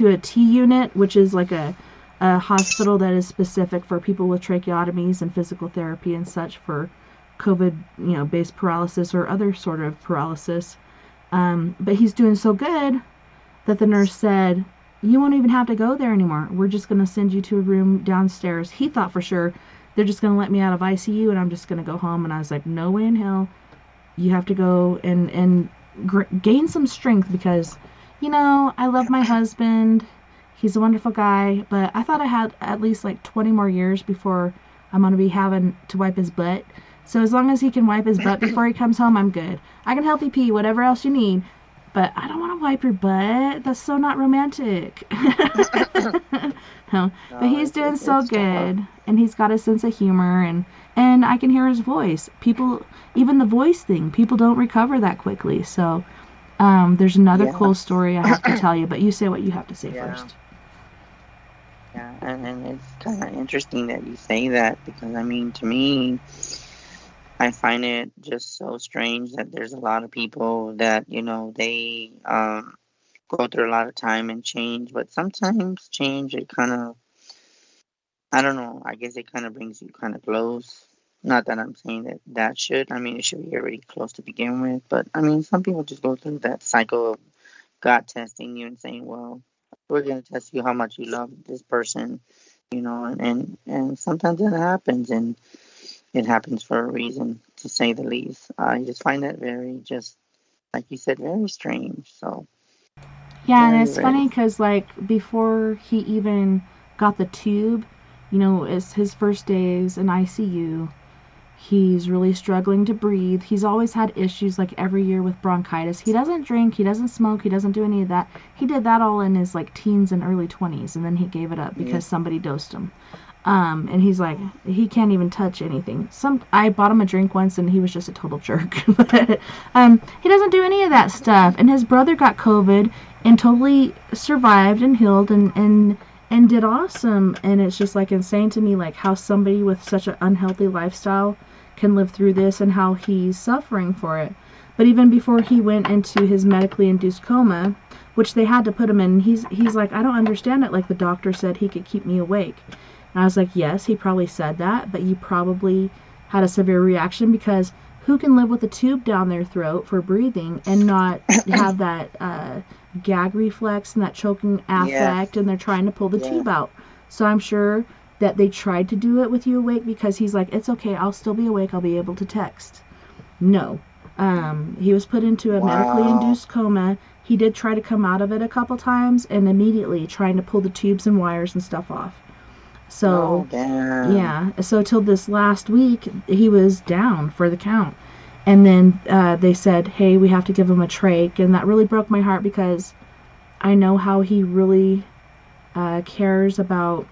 Speaker 1: a T unit, which is like a hospital that is specific for people with tracheotomies and physical therapy and such for COVID, based paralysis or other sort of paralysis. But he's doing so good that the nurse said, you won't even have to go there anymore. We're just going to send you to a room downstairs. He thought for sure they're just going to let me out of ICU and I'm just going to go home. And I was like, no way in hell. You have to go and gain some strength because, I love my husband. He's a wonderful guy. But I thought I had at least like 20 more years before I'm going to be having to wipe his butt. So as long as he can wipe his butt before he comes home, I'm good. I can help you pee, whatever else you need. But I don't want to wipe your butt. That's so not romantic. No. But he's doing so good. And he's got a sense of humor. And I can hear his voice. People, even the voice thing, people don't recover that quickly. So there's another cool story I have to tell you. But you say what you have to say first.
Speaker 2: Yeah, and it's kind of interesting that you say that because, to me, I find it just so strange that there's a lot of people that, they go through a lot of time and change, but sometimes change, it kind of I don't know. I guess it kind of brings you kind of close. Not that I'm saying that should. I mean, it should be already close to begin with. But I mean, some people just go through that cycle of God testing you and saying, "Well, we're gonna test you how much you love this person," and sometimes that happens, and it happens for a reason, to say the least. I just find that very, just like you said, very strange. So
Speaker 1: Yeah, and
Speaker 2: very,
Speaker 1: it's
Speaker 2: very.
Speaker 1: funny because, like, before he even got the tube, it's his first days in ICU. He's really struggling to breathe. He's always had issues, like, every year with bronchitis. He doesn't drink, he doesn't smoke, he doesn't do any of that. He did that all in his, like, teens and early 20s, and then he gave it up
Speaker 2: Yeah.
Speaker 1: because somebody dosed him. And he's like, he can't even touch anything. I bought him a drink once, and he was just a total jerk. But he doesn't do any of that stuff. And his brother got COVID and totally survived and healed and did awesome. And it's just like insane to me, like how somebody with such an unhealthy lifestyle can live through this and how he's suffering for it. But even before he went into his medically induced coma, which they had to put him in, he's like, I don't understand it. Like the doctor said he could keep me awake. And I was like, yes, he probably said that, but you probably had a severe reaction because who can live with a tube down their throat for breathing and not have that gag reflex and that choking affect, and they're trying to pull the tube out. So I'm sure that they tried to do it with you awake because he's like, it's okay, I'll still be awake, I'll be able to text. No. He was put into a medically induced coma. He did try to come out of it a couple times and immediately trying to pull the tubes and wires and stuff off. So, yeah. So till this last week, he was down for the count. And then they said, hey, we have to give him a trach. And that really broke my heart because I know how he really cares about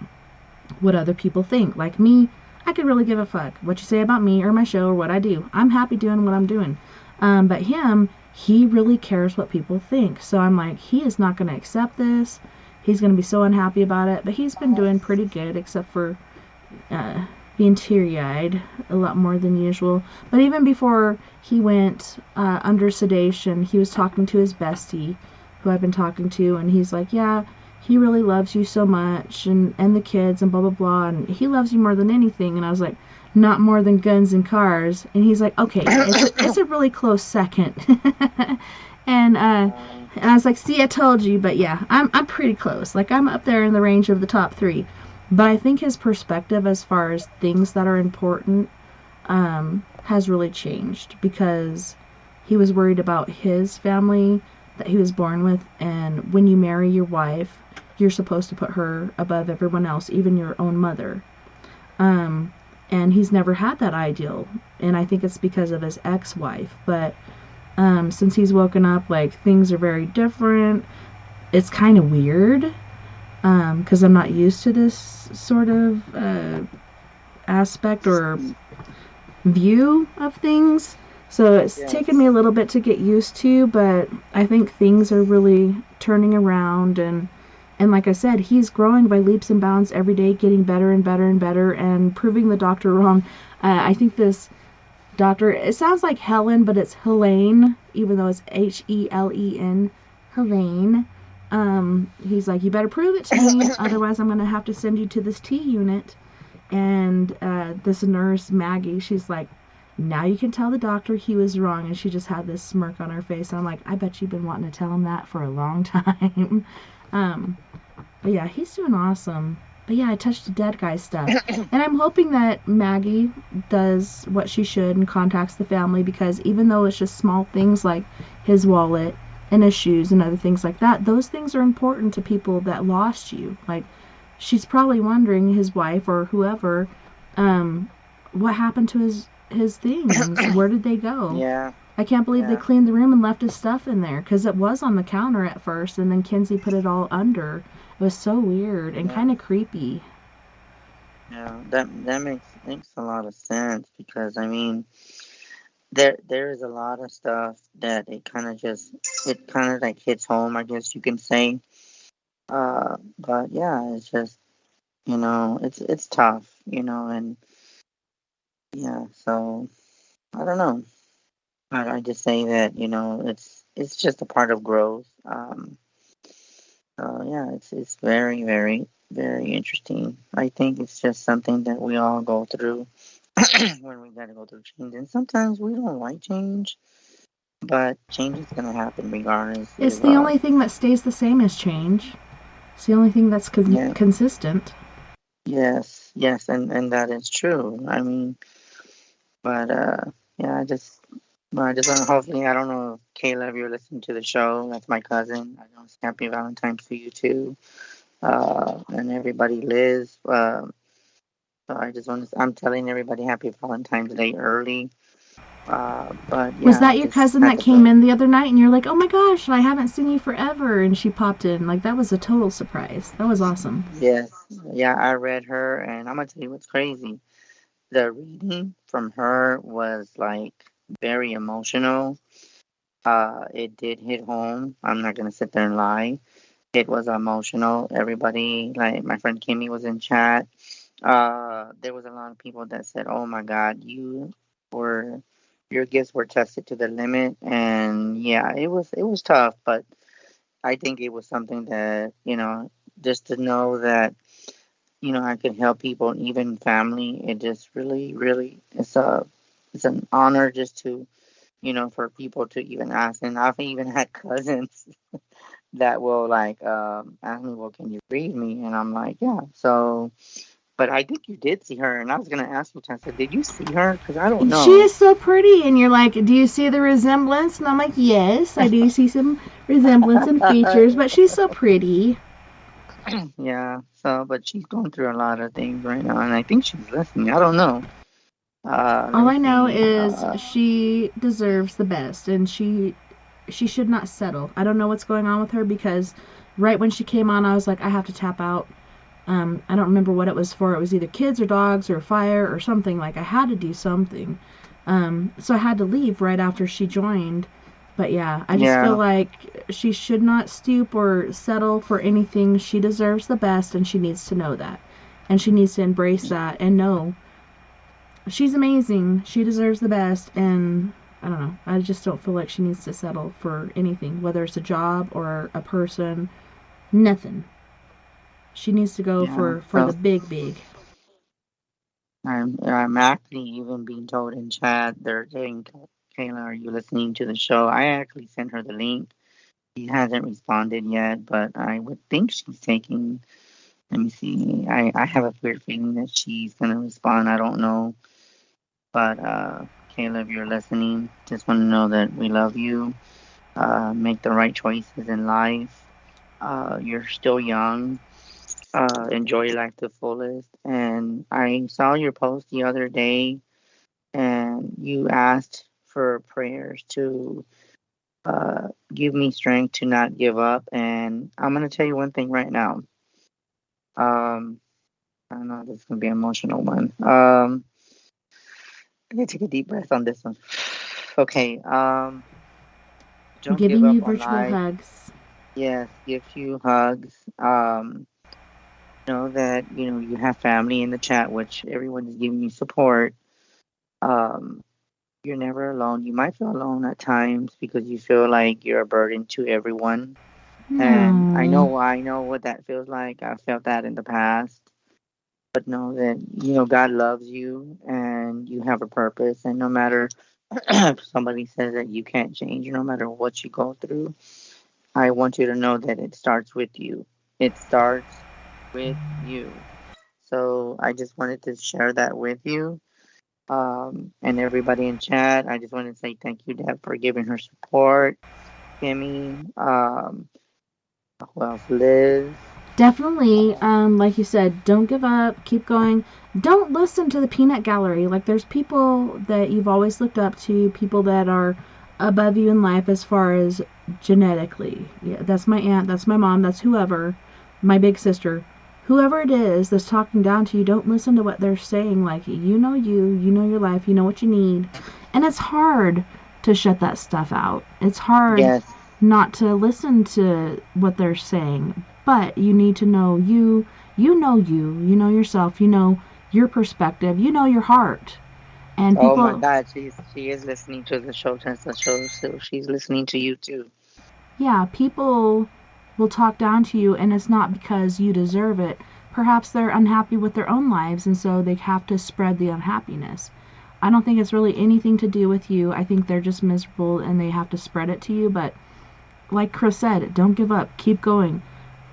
Speaker 1: what other people think. Like me, I could really give a fuck what you say about me or my show or what I do. I'm happy doing what I'm doing. But him, he really cares what people think. So I'm like, he is not going to accept this. He's going to be so unhappy about it. But he's been doing pretty good, except for being teary-eyed a lot more than usual. But even before he went under sedation, he was talking to his bestie, who I've been talking to, and he's like, yeah, he really loves you so much, and the kids, and blah, blah, blah, and he loves you more than anything. And I was like, not more than guns and cars. And he's like, okay, it's a really close second. And I was like, see, I told you. But yeah, I'm pretty close. Like, I'm up there in the range of the top 3. But I think his perspective as far as things that are important has really changed, because he was worried about his family that he was born with, and when you marry your wife, you're supposed to put her above everyone else, even your own mother. And he's never had that ideal, and I think it's because of his ex-wife. But since he's woken up, like, things are very different. It's kind of weird, because I'm not used to this sort of aspect or view of things. So it's taken me a little bit to get used to, but I think things are really turning around, and like I said, he's growing by leaps and bounds every day, getting better and better and better, and proving the doctor wrong. I think this doctor, it sounds like Helen, but it's Helene, even though it's Helen. Helene. He's like, you better prove it to me, otherwise I'm going to have to send you to this T unit. And this nurse, Maggie, she's like, now you can tell the doctor he was wrong. And she just had this smirk on her face. And I'm like, I bet you've been wanting to tell him that for a long time. But yeah, he's doing awesome. But yeah, I touched the dead guy stuff. And I'm hoping that Maggie does what she should and contacts the family, because even though it's just small things like his wallet and his shoes and other things like that, those things are important to people that lost you. Like, she's probably wondering, his wife or whoever, what happened to his things? Where did they go?
Speaker 2: Yeah.
Speaker 1: I can't believe they cleaned the room and left his stuff in there, because it was on the counter at first, and then Kinsey put it all under. It was so weird and kind of creepy.
Speaker 2: Yeah, that makes a lot of sense, because I mean, there is a lot of stuff that it kind of like hits home, I guess you can say. But yeah, it's just, it's tough, and yeah, so I don't know. I just say that, it's just a part of growth. So yeah, it's very, very, very interesting. I think it's just something that we all go through when we got to go through change. And sometimes we don't like change, but change is going to happen regardless.
Speaker 1: It's
Speaker 2: If,
Speaker 1: the only thing that stays the same as change. It's the only thing that's
Speaker 2: yeah,
Speaker 1: consistent.
Speaker 2: yes, and that is true. I mean, but yeah, I just want to hopefully, I don't know, Kayla, if you're listening to the show, that's my cousin. I know it's happy Valentine's to you too. And everybody, Liz. So I just want to, I'm telling everybody happy Valentine's Day early. But
Speaker 1: Was
Speaker 2: yeah, I
Speaker 1: that your
Speaker 2: just
Speaker 1: cousin
Speaker 2: had
Speaker 1: that
Speaker 2: to
Speaker 1: came
Speaker 2: feel.
Speaker 1: in the other night and you're like, oh my gosh, I haven't seen you forever? And she popped in. Like, that was a total surprise. That was awesome.
Speaker 2: Yes, yeah, I read her, and I'm gonna tell you what's crazy. The reading from her was like very emotional. It did hit home. I'm not gonna sit there and lie. It was emotional. Everybody, like my friend Kimmy was in chat. There was a lot of people that said, "Oh my God, were your gifts were tested to the limit," and yeah, it was tough, but I think it was something that just to know that I could help people, even family. It just really, really, it's an honor just to for people to even ask, and I've even had cousins that will like ask me, well, can you read me? And I'm like, yeah. So, but I think you did see her, and I was gonna ask you, Tessa, did you see her? Because I don't
Speaker 1: She
Speaker 2: know.
Speaker 1: is so pretty. And you're like, do you see the resemblance? And I'm like, yes, I do see some resemblance in features, but she's so pretty.
Speaker 2: Yeah. So, but she's going through a lot of things right now, and I think she's listening. I don't know. Let
Speaker 1: All
Speaker 2: me
Speaker 1: I know
Speaker 2: see.
Speaker 1: is she deserves the best, and she should not settle. I don't know what's going on with her because right when she came on, I was like, I have to tap out. I don't remember what it was for. It was either kids or dogs or fire or something. Like, I had to do something. So I had to leave right after she joined. But yeah, I just feel
Speaker 2: Yeah.
Speaker 1: like she should not stoop or settle for anything. She deserves the best, and she needs to know that. And she needs to embrace that and know she's amazing. She deserves the best, and I don't know. I just don't feel like she needs to settle for anything, whether it's a job or a person. Nothing. She needs to go
Speaker 2: Yeah.
Speaker 1: for the big big.
Speaker 2: I'm actually even being told in chat. They're saying, Kayla, are you listening to the show? I actually sent her the link. She hasn't responded yet, but I would think she's taking. Let me see. I have a weird feeling that she's gonna respond. I don't know, but Kayla, if you're listening, just want to know that we love you. Make the right choices in life. You're still young. Enjoy life to the fullest. And I saw your post the other day, and you asked for prayers to give me strength to not give up. And I'm gonna tell you one thing right now. Um, I don't know, this is gonna be an emotional one. I'm gonna take a deep breath on this one. Okay.
Speaker 1: I'm
Speaker 2: Don't give
Speaker 1: giving you
Speaker 2: up on
Speaker 1: virtual
Speaker 2: life.
Speaker 1: hugs.
Speaker 2: Yes, give you hugs. Know that you have family in the chat, which everyone is giving you support. Um, you're never alone. You might feel alone at times because you feel like you're a burden to everyone. And
Speaker 1: No.
Speaker 2: I know what that feels like. I felt that in the past. But know that God loves you and you have a purpose. And no matter if somebody says that you can't change, no matter what you go through, I want you to know that it starts with you. It starts with you. So I just wanted to share that with you. And everybody in chat, I just want to say thank you, Deb, for giving her support. Kimmy, who else? Liz.
Speaker 1: Definitely, like you said, don't give up, keep going. Don't listen to the peanut gallery. Like, there's people that you've always looked up to, people that are above you in life as far as genetically. Yeah, that's my aunt, that's my mom, that's whoever, my big sister. Whoever it is that's talking down to you, don't listen to what they're saying. Like, you know your life, you know what you need. And it's hard to shut that stuff out. It's hard
Speaker 2: Yes.
Speaker 1: not to listen to what they're saying, but you need to know you know yourself, you know your perspective, you know your heart. And
Speaker 2: Oh my
Speaker 1: people,
Speaker 2: God, she is listening to the show, Tesla show, so she's listening to you too.
Speaker 1: yeah, people will talk down to you, and it's not because you deserve it. perhaps they're unhappy with their own lives, and so they have to spread the unhappiness. I don't think it's really anything to do with you. I think they're just miserable and they have to spread it to you. But like Chris said, don't give up. Keep going.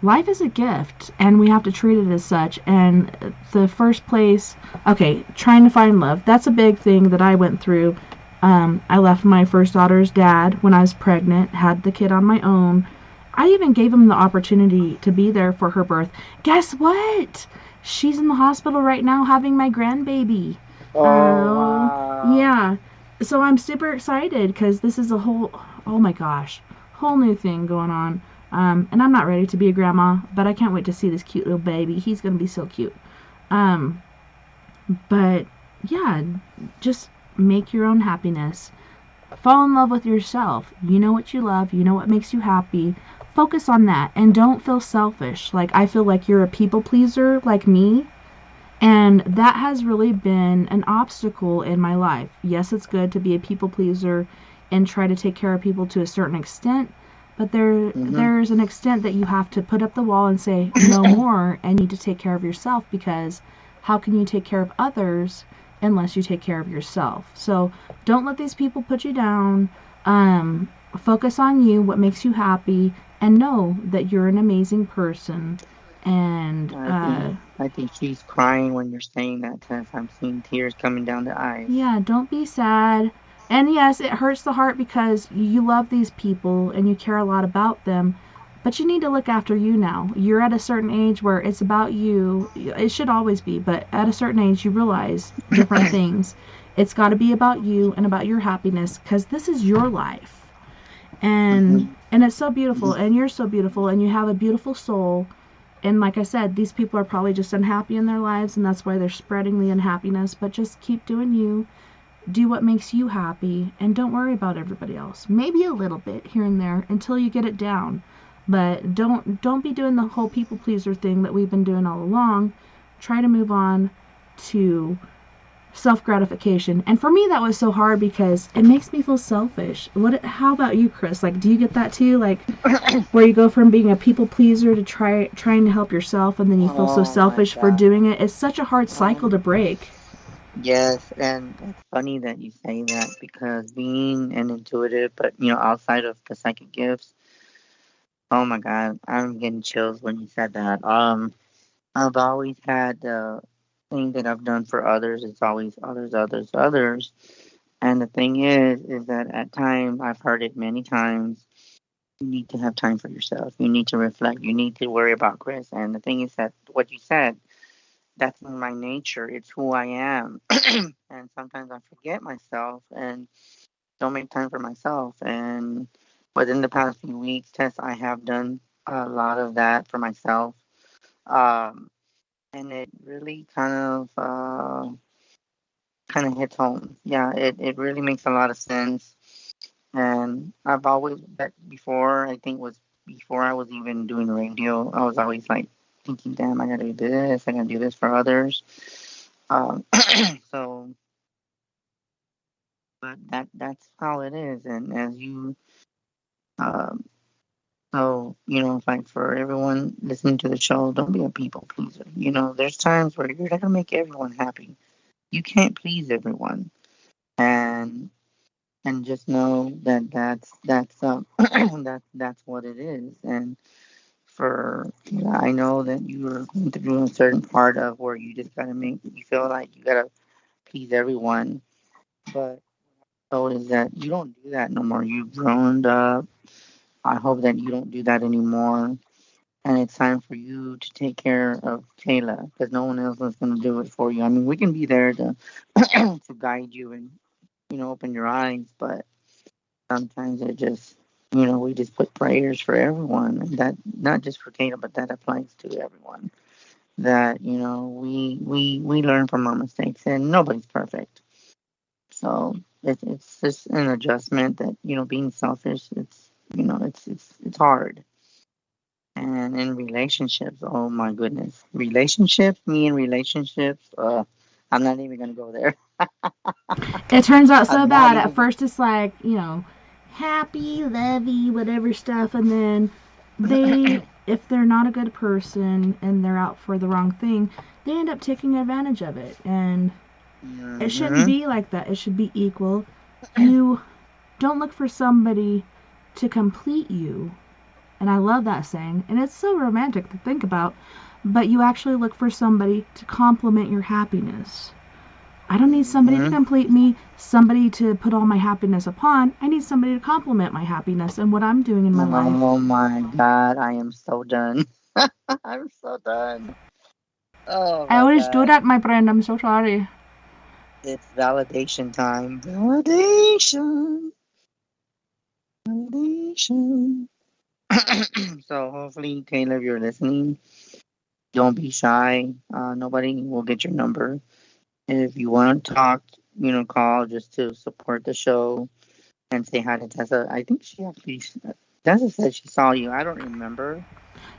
Speaker 1: Life is a gift, and we have to treat it as such. And the first place, okay, trying to find love. That's a big thing that I went through. I left my first daughter's dad when I was pregnant, had the kid on my own. I even gave him the opportunity to be there for her birth. Guess what? She's in the hospital right now having my grandbaby.
Speaker 2: Oh, wow.
Speaker 1: Yeah. So I'm super excited because this is a whole, oh my gosh, whole new thing going on. And I'm not ready to be a grandma, but I can't wait to see this cute little baby. He's going to be so cute. But yeah, just make your own happiness. Fall in love with yourself. You know what you love. You know what makes you happy. Focus on that and don't feel selfish. Like I feel like you're a people pleaser like me. And that has really been an obstacle in my life. Yes, it's good to be a people pleaser and try to take care of people to a certain extent. But there's an extent that you have to put up the wall and say no more and need to take care of yourself, because how can you take care of others unless you take care of yourself? So don't let these people put you down. Focus on you, what makes you happy, and know that you're an amazing person. And
Speaker 2: I think she's crying when you're saying that, Tess. I'm seeing tears coming down the eyes.
Speaker 1: Yeah, don't be sad. And yes, it hurts the heart because you love these people and you care a lot about them, but you need to look after you now. You're at a certain age where it's about you. It should always be, but at a certain age you realize different things. It's got to be about you and about your happiness, because this is your life. And it's so beautiful, and you're so beautiful, and you have a beautiful soul. And like I said, these people are probably just unhappy in their lives, and that's why they're spreading the unhappiness. But just keep doing you. Do what makes you happy, and don't worry about everybody else. Maybe a little bit here and there until you get it down. But don't be doing the whole people pleaser thing that we've been doing all along. Try to move on to self-gratification. And for me, that was so hard because it makes me feel selfish. How about you, Chris? Like, do you get that too? Like, where you go from being a people pleaser to trying to help yourself, and then you feel so selfish for doing it? It's such a hard cycle to break.
Speaker 2: Yes, and it's funny that you say that, because being an intuitive, but outside of the psychic gifts, oh my God, I'm getting chills when you said that. I've always had the thing that I've done for others. It's always others, others, others. And the thing is that at times, I've heard it many times, you need to have time for yourself. You need to reflect. You need to worry about Chris. And the thing is that what you said, that's in my nature. It's who I am. And sometimes I forget myself and don't make time for myself. And within the past few weeks, Tess, I have done a lot of that for myself. And it really kind of hits home. Yeah, it really makes a lot of sense. And I've always, that before, I think was before I was even doing radio, I was always like thinking, damn, I gotta do this, I gotta do this for others. So, but that's how it is. And as you, so, like for everyone listening to the show, don't be a people pleaser. There's times where you're not gonna make everyone happy. You can't please everyone. And just know that that's that's what it is. And I know that you were going through a certain part of where you just gotta you feel like you gotta please everyone, but so is that you don't do that no more. You've grown up. I hope that you don't do that anymore. And it's time for you to take care of Kayla, because no one else is going to do it for you. I mean, we can be there to to guide you and open your eyes, but sometimes it just we just put prayers for everyone, and that not just for Kayla, but that applies to everyone. That we learn from our mistakes, and nobody's perfect. So it's just an adjustment that being selfish. It's hard. And in relationships, oh my goodness, me and relationships. I'm not even gonna go there.
Speaker 1: It turns out so bad. At first, it's like happy, lovey, whatever stuff, and then if they're not a good person and they're out for the wrong thing, they end up taking advantage of it. And it shouldn't be like that. It should be equal. You don't look for somebody to complete you. And I love that saying. And it's so romantic to think about. But you actually look for somebody to complement your happiness. I don't need somebody to complete me, somebody to put all my happiness upon. I need somebody to complement my happiness and what I'm doing in my life.
Speaker 2: Oh my God, I am so done. I'm so done. Oh
Speaker 1: I
Speaker 2: my
Speaker 1: always
Speaker 2: God.
Speaker 1: do that, my friend. I'm so sorry.
Speaker 2: It's validation time. Validation. Validation. So hopefully, Taylor, if you're listening, don't be shy. Nobody will get your number. And if you want to talk, call just to support the show and say hi to Tessa. I think Tessa said she saw you. I don't remember.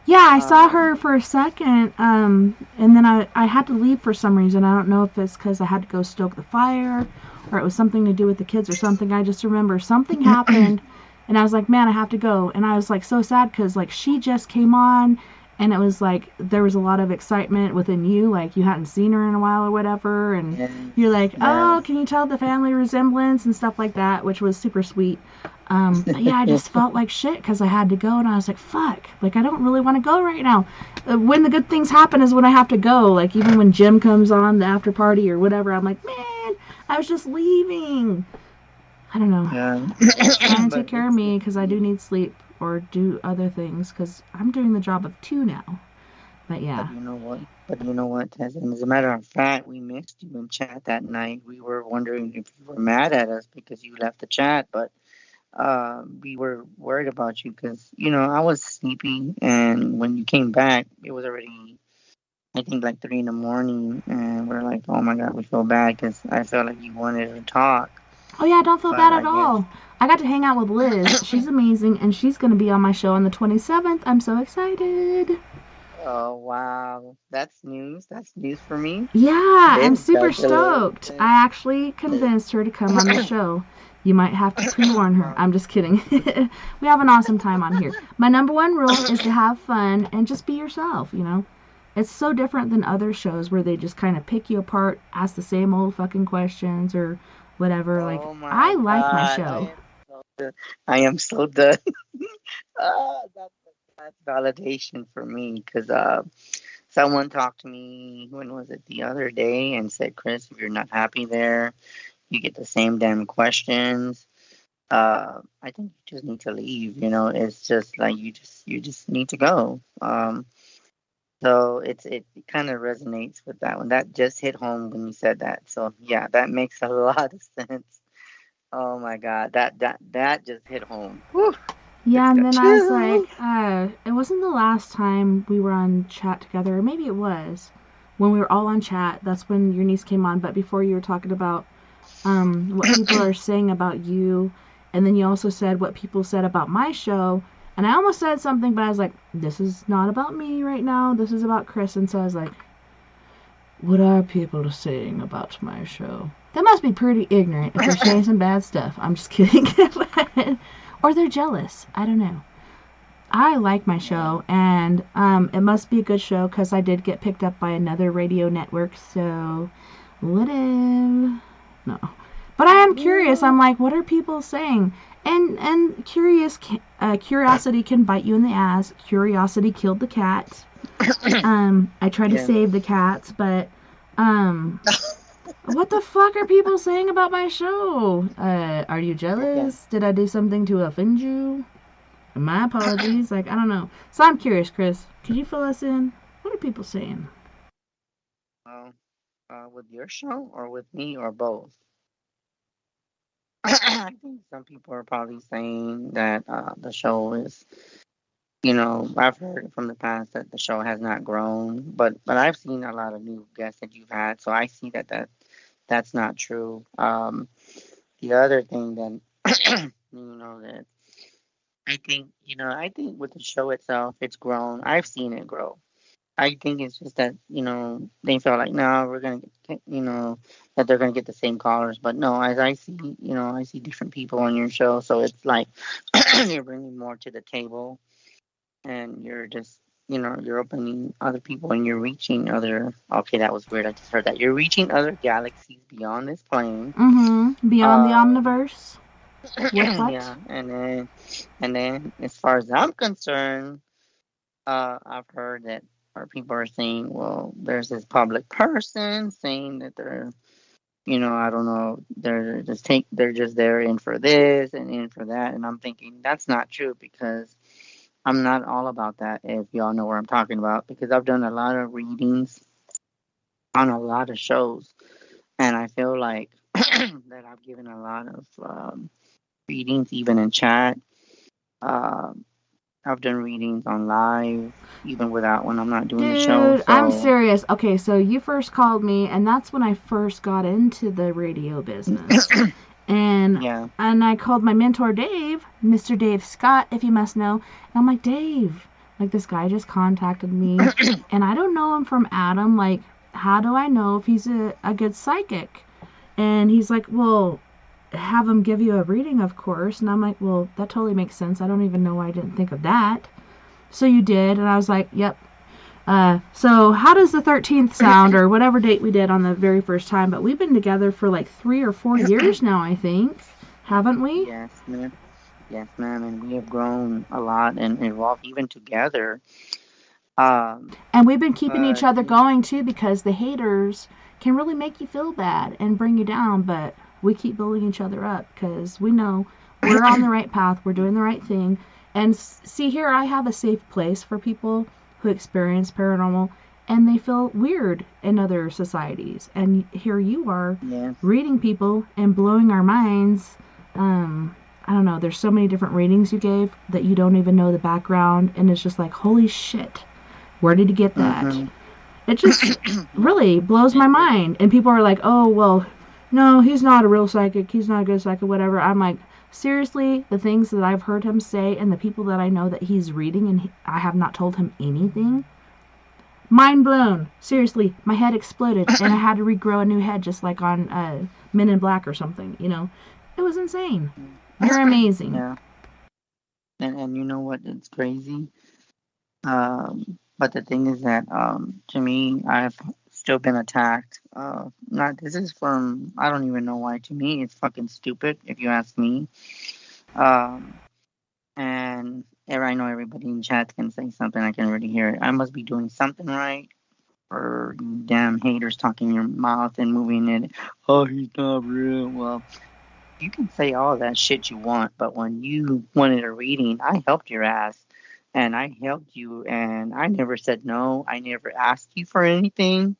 Speaker 1: Yeah, I saw her for a second, and then I had to leave for some reason. I don't know if it's because I had to go stoke the fire, or it was something to do with the kids or something. I just remember something happened, and I was like, man, I have to go. And I was like so sad because like she just came on, and it was like there was a lot of excitement within you, like you hadn't seen her in a while or whatever, and you're like, oh, can you tell the family resemblance and stuff like that, which was super sweet. Yeah, I just felt like shit because I had to go, and I was like, fuck, like I don't really want to go right now. When the good things happen is when I have to go. Like even when Jim comes on the after party or whatever, I'm like, man, I was just leaving. I don't know.
Speaker 2: Yeah.
Speaker 1: Trying to take care of me because I do need sleep or do other things because I'm doing the job of two now. But yeah.
Speaker 2: But you know what, Tessa? As a matter of fact, we missed you in chat that night. We were wondering if you were mad at us because you left the chat, but we were worried about you because, I was sleepy, and when you came back, it was already, I think, like 3 in the morning, and we're like, oh my God, we feel bad because I felt like you wanted to talk.
Speaker 1: Oh yeah, I don't feel bad at all. I got to hang out with Liz. She's amazing, and she's going to be on my show on the 27th. I'm so excited.
Speaker 2: Oh, wow. That's news. That's news for me.
Speaker 1: Yeah, I'm super stoked. I actually convinced her to come on the show. You might have to pre-warn her. I'm just kidding. We have an awesome time on here. My number one rule is to have fun and just be yourself, It's so different than other shows where they just kind of pick you apart, ask the same old fucking questions or whatever. Like, I like my show.
Speaker 2: I am so done. That's validation for me because someone talked to me, when was it, the other day, and said, Chris, if you're not happy there, you get the same damn questions. I think you just need to leave. It's just like you just need to go. So it kind of resonates with that one. That just hit home when you said that. So yeah, that makes a lot of sense. Oh my God, that just hit home. Whew.
Speaker 1: Yeah, and then I was like, it wasn't the last time we were on chat together, or maybe it was when we were all on chat. That's when your niece came on. But before, you were talking about what people are saying about you, and then you also said what people said about my show. And I almost said something, but I was like, this is not about me right now. This is about Chris. And so I was like, what are people saying about my show? That must be pretty ignorant if they're saying some bad stuff. I'm just kidding. Or they're jealous. I don't know. I like my show, and it must be a good show because I did get picked up by another radio network, so whatever. No. But I am curious. I'm like, what are people saying? And curiosity can bite you in the ass. Curiosity killed the cat. I tried to save the cats, but what the fuck are people saying about my show? Are you jealous? Did I do something to offend you? My apologies. Like, I don't know. So I'm curious, Chris. Could you fill us in? What are people saying?
Speaker 2: With your show or with me or both? I think some people are probably saying that the show is, I've heard from the past that the show has not grown, but I've seen a lot of new guests that you've had, so I see that's not true. The other thing that that I think with the show itself, it's grown. I've seen it grow. I think it's just that, they felt like, no, we're going to get, that they're going to get the same callers. But no, as I see, I see different people on your show. So it's like you're bringing more to the table. and you're just, you're opening other people and you're reaching other. Okay, that was weird. I just heard that you're reaching other galaxies beyond this plane.
Speaker 1: Beyond the omniverse. With what?
Speaker 2: Yeah, and then as far as I'm concerned, I've heard that or people are saying, well, there's this public person saying that they're, I don't know, they're just there in for this and in for that, and I'm thinking that's not true because I'm not all about that. If y'all know what I'm talking about, because I've done a lot of readings on a lot of shows, and I feel like that I've given a lot of readings, even in chat. I've done readings on live, even without when I'm not doing the show.
Speaker 1: Dude, I'm serious. Okay, so you first called me, and that's when I first got into the radio business. And I called my mentor, Dave, Mr. Dave Scott, if you must know. And I'm like, Dave, like this guy just contacted me, and I don't know him from Adam. Like, how do I know if he's a good psychic? And he's like, well, have him give you a reading, of course. And I'm like, well, that totally makes sense. I don't even know why I didn't think of that. So you did, and I was like, yep. So how does the 13th sound, or whatever date we did on the very first time? But we've been together for like 3 or 4 years now, I think. Haven't we?
Speaker 2: Yes, ma'am. Yes, ma'am. And we have grown a lot and evolved even together.
Speaker 1: And we've been keeping each other going, too, because the haters can really make you feel bad and bring you down, but we keep building each other up because we know we're on the right path, we're doing the right thing. And see, here I have a safe place for people who experience paranormal, and they feel weird in other societies. And here you are reading people and blowing our minds. I don't know, there's so many different readings you gave that you don't even know the background, and it's just like, holy shit, where did you get that? It just really blows my mind. And people are like, oh, well, no, he's not a real psychic, he's not a good psychic, whatever. I'm like, seriously, the things that I've heard him say and the people that I know that he's reading and I have not told him anything, mind blown. Seriously, my head exploded and I had to regrow a new head, just like on Men in Black or something, It was insane. You're amazing.
Speaker 2: Yeah. And you know what? It's crazy. But the thing is that, to me, I've still been attacked. This is from, I don't even know why. To me, it's fucking stupid, if you ask me. And I know everybody in chat can say something. I can already hear it. I must be doing something right, or you damn haters talking your mouth and moving it. Oh, he's not real. Well, you can say all that shit you want, but when you wanted a reading, I helped your ass. And I helped you, and I never said no. I never asked you for anything.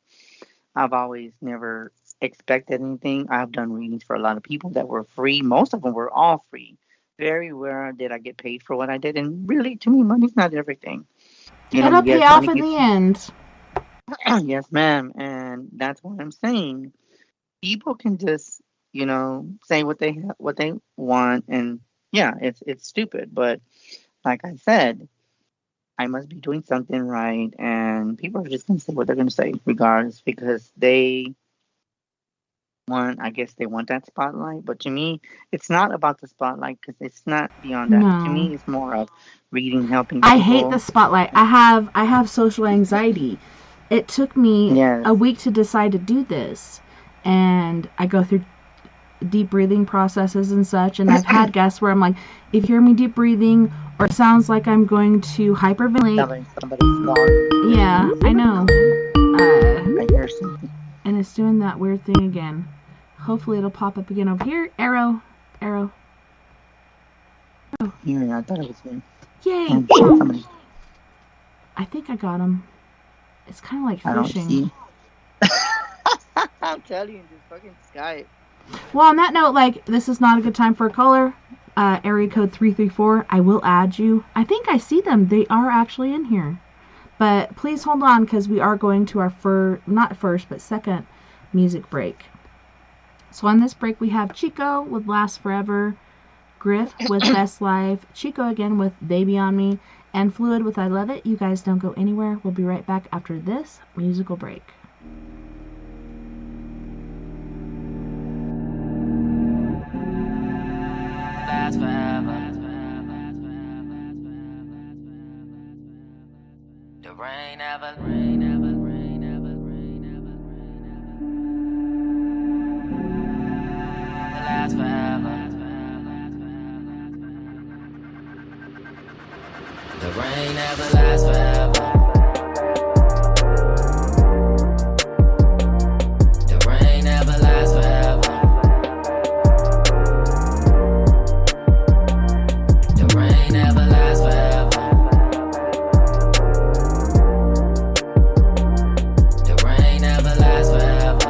Speaker 2: I've always never expected anything. I've done readings for a lot of people that were free. Most of them were all free. Very rare did I get paid for what I did. And really, to me, money's not everything.
Speaker 1: It'll pay off in the end.
Speaker 2: Yes, ma'am. And that's what I'm saying. People can just, say what they want. And yeah, it's stupid. But like I said, I must be doing something right, and people are just going to say what they're going to say, regardless, because they want that spotlight. But to me, it's not about the spotlight, because it's not beyond that.
Speaker 1: No.
Speaker 2: To me, it's more of reading, helping people.
Speaker 1: I hate the spotlight. I have social anxiety. It took me a week to decide to do this, and I go through deep breathing processes and such, and I've had guests where I'm like, if you hear me deep breathing or it sounds like I'm going to hyperventilate, yeah, I know.
Speaker 2: I hear something.
Speaker 1: And it's doing that weird thing again. Hopefully it'll pop up again over here. Arrow.
Speaker 2: Oh. Yeah, I thought it was me.
Speaker 1: Yay! I think I got him. It's kind of like fishing.
Speaker 2: I don't see. I'm telling you, just fucking Skype.
Speaker 1: Well, on that note, this is not a good time for a caller. Area code 334. I will add you. I think I see them. They are actually in here. But please hold on, because we are going to our not first, but second music break. So on this break, we have Chico with Last Forever, Griff with Best Life, Chico again with Baby on Me, and Fluid with I Love It. You guys don't go anywhere. We'll be right back after this musical break.
Speaker 7: Last forever. Last forever. The rain never lasts forever. The rain never lasts forever. The rain never lasts forever. The rain never lasts forever.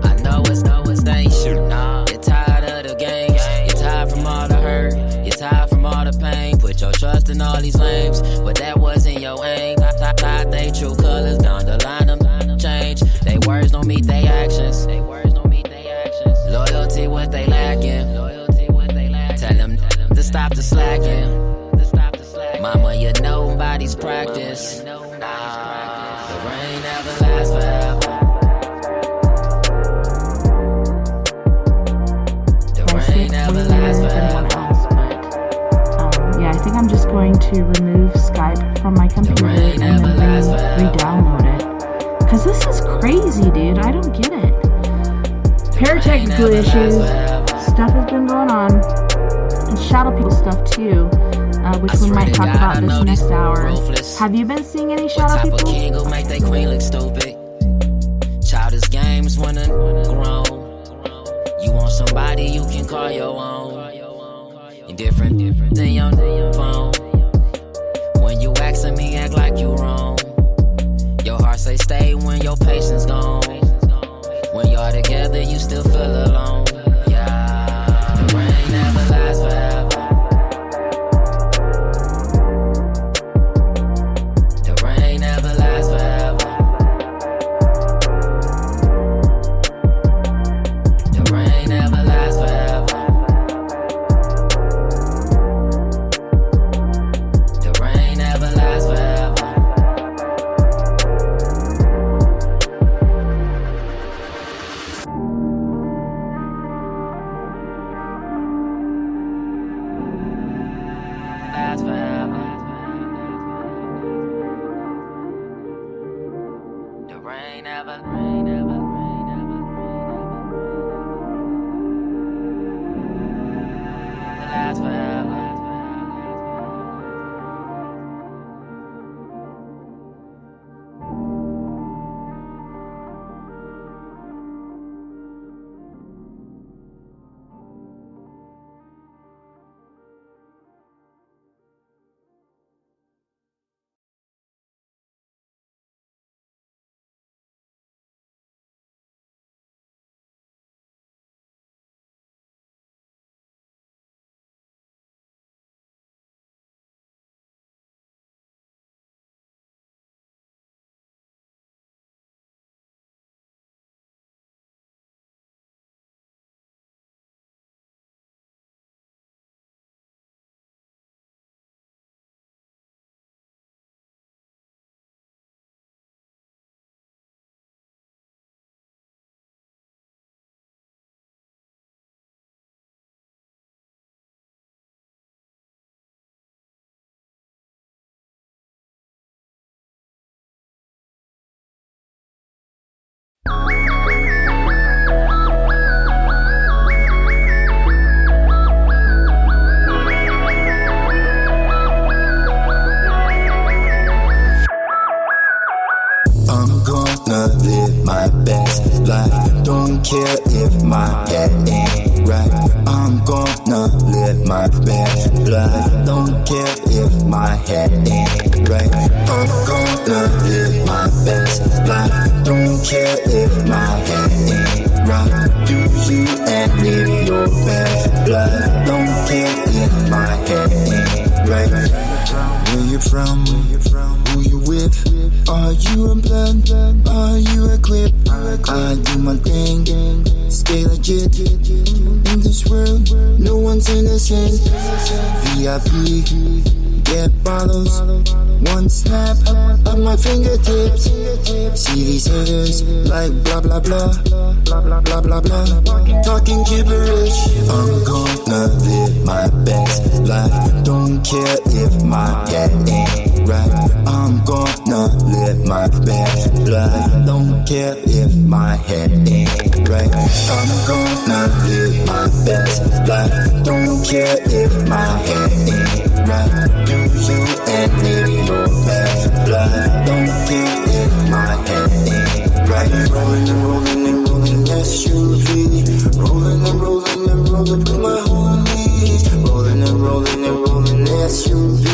Speaker 7: I know it's ain't shit. You're tired of the games. You're tired from all the hurt. You're tired from all the pain. Put your trust in all these lames, but that wasn't your aim. Tied they true colors down the line, them change. They words don't meet they actions. Loyalty what they lacking. Tell them to stop the slacking. Mama, you know nobody's practice. The rain never lasts forever. The rain never lasts forever.
Speaker 1: Yeah, I think I'm just going to remove Skype from my computer and then re-download it. Because this is crazy, dude. I don't get it. Paratechnical issues. Stuff has been going on. And shadow people stuff too, which we might talk about this next hour. Have you been seeing any shadow people?
Speaker 7: What type of king will make they queen look stupid? Childish games wanna grown. You want somebody you can call your own. Indifferent than your phone. When you asking me, act like you wrong. Your heart say stay when your patience gone. When y'all together, you still feel alone. Yeah, the rain never lasts forever. The rain never lasts forever. The rain never lasts forever. The rain never lasts forever. Lasts forever. The rain never lasts forever.
Speaker 5: I'm gonna live my best life. Don't care if my head ain't right. I'm gonna live my best life. Don't care if my head ain't right. I'm gonna live my best life. Don't care if my head ain't right. Do you and live your best life. Don't care if my head ain't right. Where you from? Who you with? Are you unplugged? Are you equipped? I do my thing, stay legit. In this world, no one's innocent. VIP, get bottles. One snap of my fingertips. See these haters like blah blah blah, blah blah blah blah, talking gibberish. I'm gonna live my best life. Don't care if my head ain't right. I'm gonna live my best life. Don't care if my head ain't right. I'm gonna live my best life. Don't care if my head ain't right. Do you and live your best life. Don't care if my head ain't right. Rolling and rolling and rolling SUV. Rolling and rolling and rolling with my homies. Rolling and rolling and rolling SUV.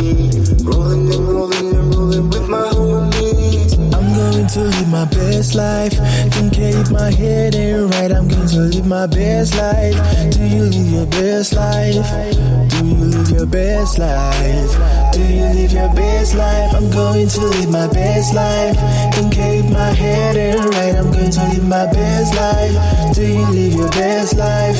Speaker 5: Rolling and rolling and rolling with my homies. I'm going to live my best life. Don't care if my head ain't right. I'm going to live my best life. Do you live your best life? Do you live your best life? Do you live your best life? I'm going to live my best life. Don't care if my head ain't right. I'm going to live my best life. Do you live your best life?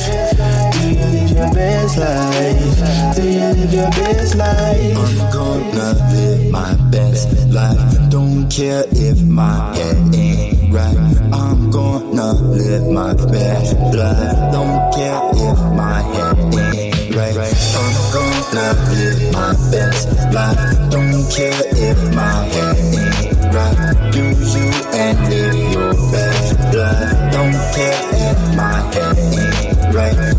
Speaker 5: Do you live your best life? Do you live your best life? I'm gonna live my best life. Don't care if my head ain't right. I'm gonna live my best life. Don't care if my head ain't right. I'm gonna live my best life. Don't care if my head ain't right. Do you and live your best life. Don't care if my head ain't right.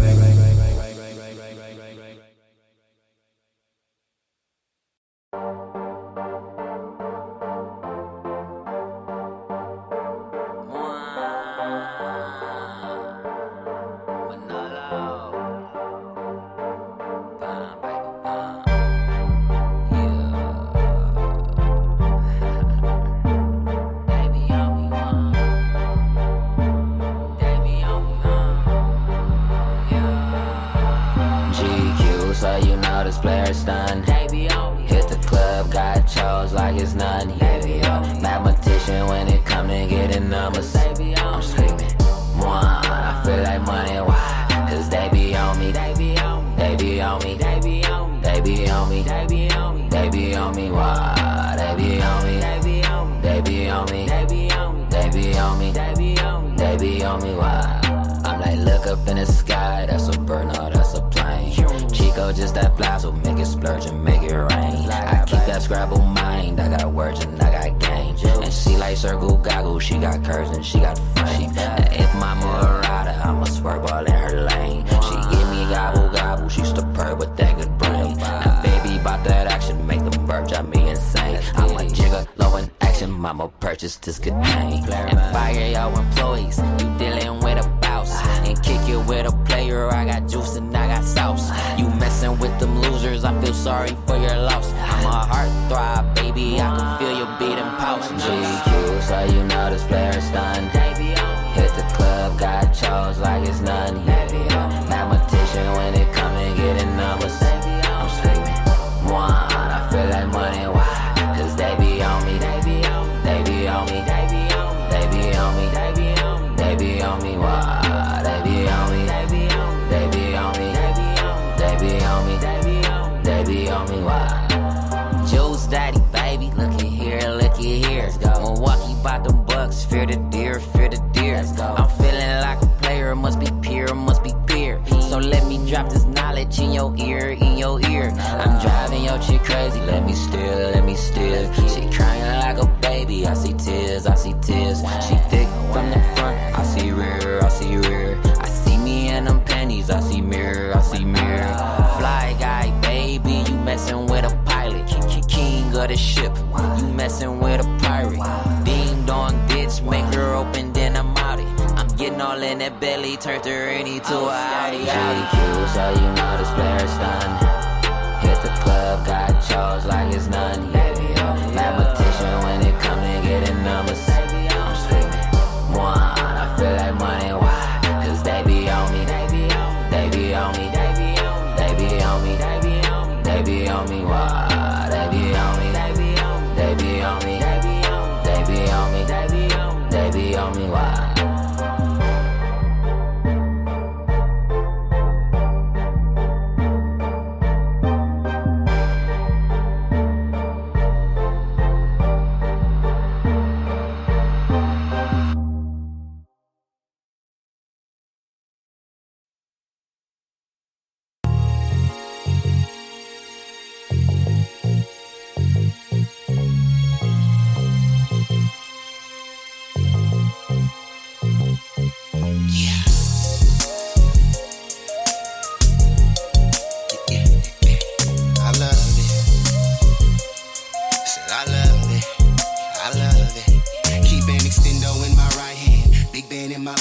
Speaker 7: Players done. Hit the club, got chose like it's none. Yeah. Mathematician when it come to getting numbers. I'm screaming, one. I feel like money, why? Cause they be on me. They be on me. They be on me. They be on me. They be on me. They be on me. They be on me, why? They be on me. They be on me. They be on me. They be on me. They be on me. They be on me. They be on me, why? I'm like, look up in the sky, that's a bird, no, that's a plane. Chico just that fly, so make it splurge and make it rain. I keep that Scrabble mind, I got words and I got game. And she like circle goggles, she got curves and she got frame. And if my Murata, I'ma swerve all in her lane. She give me gobble gobble, she superb with that good brain. Now baby, bout that action, make them bird drive me insane. I'm a jigger, low in action, mama purchase this good thing. And fire y'all employees, you dealing with a boss. And kick it with a player, I got juice and I got sauce. You messing with them losers, I feel sorry for your loss. I'm a heartthrob, baby, I can feel your beating pulse. GQ, so you know this player's done. Hit the club, got chose like it's none. Mathematician when it come and getting numbers. I'm screaming, one, I feel like money, why? Cause they be on me, they be on me, they be on me, they be on me, they be on me, they be on me, they be on me, why? They be on me, they be on me, they be on me, they be on me, they be on me, they be on me, why? Juice daddy, baby, looky here, looky here. Milwaukee bought them bucks, fear the deer, fear the deer. I'm feeling like a player, must be pure, must be pure. So let me drop this knowledge in your ear, in your ear. I'm driving your chick crazy, let me steal, let me steal. She crying like a baby, I see tears, I see tears. She thick from the front, I see rear, I see rear. I see me in them panties, I see mirror, I see mirror. Fly guy, baby, you messing with a pilot. King of the ship, you messing with a pirate. Ding dong bitch, make her open, then I'm out it. I'm getting all in that belly, turned her any to a Audi. GQ, so you know this player's done. Hit the club, got chose like it's none. Mathematician when it come to getting numbers. I'm screaming, one, I feel like money, why? Cause they be on me, they be on me, they be on me, they be on me, they be on me, they be on me, they be on me, why? They be on me, they be on me, they be on me, they be on me, they be on me, they be on me, they be on me, why?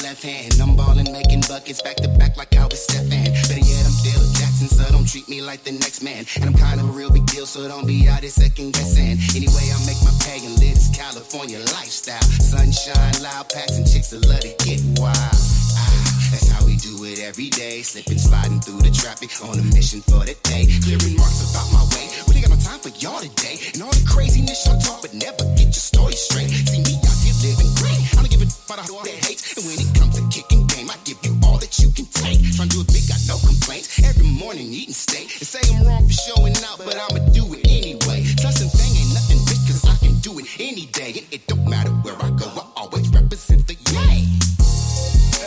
Speaker 5: left hand. I'm ballin', making buckets back to back like I was Stephan. Better yet, I'm Phil Jackson, so don't treat me like the next man. And I'm kind of a real big deal, so don't be out here second guessing. Anyway, I make my pay and live this California lifestyle. Sunshine, loud packs, and chicks that love to get wild. That's how we do it every day. Slipping, sliding through the traffic on a mission for the day. Clearing marks about my way. Really got no time for y'all today. And all the craziness y'all talk, but never get your story straight. See me out here living great. I don't give a about all that hate. And when it comes to kicking game, I give you all that you can take. Trying to do it big, got no complaints. Every morning eating steak. And say I'm wrong for showing out, but I'ma do it anyway. Trust and thing ain't nothing, bitch, cause I can do it any day. And it don't matter where I go, I always represent the yay.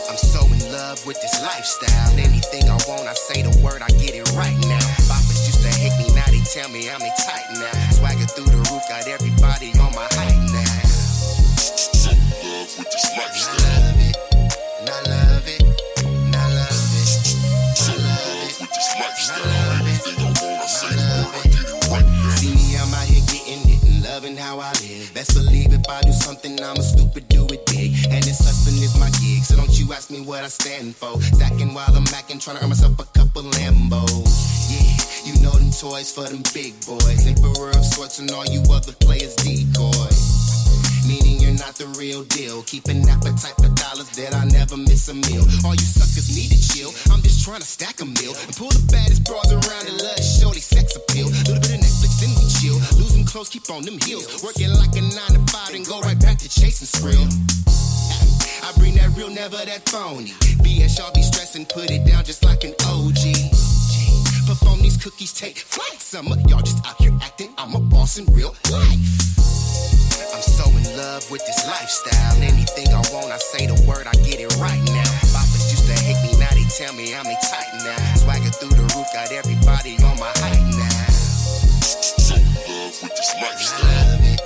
Speaker 5: I'm so in love with this lifestyle. Anything I want, I say the word, I get it right now. Boppers used to hate me, now they tell me I'm in tight now. Swagger through the roof, got everybody on my height now. So in love with this lifestyle. I love it, and I love it, and I love it. So in love with this lifestyle. Anything I want, I say the word, I get it right now. See me, I'm out here getting it and loving how I live. Best believe if I do something, I'm a stupid, do it big. And this hustling is my gig, so don't you ask me what I stand for. Stacking while I'm macking, trying to earn myself a couple Lambos. Yeah, you know them toys for them big boys. Emperor of sorts and all you other players decoys. Meaning you're not the real deal. Keep an appetite for dollars that I never miss a meal. All you suckers need to chill. I'm just trying to stack a meal and pull the baddest bras around and let show they sex appeal. Little bit of Netflix, then we chill. Losing clothes, keep on them heels. Working like a 9 to 5 and go right back to chasing skrill. I bring that real, never that phony. BS, y'all be stressing, put it down just like an OG. Perform these cookies, take flight. Some of y'all just out here acting, I'm a boss in real life. I'm so in love with this lifestyle. Anything I want, I say the word, I get it right now. Boppers used to hate me, now they tell me I'm in tight now. Swagger through the roof, got everybody on my height now. So in love with this lifestyle. I love it,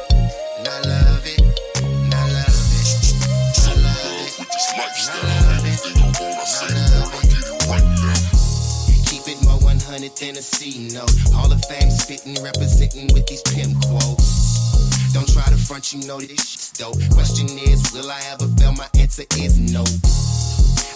Speaker 5: and I love it, and I love it. So in love with this lifestyle. Anything I want, I say the word, I get it right now. Keep it more 100 than a C note. Hall of Fame spitting, representing with these pimp quotes. Don't try to front, you know this shit's dope. Question is, will I ever fail? My answer is no.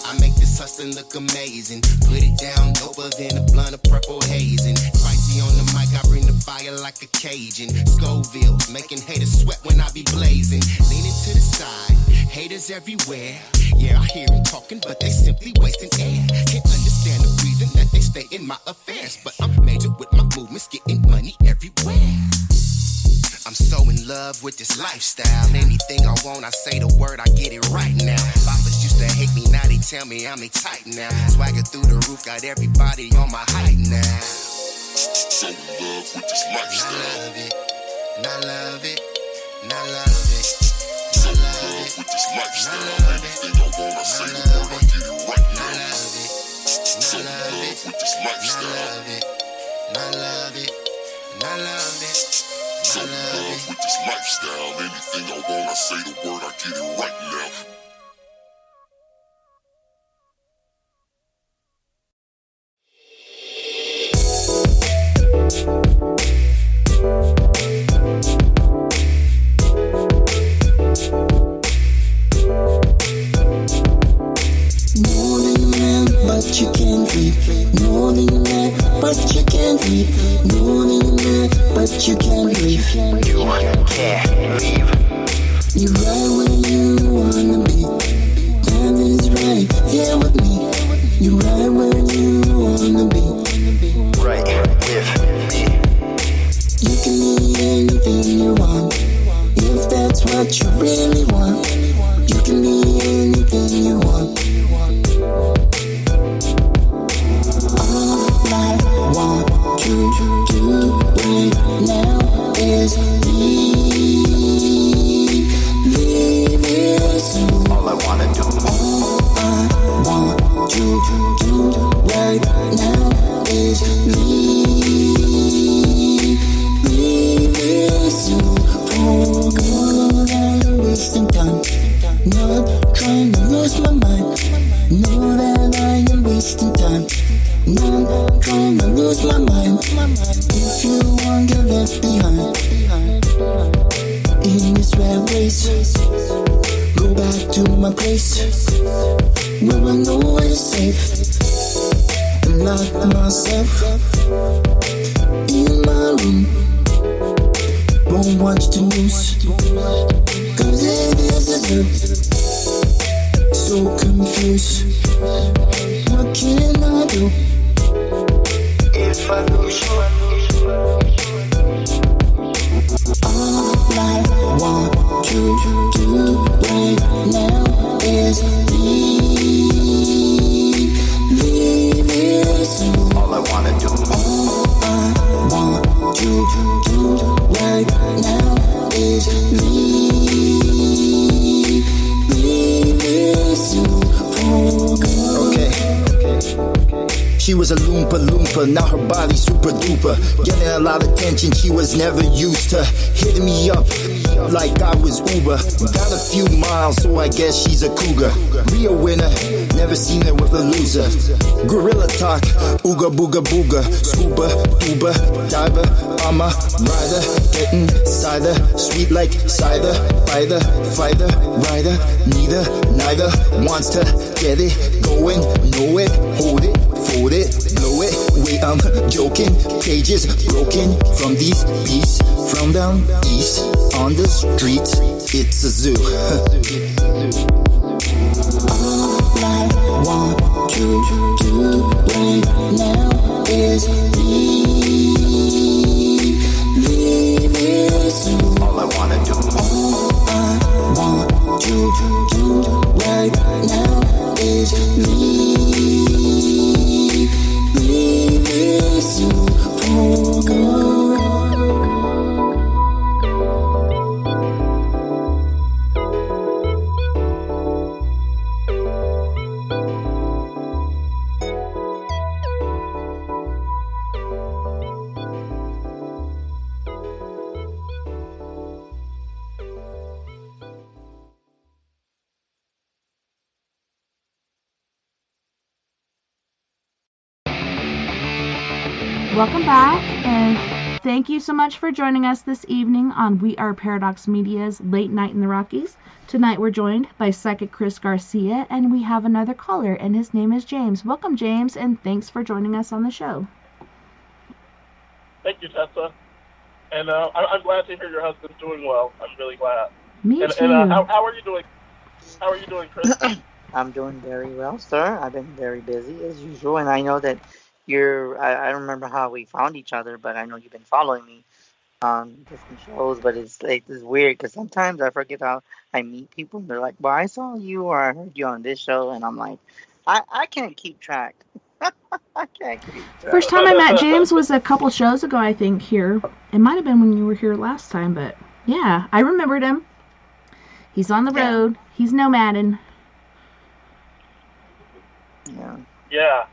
Speaker 5: I make this hustling look amazing. Put it down, doper than a blunt of purple hazing. Spicy on the mic, I bring the fire like a Cajun. Scoville, making haters sweat when I be blazing. Leaning to the side, haters everywhere. Yeah, I hear them talking, but they simply wasting air. Can't understand the reason that they stay in my affairs. But I'm major with my movements, getting money everywhere. I'm so in love with this lifestyle. Anything I want, I say the word, I get it right now. Boppers used to hate me, now they tell me I'm in tight now. Swagger through the roof, got everybody on my height now. So in love with this lifestyle. I love it, and I love it, and I love it. So in love with this lifestyle. Anything I want, I say the word, I get it right now. I love it, so in love with this lifestyle. I love it, and I love it, and I love it. So in love with this lifestyle. Anything I want, I say the word, I get it right now.
Speaker 9: More than a man, but you can't read. More than a man, but you can't read. More than a man, but you can't leave.
Speaker 5: You can't leave.
Speaker 9: You're right where you wanna be. That is right here with me. You're right where you wanna be.
Speaker 5: Right with me.
Speaker 9: You can be anything you want. If that's what you really want. You can be anything you want. All I want to do right now is leave it soon.
Speaker 5: All I wanna do.
Speaker 9: All I want to do right now is leave it soon. Oh God, I'm wasting time. Not trying to lose my mind. Know that I am wasting time. Not trying to lose my mind. If you want, get left behind in this rat race. Go back to my place where I know it's safe. And lock myself in my room. Won't watch the news, cause it is so confused. What can I do if I lose you? All I want to do right now is leave this. All I wanna do. All I want to do right now is leave this for good. Okay. She was a loompa loompa, now her body super duper. Getting a lot of attention she was never used to. Hitting me up like I was Uber. Got a few miles, so I guess she's a cougar. Real winner, never seen her with a loser. Gorilla talk, ooga booga booga. Scuba, tuba, diver, I'm a rider. Getting cider, sweet like cider. Fighter, fighter, rider. Neither wants to get it going. Know it, hold it, fold it, blow it. Wait, I'm joking. Cages broken from these beasts. From down east on the streets, it's a zoo. All I want to do right now is leave this. All I wanna do. All I want to do right now is leave this for good.
Speaker 1: Welcome back, and thank you so much for joining us this evening on We Are Paradox Media's Late Night in the Rockies. Tonight we're joined by Psychic Chris Garcia, and we have another caller, and his name is James. Welcome, James, and thanks for joining us on the show.
Speaker 10: Thank you, Tessa. And I'm glad to hear your husband's doing well. I'm really glad.
Speaker 1: Me too.
Speaker 10: And how are you doing? How are you doing, Chris?
Speaker 2: I'm doing very well, sir. I've been very busy as usual, and I know that I don't remember how we found each other, but I know you've been following me on different shows. But it's weird because sometimes I forget how I meet people, and they're like, "Well, I saw you or I heard you on this show," and I'm like, I can't keep track. I can't keep track.
Speaker 1: First time I met James was a couple shows ago, I think, here. It might have been when you were here last time, but yeah, I remembered him. He's on the road. He's nomading.
Speaker 2: Yeah.
Speaker 10: Yeah.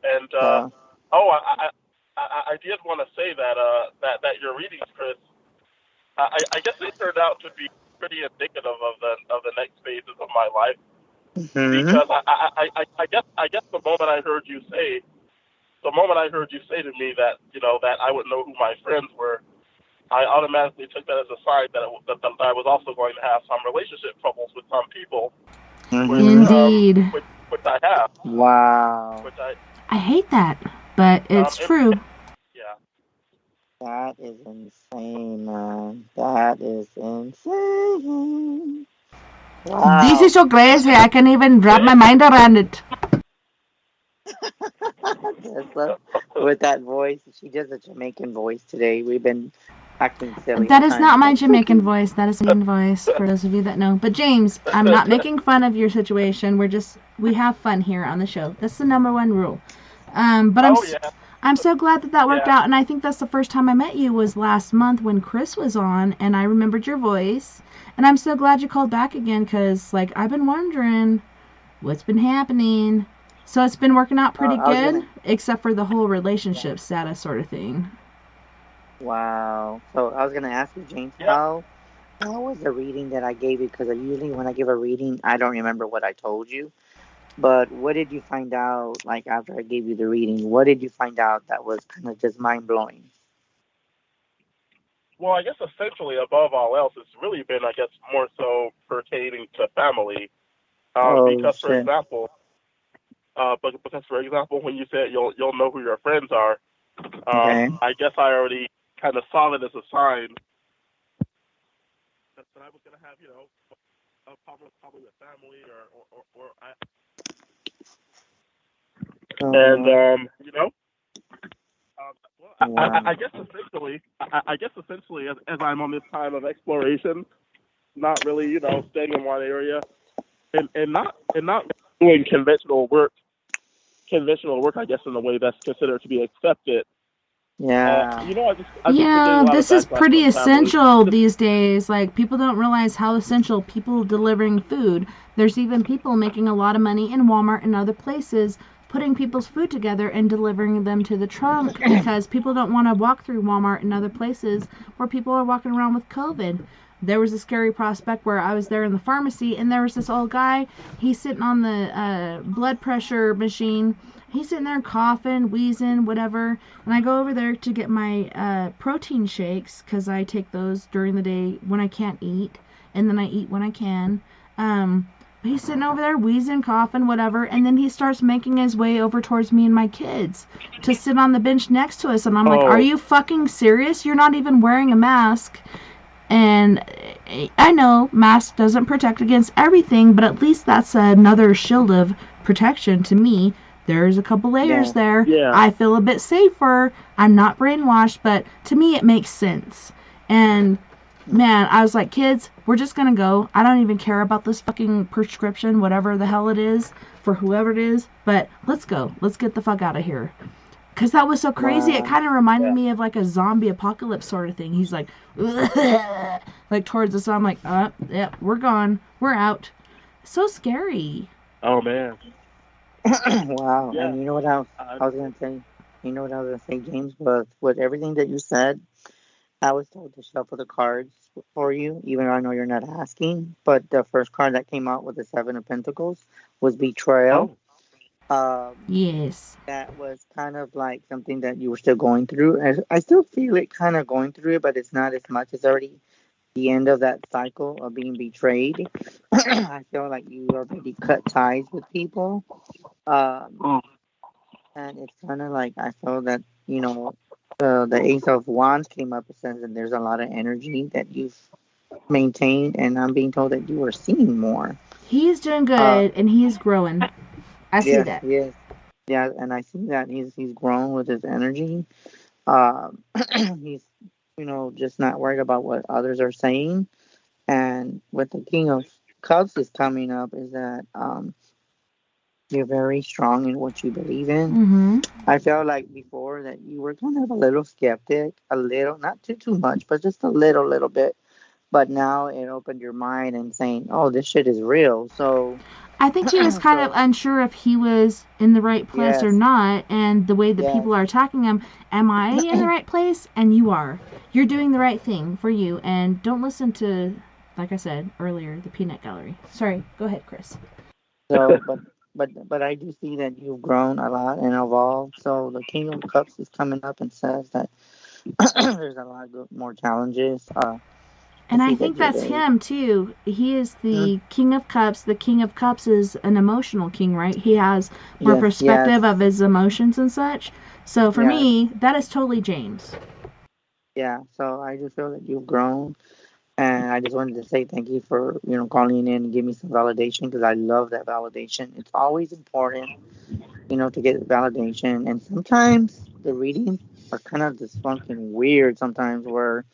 Speaker 10: And I did want to say that that your readings, Chris, I guess they turned out to be pretty indicative of the next phases of my life.
Speaker 2: Mm-hmm.
Speaker 10: Because I guess the moment I heard you say to me that that I would know who my friends were, I automatically took that as a sign that I was also going to have some relationship troubles with some people.
Speaker 1: Indeed.
Speaker 10: Which I have.
Speaker 2: Wow.
Speaker 1: I hate that, but it's true.
Speaker 10: Yeah.
Speaker 2: That is insane, man. That is insane. Wow.
Speaker 1: This is so crazy. I can't even wrap my mind around it.
Speaker 2: Tessa, with that voice, she does a Jamaican voice today. We've been acting silly.
Speaker 1: That is not my Jamaican voice. That is a Jamaican voice, for those of you that know. But James, I'm not making fun of your situation. We have fun here on the show. That's the number one rule. But I'm so glad that worked out, and I think that's the first time I met you was last month when Chris was on, and I remembered your voice, and I'm so glad you called back again, because, like, I've been wondering what's been happening. So it's been working out pretty good, except for the whole relationship status sort of thing.
Speaker 2: Wow. So I was going to ask you, James, how was the reading that I gave you? Because usually when I give a reading, I don't remember what I told you. But what did you find out, like, after I gave you the reading? What did you find out that was kind of just mind-blowing?
Speaker 10: well, I guess essentially above all else, it's really been, I guess, more so pertaining to family.
Speaker 2: Oh
Speaker 10: Because, for
Speaker 2: shit.
Speaker 10: example, when you said you'll know who your friends are,
Speaker 2: Okay.
Speaker 10: I guess I already kind of saw it as a sign that I was gonna have, a problem probably with family or and well,
Speaker 2: Wow.
Speaker 10: I guess essentially, as I'm on this time of exploration, not really, staying in one area, and not doing conventional work, I guess, in a way that's considered to be accepted.
Speaker 2: Yeah.
Speaker 10: I've just been getting a
Speaker 1: Yeah,
Speaker 10: lot of
Speaker 1: this is
Speaker 10: backlash
Speaker 1: pretty
Speaker 10: from family.
Speaker 1: essential these days. Like, people don't realize how essential people delivering food. There's even people making a lot of money in Walmart and other places putting people's food together and delivering them to the trunk because people don't want to walk through Walmart and other places where people are walking around with COVID. There was a scary prospect where I was there in the pharmacy and there was this old guy. He's sitting on the blood pressure machine. He's sitting there coughing, wheezing, whatever. And I go over there to get my protein shakes because I take those during the day when I can't eat. And then I eat when I can. He's sitting over there wheezing, coughing, whatever. And then he starts making his way over towards me and my kids to sit on the bench next to us. And I'm like, are you fucking serious? You're not even wearing a mask. And I know mask doesn't protect against everything, but at least that's another shield of protection to me. There's a couple layers there.
Speaker 10: Yeah.
Speaker 1: I feel a bit safer. I'm not brainwashed, but to me it makes sense. And man, I was like, kids, we're just gonna go. I don't even care about this fucking prescription, whatever the hell it is, for whoever it is, but let's go. Let's get the fuck out of here. Because that was so crazy.
Speaker 2: Wow.
Speaker 1: It kind of reminded me of like a zombie apocalypse sort of thing. He's like, like towards us. I'm like, yeah, we're gone. We're out. So scary.
Speaker 10: Oh, man.
Speaker 2: Wow.
Speaker 10: Yeah.
Speaker 2: And you know what else I was gonna say? You know what I was gonna say, James? But with everything that you said, I was told to shuffle the cards for you, even though I know you're not asking. But the first card that came out with the Seven of Pentacles was Betrayal.
Speaker 1: Yes.
Speaker 2: That was kind of like something that you were still going through. And I still feel it kind of going through it, but it's not as much. It's already the end of that cycle of being betrayed. I feel like you already cut ties with people. And it's kind of like I feel that, the Ace of Wands came up and says that there's a lot of energy that you've maintained, and I'm being told that you are seeing more.
Speaker 1: He's doing good and he's growing. I see that.
Speaker 2: Yes. Yeah, and I see that he's grown with his energy. He's just not worried about what others are saying. And what the King of Cups is coming up is that you're very strong in what you believe in.
Speaker 1: Mm-hmm.
Speaker 2: I felt like before that you were kind of a little skeptic, a little, not too much, but just a little bit. But now it opened your mind and saying, "Oh, this shit is real." So
Speaker 1: I think he was kind of unsure if he was in the right place or not, and the way that people are attacking him. Am I in the right place? And you are. You're doing the right thing for you, and don't listen to, like I said earlier, the peanut gallery. Sorry, go ahead, Chris.
Speaker 2: So, but I do see that you've grown a lot and evolved. So the King of Cups is coming up and says that there's a lot of more challenges.
Speaker 1: And I think that's him too. He is the King of Cups. The King of Cups is an emotional king, right? He has more perspective of his emotions and such. So for me, that is totally James.
Speaker 2: Yeah, so I just feel that you've grown. And I just wanted to say thank you for, calling in and giving me some validation, because I love that validation. It's always important, to get validation. And sometimes the readings are kind of just fucking weird sometimes, where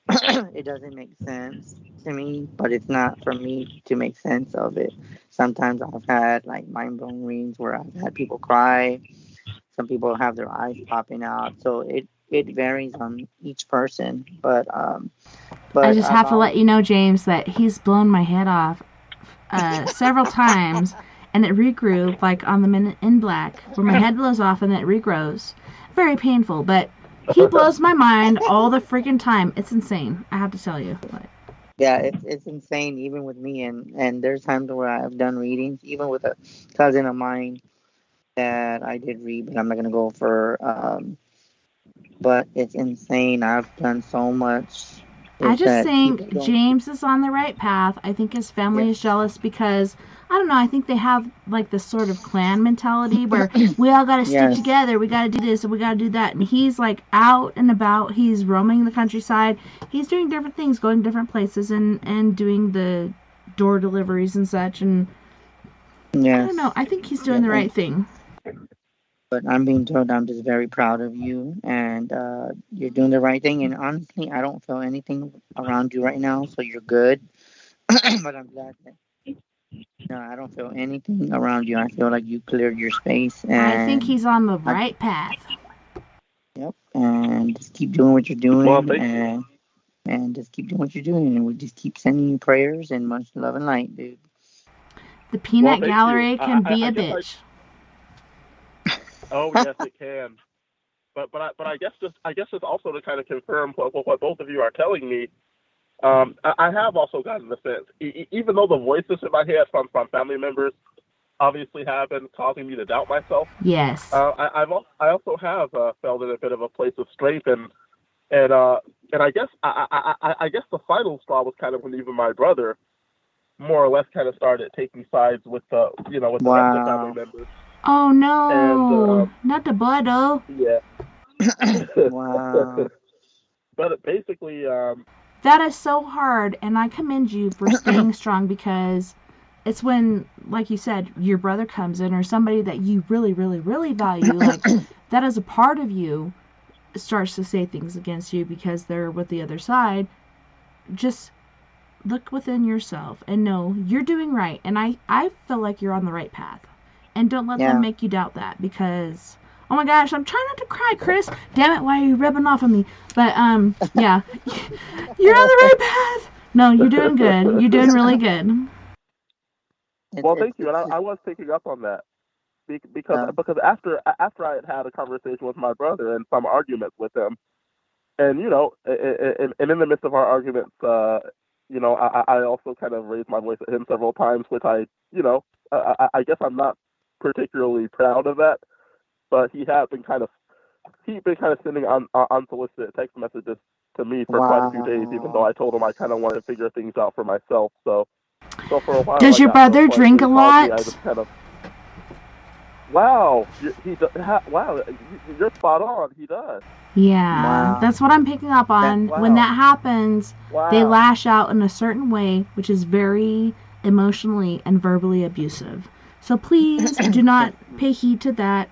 Speaker 2: it doesn't make sense to me, but it's not for me to make sense of it. Sometimes I've had like mind-blowing readings where I've had people cry. Some people have their eyes popping out. So it varies on each person. But
Speaker 1: I just have to let you know, James, that he's blown my head off several times, and it regrew, like on the Men in Black, where my head blows off and then it regrows. Very painful, but he blows my mind all the freaking time. It's insane, I have to tell you.
Speaker 2: Yeah, it's insane, even with me. And there's times where I've done readings, even with a cousin of mine that I did read, but I'm not going to go for but it's insane. I've done so much.
Speaker 1: I
Speaker 2: Is
Speaker 1: just
Speaker 2: that
Speaker 1: think
Speaker 2: people don't.
Speaker 1: James is on the right path. I think his family is jealous because, I don't know, I think they have like this sort of clan mentality where we all got to stick
Speaker 2: Yes.
Speaker 1: together. We got to do this and we got to do that. And he's like out and about. He's roaming the countryside. He's doing different things, going different places and doing the door deliveries and such. And I
Speaker 2: Yes.
Speaker 1: don't know. I think he's doing the right thing.
Speaker 2: But I'm being told I'm just very proud of you, and you're doing the right thing. And honestly, I don't feel anything around you right now, so you're good. But I'm glad that no, I don't feel anything around you. I feel like you cleared your space,
Speaker 1: I think
Speaker 2: and
Speaker 1: he's on the right path.
Speaker 2: yep. And just keep doing what you're doing,
Speaker 10: Well, thank
Speaker 2: and just keep doing what you're doing, and we just keep sending you prayers and much love and light, dude.
Speaker 1: The peanut
Speaker 10: thank you.
Speaker 1: gallery can be
Speaker 10: I
Speaker 1: a
Speaker 10: guess
Speaker 1: bitch.
Speaker 10: Oh yes, it can. But I guess just also to kind of confirm what both of you are telling me, I have also gotten the sense, even though the voices in my head from family members obviously have been causing me to doubt myself.
Speaker 1: Yes.
Speaker 10: I also have felt in a bit of a place of strength, and I guess I guess the final straw was kind of when even my brother more or less kind of started taking sides with the with the rest of the family members.
Speaker 1: Oh no,
Speaker 10: And
Speaker 1: not the blood, oh.
Speaker 10: yeah.
Speaker 2: Wow.
Speaker 10: But basically,
Speaker 1: That is so hard, and I commend you for staying strong because it's when, like you said, your brother comes in or somebody that you really, really, really value, like that is a part of you, starts to say things against you because they're with the other side. Just look within yourself and know you're doing right, and I feel like you're on the right path. And don't let them make you doubt that because, oh my gosh, I'm trying not to cry, Chris. Damn it, why are you rubbing off on me? But, yeah, you're on the right path. No, you're doing good. You're doing really good.
Speaker 10: Well, thank you. And I was picking up on that because after I had a conversation with my brother and some arguments with him, and and in the midst of our arguments, I also kind of raised my voice at him several times, which I guess I'm not particularly proud of that, but he had been kind of sending unsolicited text messages to me for quite a few days, even though I told him I kind of wanted to figure things out for myself. So for a while,
Speaker 1: does your brother drink a lot?
Speaker 10: I just kind of, wow, you're spot on. He does.
Speaker 1: Yeah, that's what I'm picking up on. When that happens, they lash out in a certain way, which is very emotionally and verbally abusive. So please do not pay heed to that.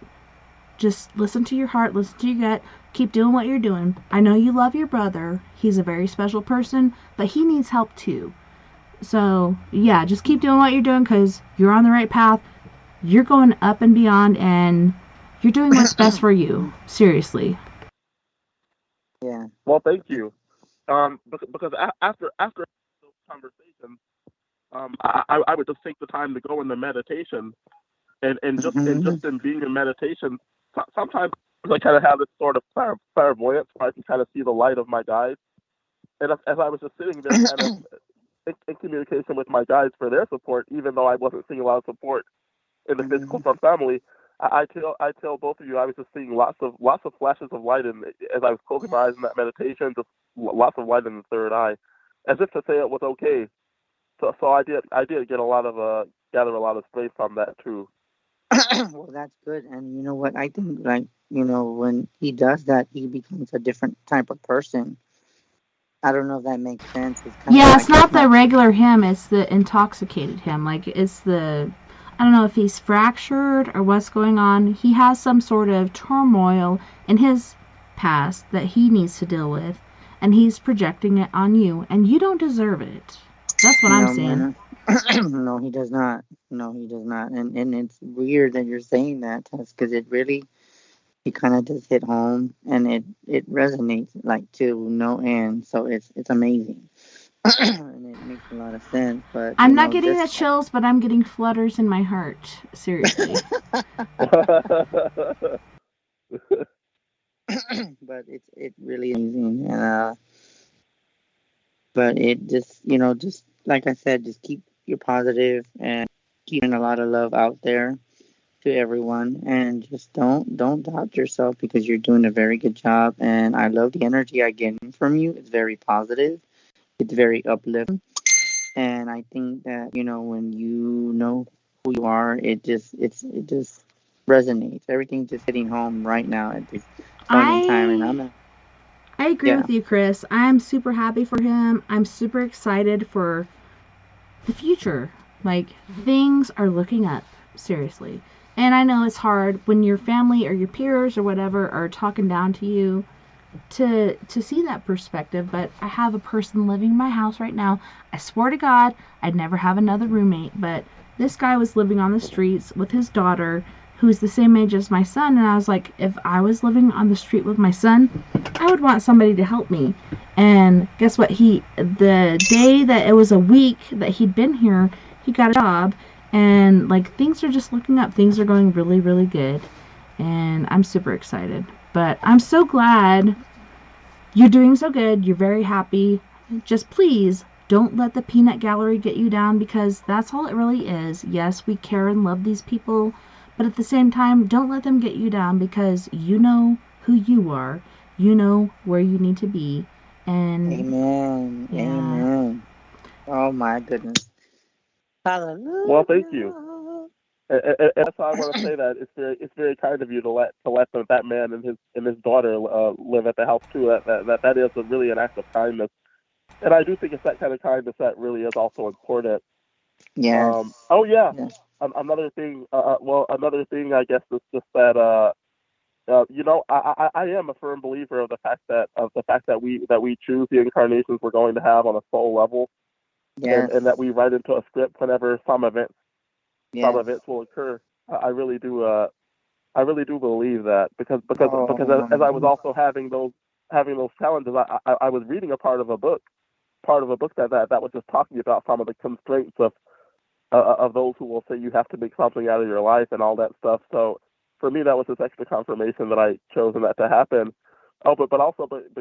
Speaker 1: Just listen to your heart, listen to your gut, keep doing what you're doing. I know you love your brother. He's a very special person, but he needs help too. So, yeah, just keep doing what you're doing because you're on the right path. You're going up and beyond, and you're doing what's best for you. Seriously.
Speaker 2: Yeah.
Speaker 10: Well, thank you. Because after those conversations, I would just take the time to go into meditation, and just in being in meditation, sometimes I kind of have this sort of clairvoyance where I can kind of see the light of my guides, and as I was just sitting there, kind of in communication with my guides for their support, even though I wasn't seeing a lot of support in the physical from family. I tell both of you, I was just seeing lots of flashes of light, and as I was closing my eyes in that meditation, just lots of light in the third eye, as if to say it was okay. So I did get gather a lot of strength from that too.
Speaker 2: Well, that's good. And you know what? I think, like, when he does that, he becomes a different type of person. I don't know if that makes sense.
Speaker 1: It's not the regular him, it's the intoxicated him. Like, it's the, I don't know if he's fractured or what's going on. He has some sort of turmoil in his past that he needs to deal with, and he's projecting it on you, and you don't deserve it. That's what I'm saying.
Speaker 2: No, he does not. No, he does not. And it's weird that you're saying that, Tess, because it kind of just hit home, and it resonates like to no end. So it's amazing, and it makes a lot of sense. But
Speaker 1: I'm not getting the chills, but I'm getting flutters in my heart. Seriously.
Speaker 2: But it really amazing, and but it just like I said, just keep you're positive and keeping a lot of love out there. to everyone, and just don't doubt yourself because you're doing a very good job. And I love the energy I get from you. It's very positive. It's very uplifting. And I think that, when you know who you are, it just resonates. Everything just hitting home right now at this point in time. And
Speaker 1: I agree
Speaker 2: yeah.
Speaker 1: with you, Chris. I'm super happy for him. I'm super excited for the future. Like, things are looking up, seriously. And I know it's hard when your family or your peers or whatever are talking down to you to see that perspective, but I have a person living in my house right now. I swear to God, I'd never have another roommate, but this guy was living on the streets with his daughter, who's the same age as my son, and I was like, if I was living on the street with my son, I would want somebody to help me. And guess what? The day that it was a week that he'd been here, he got a job, and like things are just looking up. Things are going really, really good, and I'm super excited. But I'm so glad you're doing so good. You're very happy. Just please don't let the peanut gallery get you down, because that's all it really is. Yes, we care and love these people, but at the same time, don't let them get you down, because you know who you are. You know where you need to be. And
Speaker 2: Amen.
Speaker 1: yeah.
Speaker 2: Amen. Oh my goodness. Hallelujah.
Speaker 10: Well, thank you. And that's why I want to say that it's very kind of you to let that man and his daughter live at the house too. That is really an act of kindness, and I do think it's that kind of kindness that really is also important.
Speaker 2: Yes.
Speaker 10: Oh yeah.
Speaker 2: Yes.
Speaker 10: Another thing. Another thing I guess is just that I am a firm believer of the fact that we choose the incarnations we're going to have on a soul level,
Speaker 2: Yes.
Speaker 10: and that we write into a script whenever some events
Speaker 2: Yes.
Speaker 10: will occur. I really do. I really do believe that because
Speaker 2: Oh my
Speaker 10: as I was
Speaker 2: goodness.
Speaker 10: also having those challenges, I was reading a part of a book that was just talking about some of the constraints of those who will say you have to make something out of your life and all that stuff. So for me, that was just extra confirmation that I chosen that to happen. Oh, but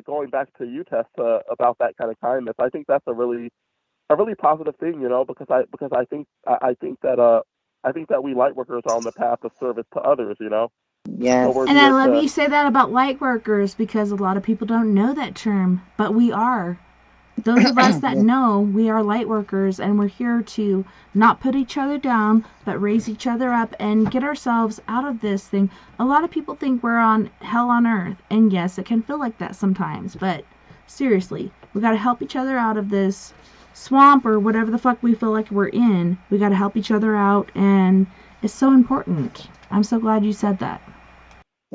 Speaker 10: going back to you, Tess, about that kind of kindness, I think that's a really positive thing, because I think that we light workers are on the path of service to others, So
Speaker 2: Yes.
Speaker 10: we're
Speaker 1: And I
Speaker 10: here
Speaker 1: love
Speaker 10: to.
Speaker 1: you say that about light workers, because a lot of people don't know that term, but we are. Those of us that
Speaker 2: Yes.
Speaker 1: know, we are light workers, and we're here to not put each other down, but raise each other up and get ourselves out of this thing. A lot of people think we're on hell on earth, and yes, it can feel like that sometimes, but seriously, we gotta help each other out of this swamp or whatever the fuck we feel like we're in. We gotta help each other out, and it's so important. I'm so glad you said that.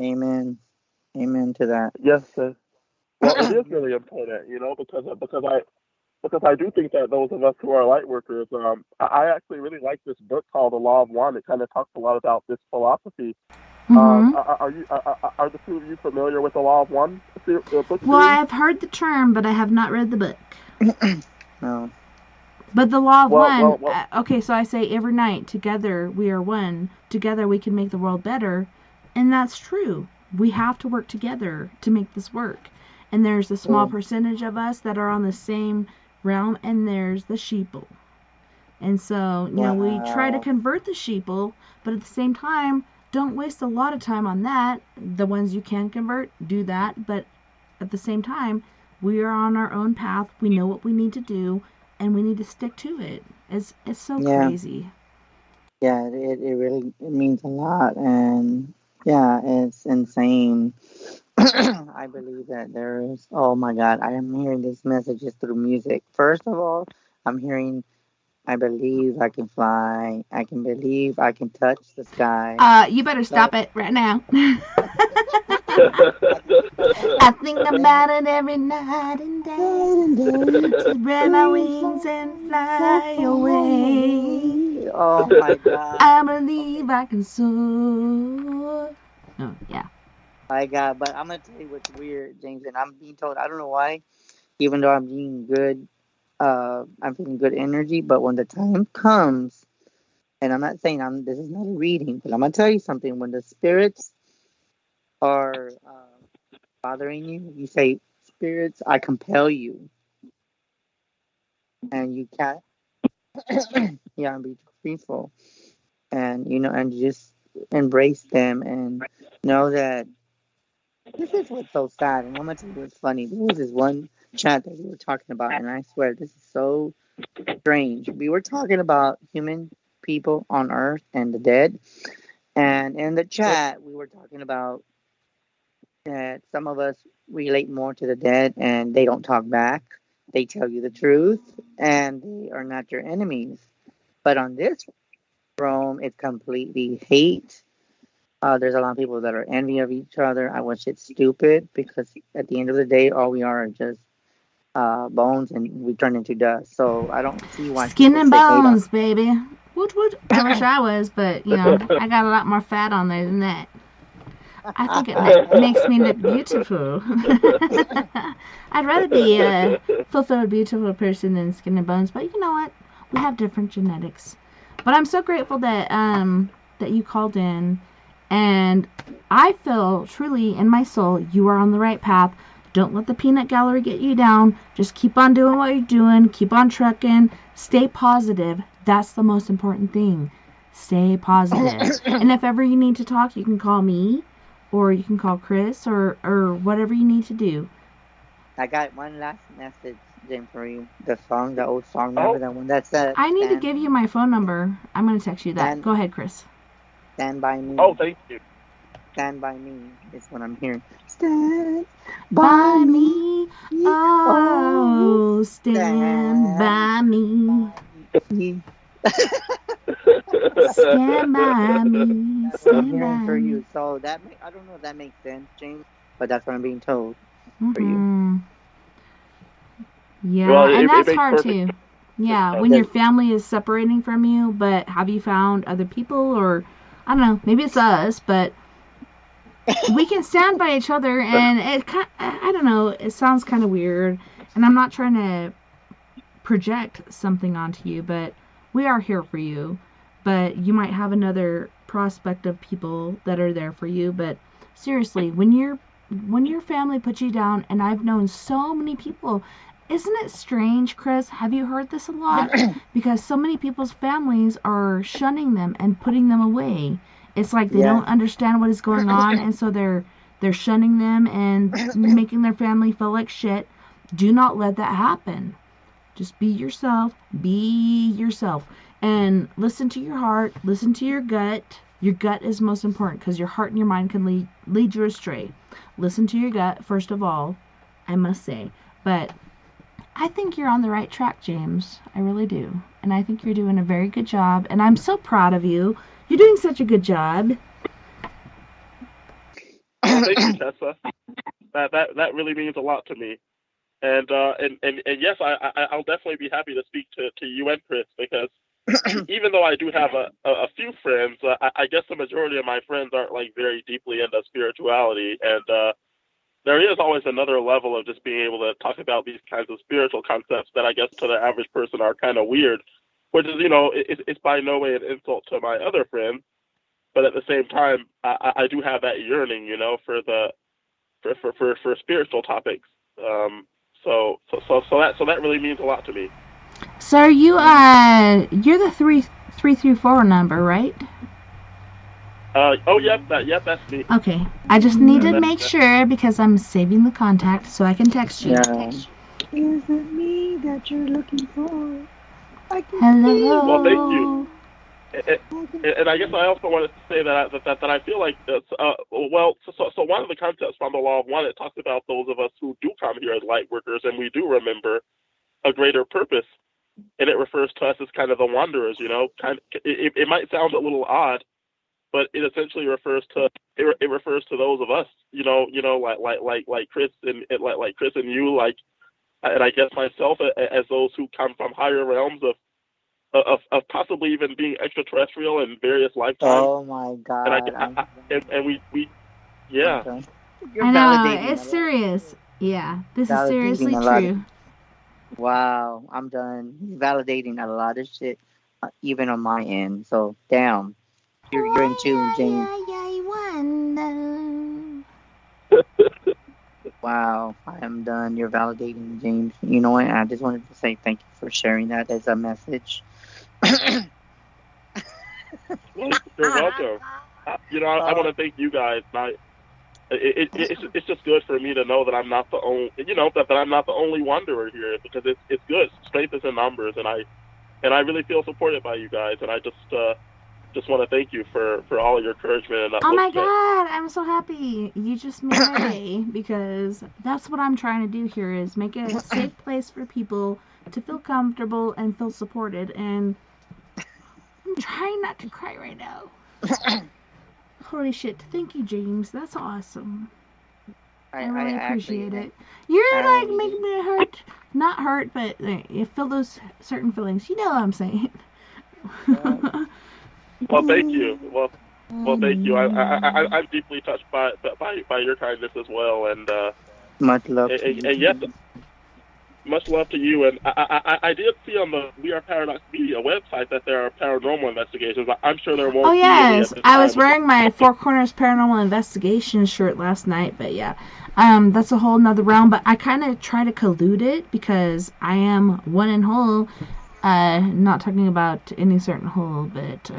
Speaker 2: Amen. Amen to that.
Speaker 10: Yes, well, it is really important, because I do think that those of us who are light workers, I actually really like this book called The Law of One. It kind of talks a lot about this philosophy.
Speaker 1: Mm-hmm.
Speaker 10: Are the two of you familiar with The Law of One book
Speaker 1: Well,
Speaker 10: series?
Speaker 1: I've heard the term, but I have not read the book.
Speaker 2: No.
Speaker 1: But the law of one,
Speaker 10: Well,
Speaker 1: okay, so I say every night, together we are one. Together we can make the world better. And that's true. We have to work together to make this work. And there's a small percentage of us that are on the same realm, and there's the sheeple. And so, we try to
Speaker 2: Wow.
Speaker 1: convert the sheeple, but at the same time, don't waste a lot of time on that. The ones you can convert, do that. But at the same time, we are on our own path. We know what we need to do, and we need to stick to it. It's so
Speaker 2: Yeah.
Speaker 1: crazy.
Speaker 2: Yeah. It really it means a lot, and yeah, it's insane. I believe that there is. Oh my God, I am hearing these messages through music. First of all, I'm hearing. I believe I can fly. I can believe I can touch the sky.
Speaker 1: You better
Speaker 2: So
Speaker 1: stop it right now.
Speaker 2: I can.
Speaker 1: I think
Speaker 2: And then
Speaker 1: about it every night and day.
Speaker 2: night and
Speaker 1: To
Speaker 2: day,
Speaker 1: spread my
Speaker 2: to
Speaker 1: wings and
Speaker 2: fly
Speaker 1: fly away.
Speaker 2: away. Oh my
Speaker 1: I
Speaker 2: God. Okay,
Speaker 1: believe I can soar. Oh, yeah.
Speaker 2: my God. But I'm gonna tell you what's weird, James, and I'm being told. I don't know why. Even though I'm being good, I'm feeling good energy. But when the time comes, and I'm not saying this is not a reading, but I'm gonna tell you something. When the spirits are bothering you, you say, "Spirits, I compel you," and you can't. Yeah, be peaceful, and and just embrace them and know that this is what's so sad. And I'm gonna tell you what's funny. There was this one chat that we were talking about, and I swear this is so strange. We were talking about human people on Earth and the dead, and in the chat we were talking about that some of us relate more to the dead, and they don't talk back. They tell you the truth, and they are not your enemies. But on this room, it's completely hate. There's a lot of people that are envy of each other. I wish it's stupid because at the end of the day, all we are just bones, and we turn into dust. So I don't see why
Speaker 1: Skin
Speaker 2: people
Speaker 1: and
Speaker 2: say hate
Speaker 1: bones,
Speaker 2: us.
Speaker 1: baby. Woot woot. I wish I was, but you know, I got a lot more fat on there than that. I think it makes me look beautiful. I'd rather be a fulfilled, beautiful person than skin and bones. But you know what? We have different genetics. But I'm so grateful that that you called in, and I feel truly in my soul you are on the right path. Don't let the peanut gallery get you down. Just keep on doing what you're doing. Keep on trucking. Stay positive. That's the most important thing. Stay positive. And if ever you need to talk, you can call me, or you can call Chris, or whatever you need to do.
Speaker 2: I got one last message, Jim, for you. The song, the old song, remember that one that said,
Speaker 1: I need to give you my phone number. I'm going to text you that. Go ahead, Chris.
Speaker 2: Stand by me.
Speaker 10: Oh, thank you.
Speaker 2: Stand by me is what I'm hearing. Stand
Speaker 1: by me. Oh, stand by me. Stand by me.
Speaker 2: That's what I'm hearing for you. So that I don't know if that makes sense, James, but that's what I'm being told for you.
Speaker 1: Yeah, well, and that's hard too. Yeah, when your family is separating from you, but have you found other people, or I don't know, maybe it's us, but we can stand by each other, and I don't know, it sounds kind of weird, and I'm not trying to project something onto you, but we are here for you. But you might have another prospect of people that are there for you, but seriously, when your family puts you down, and I've known so many people, isn't it strange, Chris? Have you heard this a lot? Because so many people's families are shunning them and putting them away. It's like they don't understand what is going on, and so they're shunning them and making their family feel like shit. Do not let that happen. Just be yourself. Be yourself. And listen to your heart. Listen to your gut. Your gut is most important because your heart and your mind can lead you astray. Listen to your gut, first of all, I must say. But I think you're on the right track, James. I really do. And I think you're doing a very good job. And I'm so proud of you. You're doing such a good job.
Speaker 10: Well, thank you, Tessa. That really means a lot to me. And yes, I'll definitely be happy to speak to you and Chris, because even though I do have a few friends, I guess the majority of my friends aren't like very deeply into spirituality, and there is always another level of just being able to talk about these kinds of spiritual concepts that I guess to the average person are kind of weird, which is, it's by no way an insult to my other friends, but at the same time, I do have that yearning, for spiritual topics. So that really means a lot to me.
Speaker 1: So are you you're the 334 number, right?
Speaker 10: Yep, that's me.
Speaker 1: Okay, I just need to make sure because I'm saving the contact so I can text you.
Speaker 2: Yeah. Is it me that you're looking for?
Speaker 1: Hello.
Speaker 10: Well, thank you. And I guess I also wanted to say that I feel like so one of the concepts from the Law of One, it talks about those of us who do come here as light workers, and we do remember a greater purpose, and it refers to us as kind of the wanderers. It might sound a little odd, but it essentially refers to those of us, like Chris and like Chris and you, and I guess myself as those who come from higher realms of possibly even being extraterrestrial in various lifetimes.
Speaker 2: Oh my God!
Speaker 10: And we yeah.
Speaker 2: Okay.
Speaker 1: I know, it's serious. Yeah, this is seriously true.
Speaker 2: Wow, I'm done. He's validating a lot of shit, even on my end. So damn, you're in tune, James. Wow, I am done. You're validating, James. You know what? I just wanted to say thank you for sharing that as a message.
Speaker 10: You're welcome. I want to thank you guys. It's just good for me to know that I'm not the only, that I'm not the only wanderer here, because it's good. Strength is in numbers, and I really feel supported by you guys, and I just want to thank you for all of your encouragement and
Speaker 1: Oh my God, I'm so happy. You just made my day, because that's what I'm trying to do here, is make it a safe place for people to feel comfortable and feel supported. And I'm trying not to cry right now. Holy shit. Thank you, James. That's awesome. I really appreciate it. You're making me hurt. Not hurt, but you feel those certain feelings. You know what I'm saying.
Speaker 10: Well, thank you. Well, thank you. I'm deeply touched by your kindness as well, and
Speaker 2: much love to you.
Speaker 10: And yes, much love to you. And I did see on the We Are Paradox Media website that there are paranormal investigations. I'm sure there won't.
Speaker 1: Oh
Speaker 10: be
Speaker 1: yes,
Speaker 10: any
Speaker 1: I was wearing my Four Corners Paranormal Investigation shirt last night, but yeah, that's a whole nother realm. But I kind of try to collude it because I am one in whole. Not talking about any certain whole, but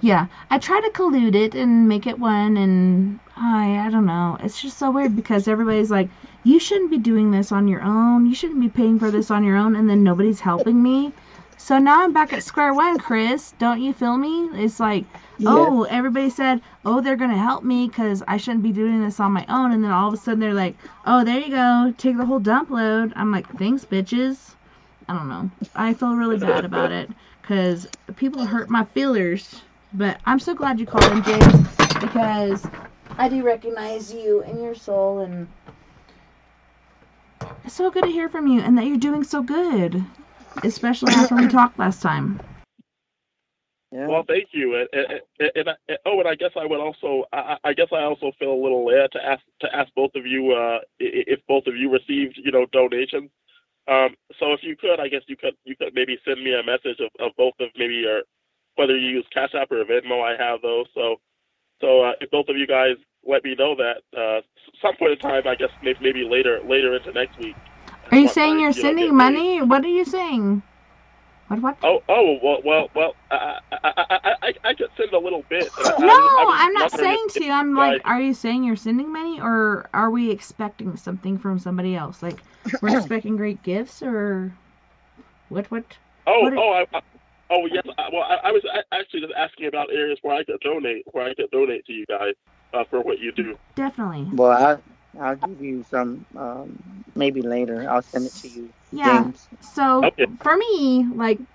Speaker 1: yeah, I try to collude it and make it one, and I don't know. It's just so weird because everybody's like, you shouldn't be doing this on your own. You shouldn't be paying for this on your own, and then nobody's helping me. So now I'm back at square one, Chris. Don't you feel me? It's like, oh, everybody said, oh, they're going to help me because I shouldn't be doing this on my own. And then all of a sudden they're like, oh, there you go. Take the whole dump load. I'm like, thanks, bitches. I don't know. I feel really bad about it because people hurt my feelers. But I'm so glad you called in, James, because I do recognize you and your soul, and it's so good to hear from you and that you're doing so good, especially after we talked last time.
Speaker 10: Yeah. Well, thank you, and I guess I would also, I guess I also feel a little led to ask both of you if both of you received, donations. So if you could, I guess you could maybe send me a message of both of maybe your, whether you use Cash App or Venmo. I have those. So if both of you guys let me know that some point in time, I guess maybe later into next week.
Speaker 1: Are you saying you're sending money? What are you saying? What?
Speaker 10: Oh, well, I could send a little bit.
Speaker 1: I'm not saying to you. I'm like, are you saying you're sending money, or are we expecting something from somebody else? Like, we're expecting great gifts, or what?
Speaker 10: Yes. Well, I was actually just asking about areas where I could donate to you guys for what you do.
Speaker 1: Definitely.
Speaker 2: Well, I'll give you some maybe later. I'll send it to you.
Speaker 1: Yeah.
Speaker 2: James.
Speaker 1: So for me,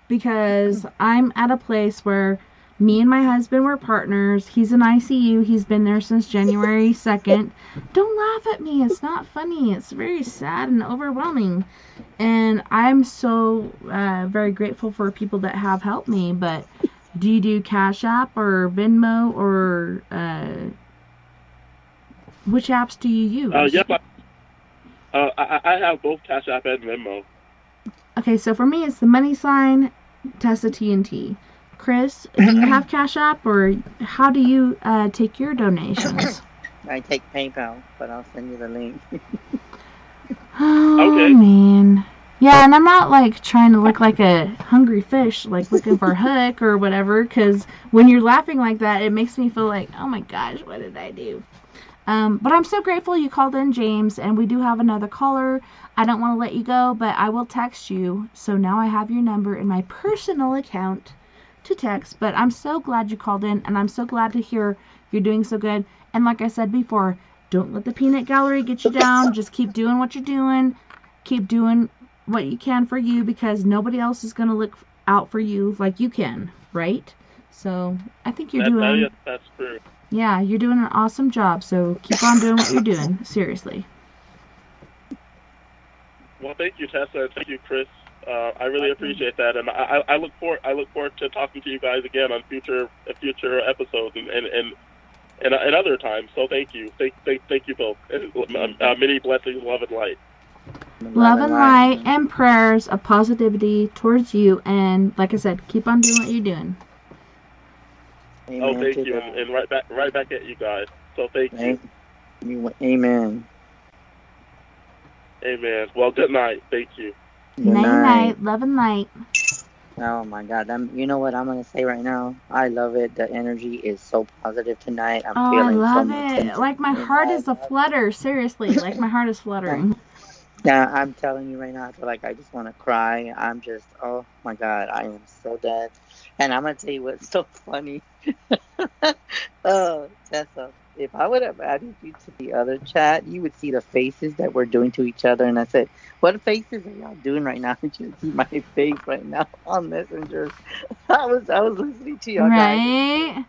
Speaker 1: because I'm at a place where me and my husband were partners. He's in ICU. He's been there since January 2nd. Don't laugh at me. It's not funny. It's very sad and overwhelming. And I'm so very grateful for people that have helped me. But do you do Cash App or Venmo, or which apps do you use?
Speaker 10: Yep. I have both Cash App and Venmo.
Speaker 1: Okay, so for me, it's the money sign, TessaTNT. Chris, do you have Cash App, or how do you take your donations?
Speaker 2: I take PayPal, but I'll send you the link.
Speaker 1: Oh,
Speaker 10: okay.
Speaker 1: Man. Yeah, and I'm not, trying to look like a hungry fish, looking for a hook or whatever, because when you're laughing like that, it makes me feel like, oh my gosh, what did I do? But I'm so grateful you called in, James, and we do have another caller. I don't want to let you go, but I will text you. So now I have your number in my personal account to text. But I'm so glad you called in, and I'm so glad to hear you're doing so good. And like I said before, don't let the peanut gallery get you down. Just keep doing what you're doing. Keep doing what you can for you, because nobody else is going to look out for you like you can, right? So I think you're doing...
Speaker 10: That's true.
Speaker 1: Yeah, you're doing an awesome job, so keep on doing what you're doing. Seriously.
Speaker 10: Well, thank you, Tessa, and thank you, Chris. I really appreciate that, and I look forward to talking to you guys again on future episodes and other times. So thank you, thank you both. Many blessings, love and light.
Speaker 1: Love and light and prayers of positivity towards you, and like I said, keep on doing what you're doing.
Speaker 2: Amen.
Speaker 10: Thank you, and right back at you guys. So thank you.
Speaker 2: Amen.
Speaker 10: Amen. Well, good night. Thank you.
Speaker 1: Night. Love and light.
Speaker 2: Oh my God! You know what I'm gonna say right now? I love it. The energy is so positive tonight. I'm
Speaker 1: Oh, I
Speaker 2: feeling so
Speaker 1: love
Speaker 2: much
Speaker 1: it.
Speaker 2: tension.
Speaker 1: Like my
Speaker 2: And
Speaker 1: heart
Speaker 2: I
Speaker 1: is a
Speaker 2: love
Speaker 1: flutter. Seriously, like my heart is
Speaker 2: it.
Speaker 1: fluttering.
Speaker 2: Yeah, I'm telling you right now, I feel like I just want to cry. Oh my God, I am so dead. And I'm gonna tell you what's so funny. Oh, Tessa, if I would have added you to the other chat, you would see the faces that we're doing to each other. And I said, "What faces are y'all doing right now?" And you would see my face right now on Messenger. I was listening to y'all guys.
Speaker 1: Right?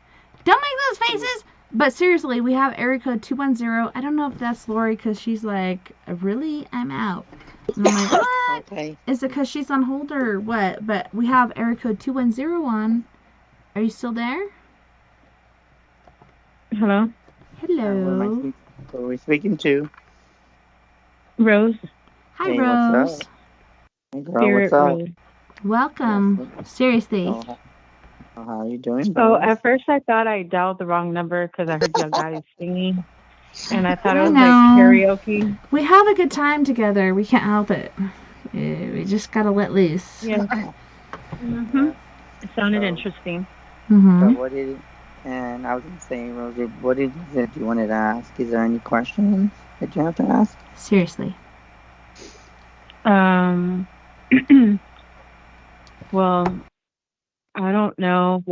Speaker 1: Don't make those faces. But seriously, we have area code 210. I don't know if that's Lori because she's like, really? I'm out. And I'm like, what?
Speaker 2: Okay.
Speaker 1: Is it because she's on hold or what? But we have area code 210 on. Are you still there?
Speaker 3: Hello,
Speaker 1: Hello.
Speaker 2: Who are we speaking to?
Speaker 3: Rose.
Speaker 1: Hi,
Speaker 2: Hey, what's
Speaker 1: Rose.
Speaker 2: up? Hey, girl, what's
Speaker 3: Spirit
Speaker 2: up?
Speaker 3: Rose.
Speaker 1: Welcome. Seriously.
Speaker 2: So, how are you doing,
Speaker 3: Oh,
Speaker 2: Rose?
Speaker 3: at first I thought I dialed the wrong number because I heard you guys singing, and I thought it
Speaker 1: I
Speaker 3: was like
Speaker 1: know.
Speaker 3: karaoke.
Speaker 1: We have a good time together. We can't help it. We just gotta let loose.
Speaker 3: Yeah.
Speaker 2: Yeah.
Speaker 3: It sounded
Speaker 2: So,
Speaker 3: interesting.
Speaker 1: Mm-hmm.
Speaker 2: what did and I was gonna say, Rosie, what is it you wanted to ask? Is there any questions that you have to ask?
Speaker 1: Seriously.
Speaker 3: Um. Well, I don't know,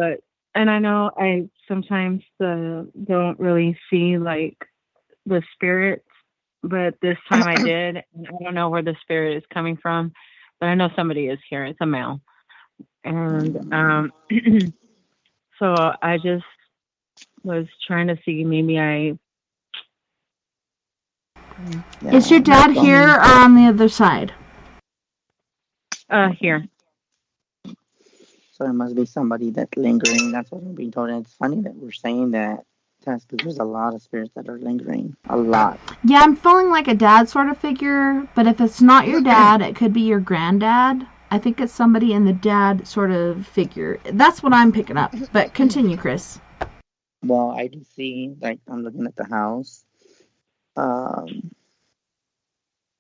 Speaker 3: and I know I sometimes don't really see like the spirits, but this time I did. And I don't know where the spirit is coming from, but I know somebody is here. It's a male, and so I just was trying to see maybe
Speaker 1: Is your dad here or on the other side?
Speaker 3: here.
Speaker 2: So it must be somebody that's lingering. That's what I'm being told. And it's funny that we're saying that. That's because there's a lot of spirits that are lingering. A lot.
Speaker 1: Yeah, I'm feeling like a dad sort of figure, but if it's not your dad, it could be your granddad. I think it's somebody in the dad sort of figure. That's what I'm picking up. But continue, Chris.
Speaker 2: Well, I do see, like, I'm looking at the house. Um,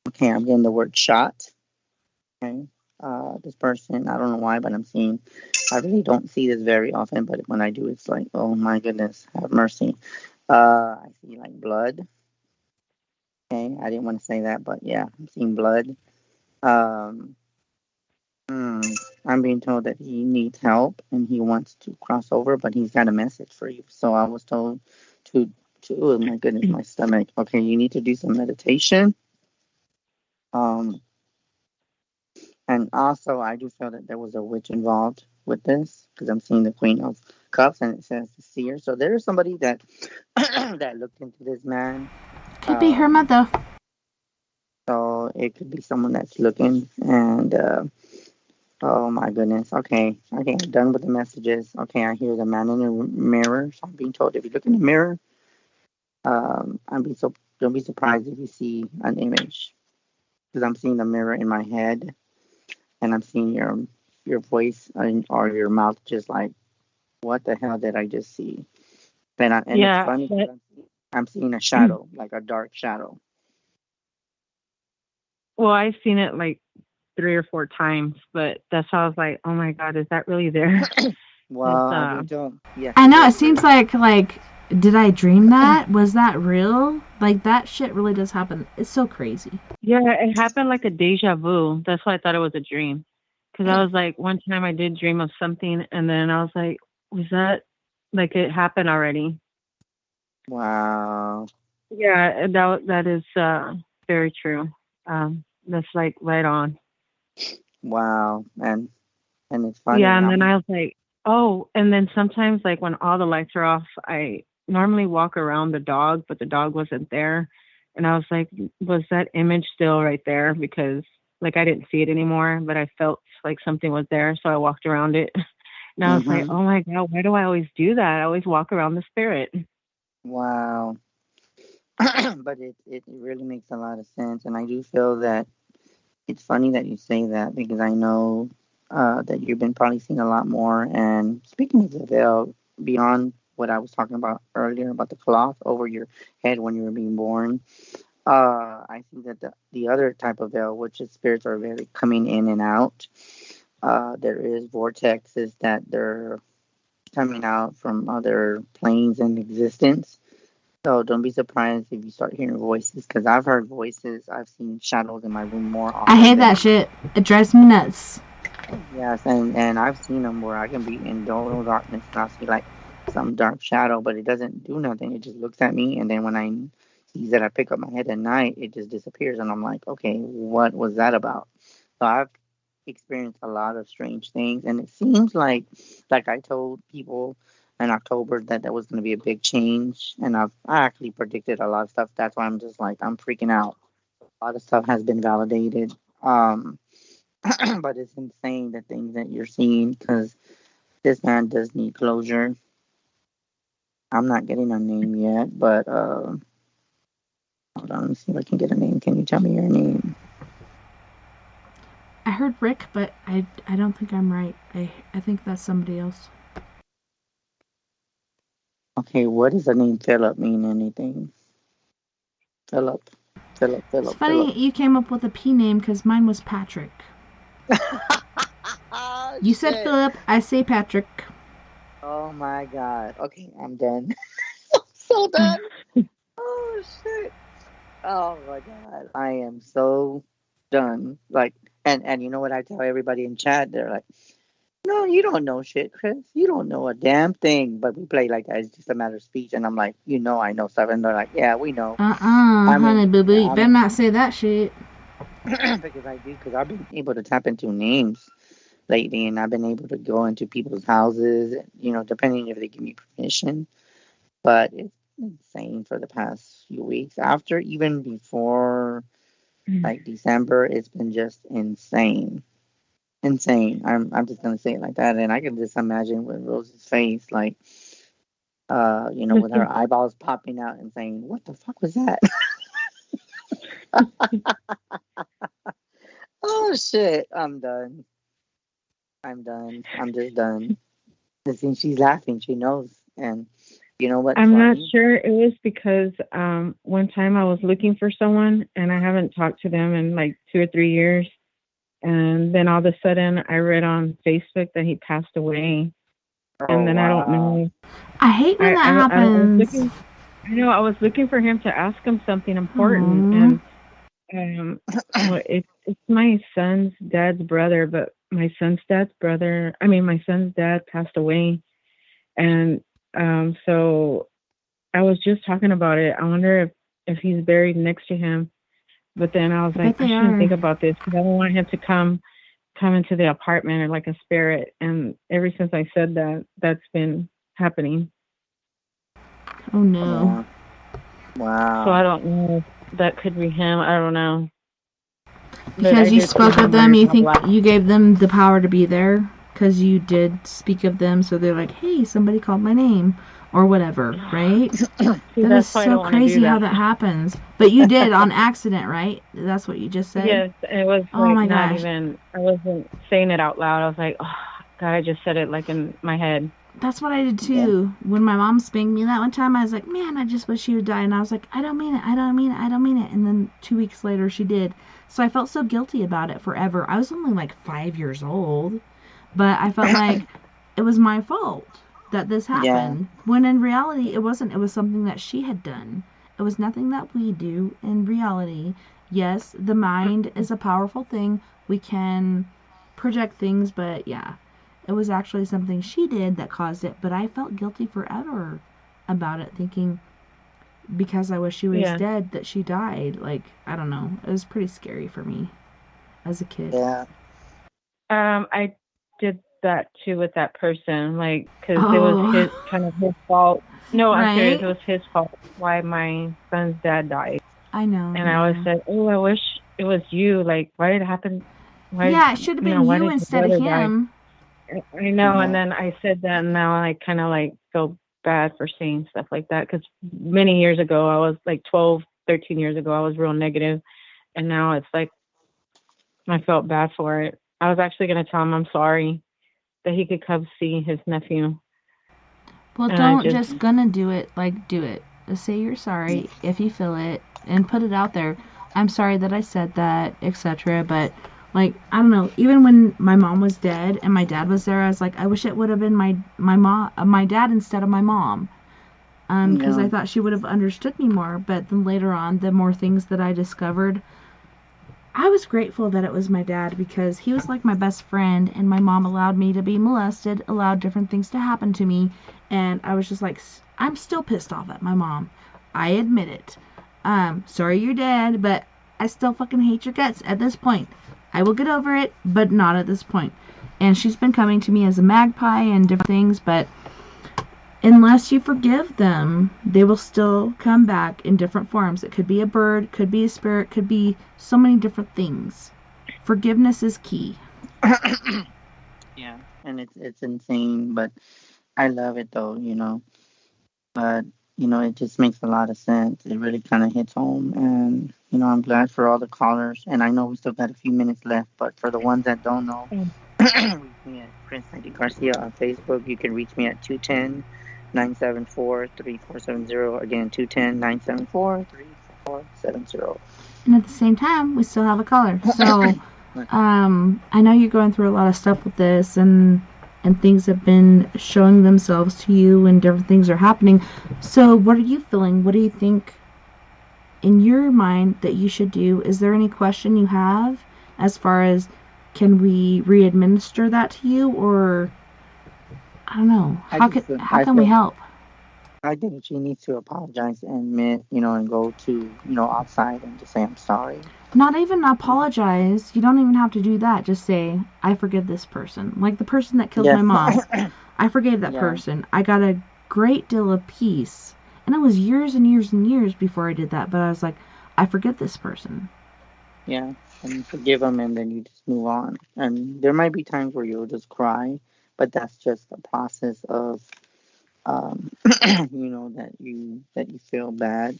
Speaker 2: okay, I'm getting the word shot. Okay. This person, I don't know why, but I really don't see this very often, but when I do, it's like, oh my goodness, have mercy. I see like blood. Okay, I didn't want to say that, but yeah, I'm seeing blood. Um, hmm, I'm being told that he needs help and he wants to cross over, but he's got a message for you. So I was told oh my goodness, my stomach. Okay, you need to do some meditation. Um, And also, I do feel that there was a witch involved with this because I'm seeing the Queen of Cups and it says the seer. So there is somebody that that looked into this man.
Speaker 1: Could be her mother.
Speaker 2: So it could be someone that's looking. And oh my goodness. Okay, I'm done with the messages. Okay, I hear the man in the mirror. So I'm being told if you look in the mirror, don't be surprised if you see an image because I'm seeing the mirror in my head and I'm seeing your voice or your mouth just like, what the hell did I just see? And it's
Speaker 3: Yeah.
Speaker 2: funny because I'm seeing a shadow, like a dark shadow.
Speaker 3: Well, I've seen it like 3 or 4 times, but that's how I was like, oh my God, is that really there?
Speaker 2: Well, I don't. Yeah.
Speaker 1: I know, it seems like, did I dream that? Was that real? Like, that shit really does happen. It's so crazy.
Speaker 3: Yeah, it happened like a deja vu. That's why I thought it was a dream. Because I was like, one time I did dream of something, and then I was like, was that like it happened already?
Speaker 2: Wow.
Speaker 3: Yeah, that is very true. That's like right on.
Speaker 2: Wow. And it's funny.
Speaker 3: Yeah, and then I was like, oh, and then sometimes like when all the lights are off, I normally walk around the dog, but the dog wasn't there. And I was like, was that image still right there? Because like I didn't see it anymore, but I felt like something was there. So I walked around it. And I was like, oh my God, why do I always do that? I always walk around the spirit.
Speaker 2: Wow. But it really makes a lot of sense. And I do feel that it's funny that you say that because I know that you've been probably seeing a lot more. And speaking of the veil, beyond what I was talking about earlier about the cloth over your head when you were being born, I see that the other type of veil, which is spirits are very coming in and out. There is vortexes that they're coming out from other planes in existence. So don't be surprised if you start hearing voices, because I've heard voices. I've seen shadows in my room more often.
Speaker 1: I hate that shit. It drives me nuts.
Speaker 2: Yes, and I've seen them where I can be in total darkness and I'll see like some dark shadow, but it doesn't do nothing. It just looks at me, and then when I see that I pick up my head at night, it just disappears, and I'm like, okay, what was that about? So I've experienced a lot of strange things, and it seems like I told people in October that there was going to be a big change, and I actually predicted a lot of stuff. That's why I'm just like, I'm freaking out. A lot of stuff has been validated. But it's insane the things that you're seeing, because this man does need closure. I'm not getting a name yet, but hold on, let me see if I can get a name. Can you tell me your name?
Speaker 1: I heard Rick, but I don't think I'm right. I think that's somebody else.
Speaker 2: Okay, what does the name Philip mean? Anything? Philip.
Speaker 1: It's funny you came up with a P name, because mine was Patrick. You said Philip, I say Patrick.
Speaker 2: Oh my god. Okay, I'm done. I'm so done. Oh shit. Oh my god. I am so done. Like, and you know what I tell everybody in chat? They're like, no, you don't know shit, Chris. You don't know a damn thing. But we play like that. It's just a matter of speech. And I'm like, I know stuff. And they're like, yeah, we know.
Speaker 1: Honey boo boo, you better not say that shit.
Speaker 2: Because I've been able to tap into names lately, and I've been able to go into people's houses, depending if they give me permission. But it's insane for the past few weeks. Even before like December, it's been just insane. Insane. I'm just gonna say it like that, and I can just imagine with Rose's face, like, with her eyeballs popping out and saying, "What the fuck was that?" Oh shit! I'm done. I'm just done. And she's laughing. She knows, and you know what?
Speaker 11: I'm not sure. It was because one time I was looking for someone, and I haven't talked to them in like 2 or 3 years. And then all of a sudden, I read on Facebook that he passed away. And then I don't know.
Speaker 1: I hate when that happens.
Speaker 11: I was looking for him to ask him something important. And it's my son's dad's brother, but my son's dad's dad passed away. And so I was just talking about it. I wonder if he's buried next to him. But then I was like, I shouldn't think about this, because I don't want him to come into the apartment or like a spirit. And ever since I said that, that's been happening.
Speaker 1: Oh no.
Speaker 2: Wow.
Speaker 11: So I don't know if that could be him. I don't know.
Speaker 1: Because you spoke of them, you think you gave them the power to be there? Because you did speak of them, so they're like, hey, somebody called my name. Or whatever, right? That is so crazy how that happens. But you did on accident, right? That's what you just said?
Speaker 11: Yes, it was I wasn't saying it out loud. I was like, oh, God, I just said it like in my head.
Speaker 1: That's what I did too. Yeah. When my mom spanked me that one time, I was like, man, I just wish she would die. And I was like, I don't mean it. And then 2 weeks later, she did. So I felt so guilty about it forever. I was only like 5 years old. But I felt like it was my fault that this happened, when in reality it wasn't. It was something that she had done. It was nothing that we do in reality. Yes, the mind is a powerful thing. We can project things, but yeah, it was actually something she did that caused it. But I felt guilty forever about it, thinking because I wish she was dead that she died. Like, I don't know. It was pretty scary for me as a kid.
Speaker 2: Yeah.
Speaker 11: I did that too with that person, like, because it was his fault. No, I'm serious. It was his fault why my son's dad died.
Speaker 1: I know.
Speaker 11: And I always said, oh, I wish it was you. Like, why did it happen?
Speaker 1: It should have been you instead of him.
Speaker 11: I know. And then I said that, and now I kind of like feel bad for saying stuff like that, because many years ago, I was like 12, 13 years ago, I was real negative, and now it's like I felt bad for it. I was actually going to tell him I'm sorry, that he could come see his nephew.
Speaker 1: Well, don't just gonna do it. Like, do it. Just say you're sorry if you feel it, and put it out there. I'm sorry that I said that, etc. But Like, I don't know, even when my mom was dead and my dad was there, I was like, I wish it would have been my dad instead of my mom. Because I thought she would have understood me more. But then later on, the more things that I discovered, I was grateful that it was my dad, because he was like my best friend, and my mom allowed me to be molested, allowed different things to happen to me, and I was just like, I'm still pissed off at my mom. I admit it. Sorry you're dead, but I still fucking hate your guts at this point. I will get over it, but not at this point. And she's been coming to me as a magpie and different things, but unless you forgive them, they will still come back in different forms. It could be a bird, could be a spirit, could be so many different things. Forgiveness is key.
Speaker 2: Yeah, and it's insane, but I love it though, you know. But you know, it just makes a lot of sense. It really kind of hits home, and you know, I'm glad for all the callers. And I know we still got a few minutes left, but for the ones that don't know, reach me at Chris Garcia on Facebook. You can reach me at 210-974-3470. Again, 210-974-3470.
Speaker 1: And at the same time, we still have a caller. So, I know you're going through a lot of stuff with this, and things have been showing themselves to you, and different things are happening. So, what are you feeling? What do you think in your mind that you should do? Is there any question you have as far as, can we re-administer that to you, or I don't know, how can we help?
Speaker 2: I think she needs to apologize and admit, you know, and go to, you know, outside and just say, I'm sorry.
Speaker 1: Not even apologize. You don't even have to do that. Just say, I forgive this person. Like the person that killed my mom. I forgave that person. I got a great deal of peace. And it was years and years and years before I did that. But I was like, I forgive this person.
Speaker 2: Yeah. And you forgive them, and then you just move on. And there might be times where you'll just cry, but that's just the process of, you know, that you feel bad.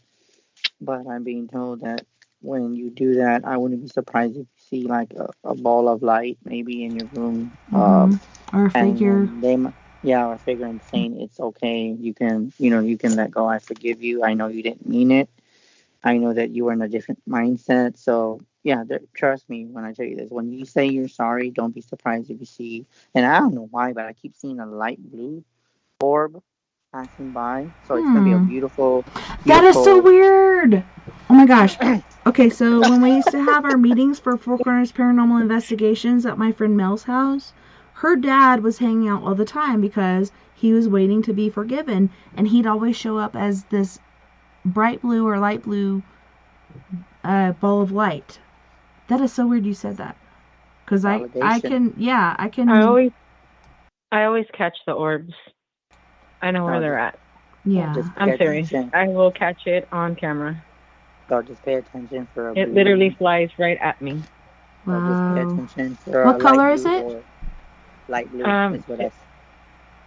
Speaker 2: But I'm being told that when you do that, I wouldn't be surprised if you see like a ball of light maybe in your room,
Speaker 1: or a figure.
Speaker 2: Or a figure, and saying it's okay. You can let go. I forgive you. I know you didn't mean it. I know that you were in a different mindset. So yeah, trust me when I tell you this. When you say you're sorry, don't be surprised if you see. And I don't know why, but I keep seeing a light blue orb passing by. So it's gonna be a beautiful.
Speaker 1: That is so weird. Oh my gosh. Okay, so when we used to have our meetings for Four Corners Paranormal Investigations at my friend Mel's house, her dad was hanging out all the time because he was waiting to be forgiven, and he'd always show up as this bright blue or light blue ball of light. That is so weird you said that. Because I can.
Speaker 11: I always catch the orbs. I know where they're at.
Speaker 1: Yeah.
Speaker 11: I'm serious. I will catch it on camera.
Speaker 2: So just pay attention for a
Speaker 11: It literally flies right at me.
Speaker 2: Wow. So just pay attention for
Speaker 1: what color is it?
Speaker 2: Light blue is what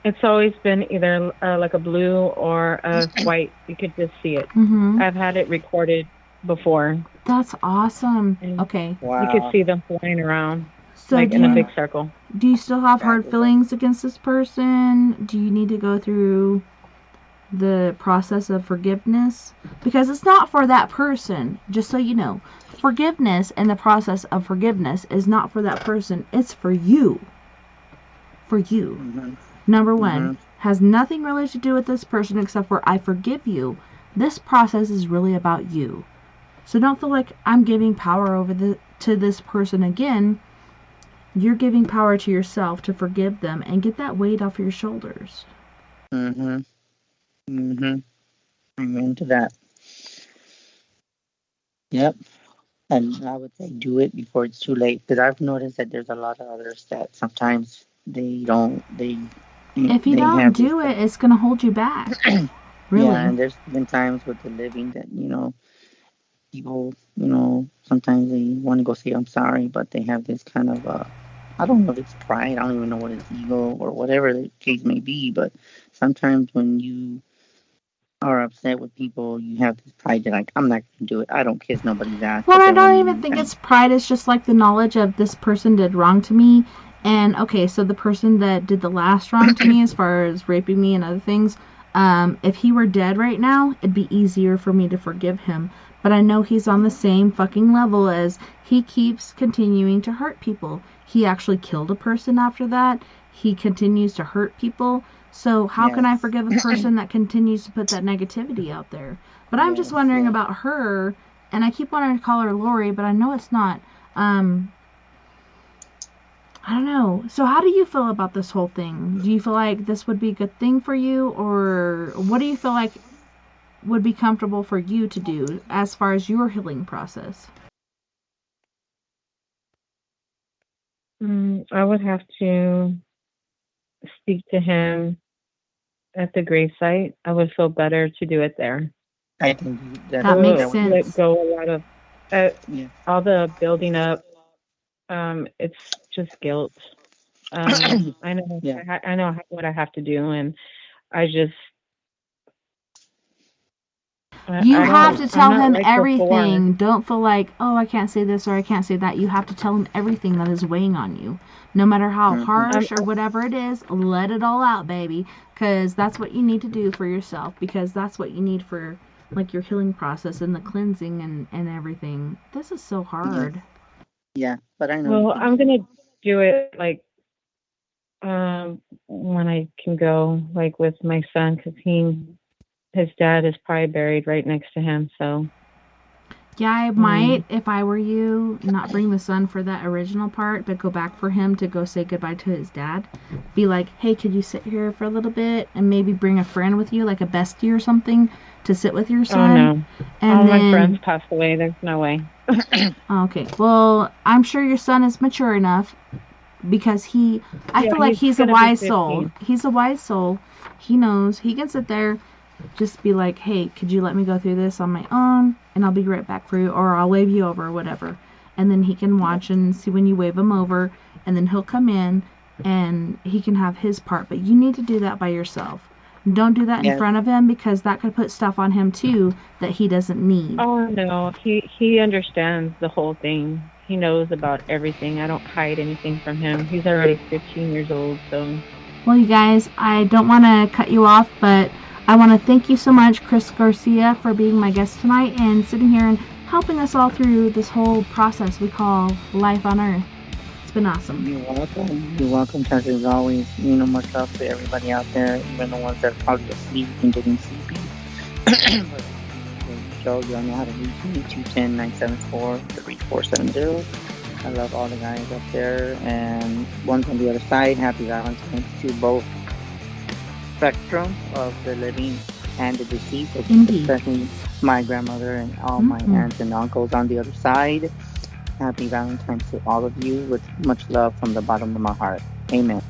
Speaker 11: it's always been either like a blue or a white. You could just see it.
Speaker 1: Mm-hmm.
Speaker 11: I've had it recorded before.
Speaker 1: That's awesome. Okay.
Speaker 2: Wow.
Speaker 11: You could see them flying around,
Speaker 1: so
Speaker 11: like in a big circle.
Speaker 1: Do you still have hard feelings against this person? Do you need to go through the process of forgiveness? Because it's not for that person, just so you know. Forgiveness and the process of forgiveness is not for that person. It's for you. For you.
Speaker 2: Mm-hmm.
Speaker 1: Number one, has nothing really to do with this person except for I forgive you. This process is really about you. So don't feel like I'm giving power over to this person again. You're giving power to yourself to forgive them and get that weight off your shoulders.
Speaker 2: I'm into that. Yep. And I would say do it before it's too late, because I've noticed that there's a lot of others that sometimes if you
Speaker 1: don't do it, it's going to hold you back. Really.
Speaker 2: Yeah, and there's been times with the living that, people, sometimes they want to go say I'm sorry, but they have this kind of, I don't know if it's pride, I don't even know what it's ego or whatever the case may be, but sometimes when you are upset with people, you have this pride that, like, I'm not going to do it. I don't kiss nobody's ass.
Speaker 1: Well, I don't even think it's pride. It's just like the knowledge of this person did wrong to me. And, okay, so the person that did the last wrong to me as far as raping me and other things, If he were dead right now, it'd be easier for me to forgive him. But I know he's on the same fucking level as he keeps continuing to hurt people. He actually killed a person after that. He continues to hurt people. So how can I forgive a person that continues to put that negativity out there? But I'm just wondering about her, and I keep wanting to call her Lori, but I know it's not. I don't know. So how do you feel about this whole thing? Do you feel like this would be a good thing for you, or what do you feel like would be comfortable for you to do as far as your healing process?
Speaker 11: I would have to speak to him at the gravesite. I would feel better to do it there.
Speaker 2: I think
Speaker 1: that makes sense.
Speaker 11: Let go a lot of all the building up. It's just guilt. I know. I know what I have to do, and I just.
Speaker 1: You have to tell him everything. Don't feel like, oh, I can't say this or I can't say that. You have to tell him everything that is weighing on you. No matter how harsh or whatever it is, let it all out, baby. Because that's what you need to do for yourself. Because that's what you need for, like, your healing process and the cleansing and everything. This is so hard.
Speaker 2: Yeah, but I know.
Speaker 11: Well, I'm going to do it, like, when I can go, like, with my son. Because his dad is probably buried right next to him, so.
Speaker 1: Yeah, I might, if I were you, not bring the son for that original part, but go back for him to go say goodbye to his dad. Be like, hey, could you sit here for a little bit? And maybe bring a friend with you, like a bestie or something, to sit with your son.
Speaker 11: Oh, no.
Speaker 1: And
Speaker 11: all my friends passed away. There's no way.
Speaker 1: Okay. Well, I'm sure your son is mature enough because I feel like he's a wise soul. He's a wise soul. He knows. He can sit there. Just be like, hey, could you let me go through this on my own? And I'll be right back for you. Or I'll wave you over or whatever. And then he can watch and see when you wave him over. And then he'll come in and he can have his part. But you need to do that by yourself. Don't do that in front of him because that could put stuff on him too that he doesn't need.
Speaker 11: Oh, no. He understands the whole thing. He knows about everything. I don't hide anything from him. He's already 15 years old, so.
Speaker 1: Well, you guys, I don't want to cut you off, but I want to thank you so much, Chris Garcia, for being my guest tonight and sitting here and helping us all through this whole process we call life on Earth. It's been awesome.
Speaker 2: You're welcome. You're welcome, Tessa, as always. Much love to everybody out there, even the ones that are probably asleep and getting sleepy. But the show, you all know how to reach me, 210-974-3470. I love all the guys up there, and ones on the other side. Happy Valentine's to both spectrum of the living and the deceased, especially my grandmother and all my aunts and uncles on the other side. Happy Valentine's to all of you with much love from the bottom of my heart. Amen.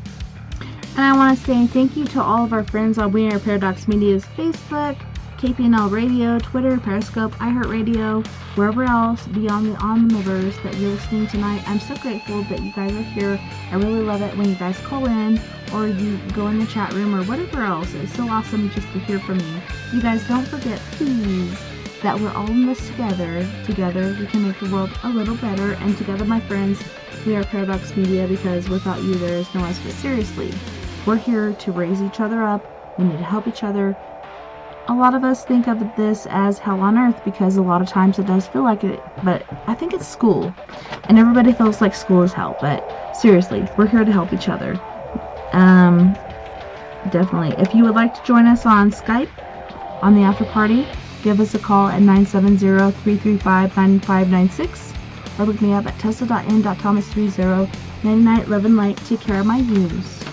Speaker 1: And I want to say thank you to all of our friends on We Are Paradox Media's Facebook, KPNL Radio, Twitter, Periscope, iHeartRadio, wherever else beyond the Omniverse that you're listening tonight. I'm so grateful that you guys are here. I really love it when you guys call in or you go in the chat room or whatever else. It's so awesome just to hear from you. You guys don't forget, please, that we're all in this together. Together we can make the world a little better. And together, my friends, we are Paradox Media, because without you there is no us. But seriously, we're here to raise each other up. We need to help each other. A lot of us think of this as hell on earth because a lot of times it does feel like it, but I think it's school. And everybody feels like school is hell, but seriously, we're here to help each other. Definitely. If you would like to join us on Skype, on the after party, give us a call at 970-335-9596 or look me up at tessa.n.thomas309911 Light. Take care of my views.